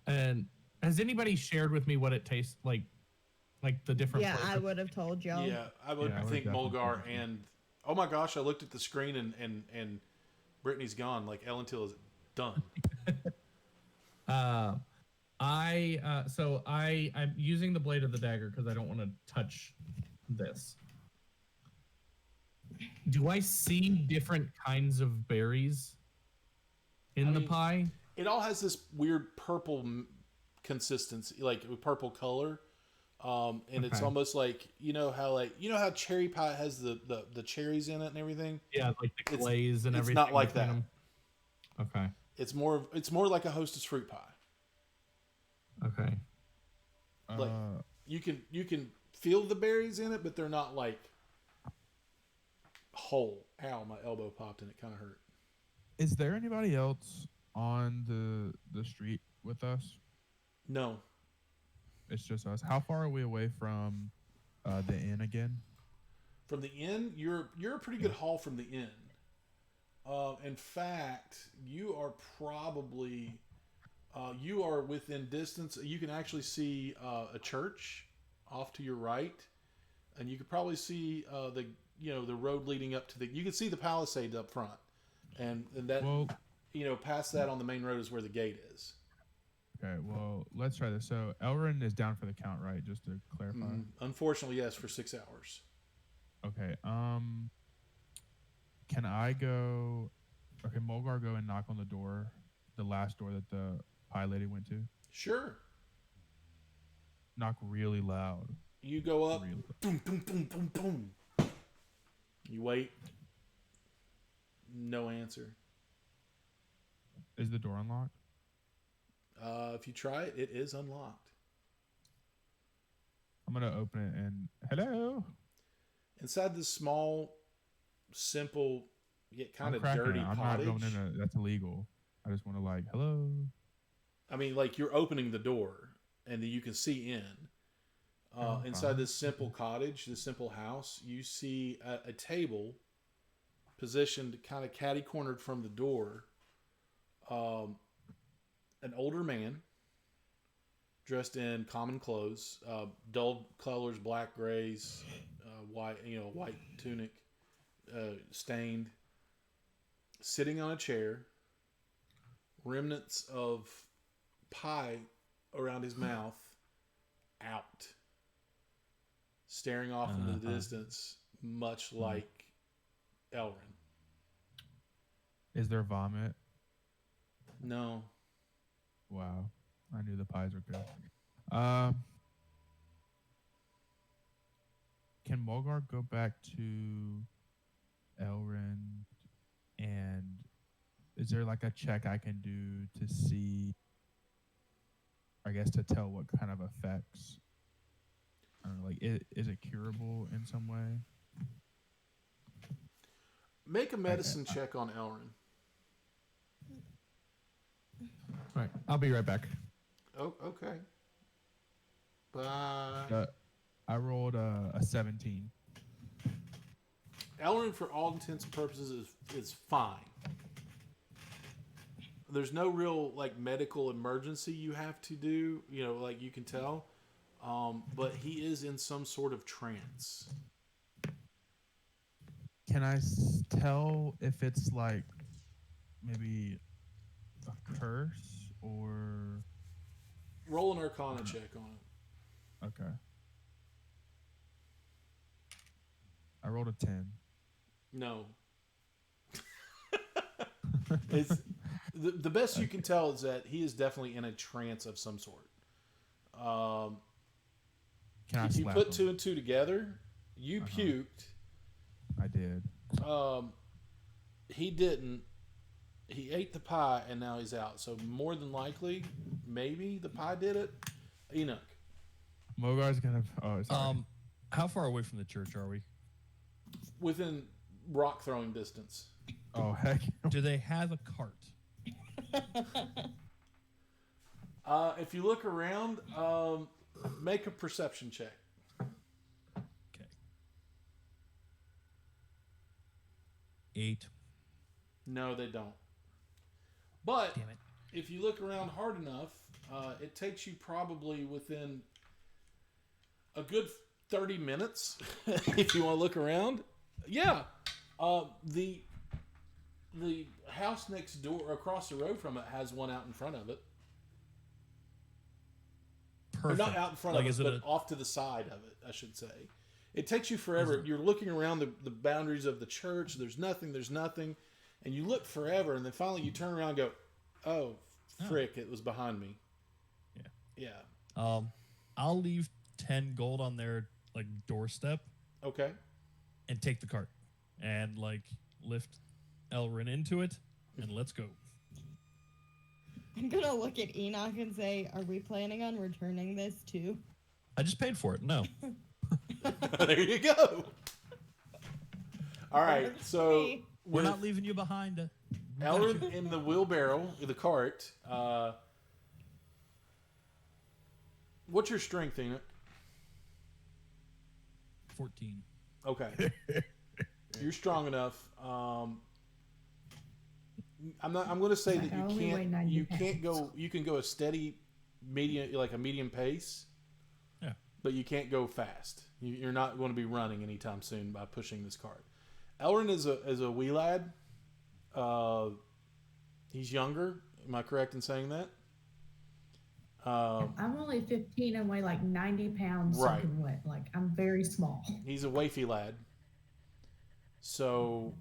And has anybody shared with me what it tastes like the different? Yeah, I flavors? would have told y'all. Yeah, I would Yeah, I would think definitely Mulgar think so. and oh my gosh, I looked at the screen and Brittany's gone. Like Ellen Till is done. I'm using the blade of the dagger because I don't want to touch this. Do I see different kinds of berries in the mean, pie? It all has this weird purple consistency, like purple color. And it's Okay. almost like you know how cherry pie has the cherries in it and everything. Yeah, like the It's- glaze and it's everything. not like between that. them. Okay. It's more like a Hostess fruit pie. Okay. Like you can feel the berries in it, but they're not like whole. Ow, my elbow popped and it kind of hurt. Is there anybody else on the street with us? No, It's just us. How far are we away from the inn again? from the inn, you're a pretty good haul from the inn. In fact, you are probably you are within distance. You can actually see a church off to your right, and you could probably see the road leading up to the. You can see the palisade up front, and that Well, past that on the main road is where the gate is. okay. Well, let's try this. So Elrin is down for the count, right? Just to clarify. Unfortunately, yes, for 6 hours. Okay. Can I go? Okay, Mulgar, go and knock on the door, the last door that the pie lady went to. Sure. Knock really loud. You go up. Really. Boom, boom, boom, boom, boom. You wait. No answer. Is the door unlocked? If you try it, it is unlocked. I'm gonna open it and hello. Inside this small, simple, yet kind I'm of cracking dirty it. I'm cottage. not going in. That's illegal. I just want to hello. I mean, like you're opening the door and then you can see in. Inside fine. this simple cottage, this simple house, you see a table positioned kind of catty-cornered from the door. An older man dressed in common clothes, dull colors, black, grays, white, white tunic, stained, sitting on a chair, remnants of pie around his mouth, out, staring off into the distance, much like Elrin. Is there vomit? No. Wow. I knew the pies were good. Can Mulgar go back to Elrin, and is there like a check I can do to see, I guess, to tell what kind of effects? I don't know, is it curable in some way? Make a medicine check on Elrin. All right, I'll be right back. Oh, okay. Bye. I rolled a 17. Elrin, for all intents and purposes, is fine. There's no real like medical emergency you have to do. You know, like you can tell, but he is in some sort of trance. Can I tell if it's like maybe a curse or Roll an Arcana check on it. okay? I rolled a 10. No. It's the best you can tell is that he is definitely in a trance of some sort. Can I If you slap put him? 2 and 2 together, you puked. I did. He didn't. He ate the pie and now he's out. So more than likely, maybe the pie did it. Enoch. Mogar's gonna. Oh, sorry. How far away from the church are we? Within rock throwing distance. Oh heck. Do they have a cart? If you look around, make a perception check. Okay. 8. No, they don't. But Damn it. if you look around hard enough, it takes you probably within a good 30 minutes if you want to look around. Yeah. The house next door, across the road from it, has one out in front of it. Or Perfect. not out in front Like, of is it, it but off to the side of it, I should say. It takes you forever. You're looking around the boundaries of the church. There's nothing. And you look forever, and then finally you turn around and go, oh, frick, it was behind me. Yeah. I'll leave 10 gold on their like doorstep Okay. and take the cart and like lift Elrin into it and let's go. I'm gonna look at Enoch and say, are we planning on returning this too? I just paid for it. No. There you go. All right, so Me. We're with not leaving you behind. Elrin in the wheelbarrow, the cart. What's your strength, Enoch? 14. Okay. You're strong enough. I'm going to say Like, that I only weigh 90 you can't pounds. go. You can go a steady, medium, like a medium pace. Yeah. But you can't go fast. You're not going to be running anytime soon by pushing this cart. Elrin is a wee lad. He's younger. Am I correct in saying that? I'm only 15 and weigh like 90 pounds Right. soaking wet. Like, I'm very small. He's a wafy lad. So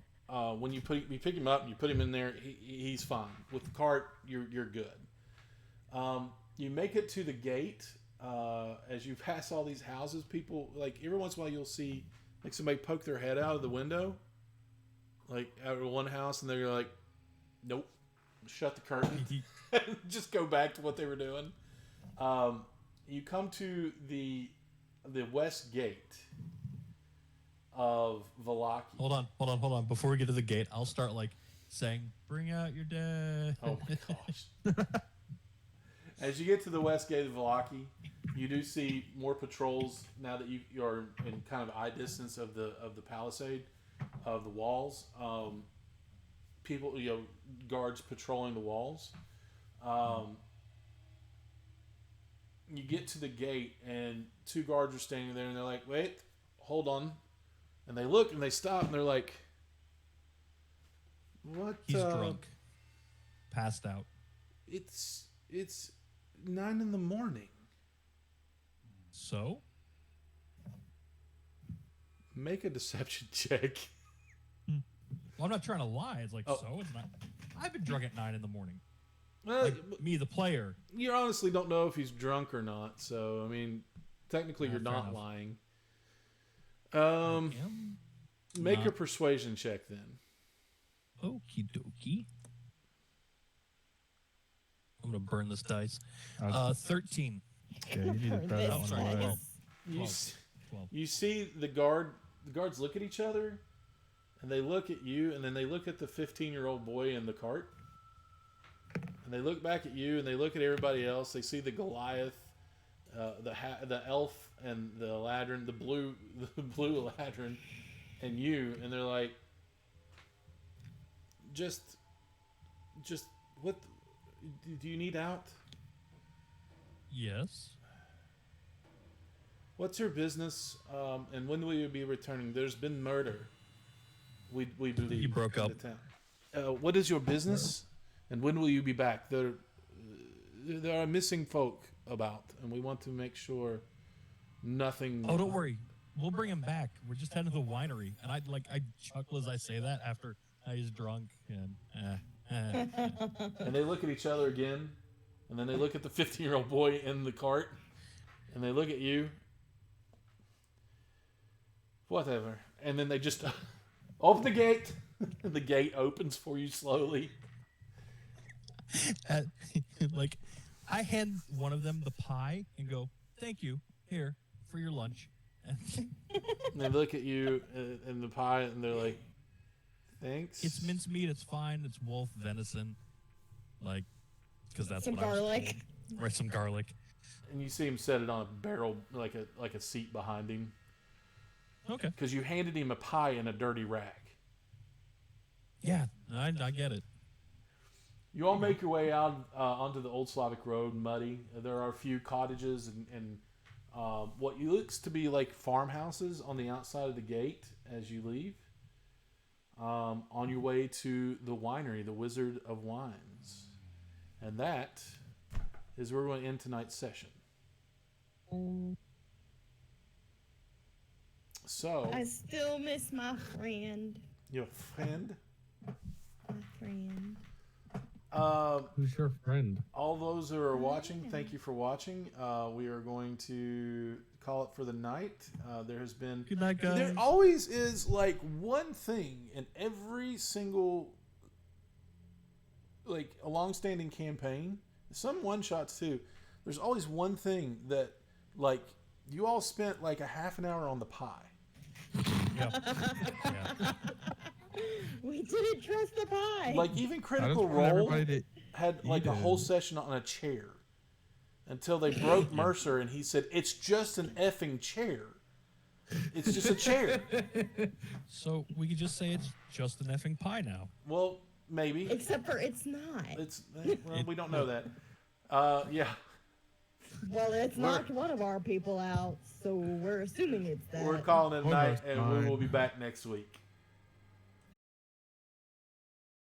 when you pick him up and you put him in there, he's fine. With the cart, you're good. You make it to the gate. As you pass all these houses, people, like, every once in a while you'll see like somebody poke their head out of the window, like out of one house, and they're like, nope, shut the curtain. Just go back to what they were doing. You come to the west gate of Valaki. Hold on. Before we get to the gate, I'll start like saying, "Bring out your dead." Oh my gosh. As you get to the west gate of Valaki, you do see more patrols now that you're in kind of eye distance of the palisade, of the walls. People, guards patrolling the walls. You get to the gate, and 2 guards are standing there, and they're like, "Wait, hold on." And they look, and they stop, and they're like, "What?" He's drunk, passed out. It's 9 in the morning. So Make a deception check. well, I'm not trying to lie. It's like Oh. so. It's not. I've been drunk at 9 in the morning. Well, Like me, the player. you honestly don't know if he's drunk or not. So I mean, technically, you're Fair not enough. lying. Am Make not. a persuasion check then. Okie dokie. I'm gonna burn this dice. 13. Yeah, you need to For throw that this one sorry. away. Well, You 12. s- 12. you see the guards look at each other, and they look at you, and then they look at the 15-year-old boy in the cart, and And they look back at you, and they look at everybody else. They see the Goliath, the elf, and the Ladrin, the blue Ladrin, and you, and they're like, just what? Do you need out? Yes. What's your business? And when will you be returning? There's been murder. We believe. You broke in up. the town. What is your business? And when will you be back? There are missing folk about, and we want to make sure nothing. Oh, don't worry. We'll bring him back. We're just heading to the winery, and I chuckle as I say that after he's drunk and. And they look at each other again, and then they look at the 15-year-old boy in the cart, and they look at you. Whatever. And then they just open the gate. The gate opens for you slowly. Like, I hand one of them the pie and go, "Thank you, here for your lunch." And they look at you and the pie, and they're like, "Thanks." It's mincemeat. It's fine. It's wolf venison, like, because that's Some what I was garlic. told. Right, some garlic. And you see him set it on a barrel, like a seat behind him, Okay. because you handed him a pie in a dirty rag. Yeah, I get it. You all make your way out onto the Old Slavic Road, muddy. There are a few cottages and what looks to be like farmhouses on the outside of the gate as you leave. On your way to the winery, the Wizard of Wines. And that is where we're going to end tonight's session. So, I still miss my friend. your friend. My friend. Who's your friend? All those who are watching, thank you for watching. We are going to call it for the night. There has been... Good night, guys. There always is like one thing in every single like a long-standing campaign. Some one-shots too. There's always one thing that like you all spent like a half an hour on the pie. Yep. Yeah. We didn't trust the pie. Like even I just Critical want Role everybody to had like a eat whole it. session on a chair until they broke Mercer and he said it's just an effing chair. It's just a chair. So we could just say it's just an effing pie now. Well, maybe. Except for it's not. It's well, we don't know that. Yeah. Well, it's We're- knocked one of our people out, so we're assuming it's that. We're calling it a night Almost and we fine. will be back next week.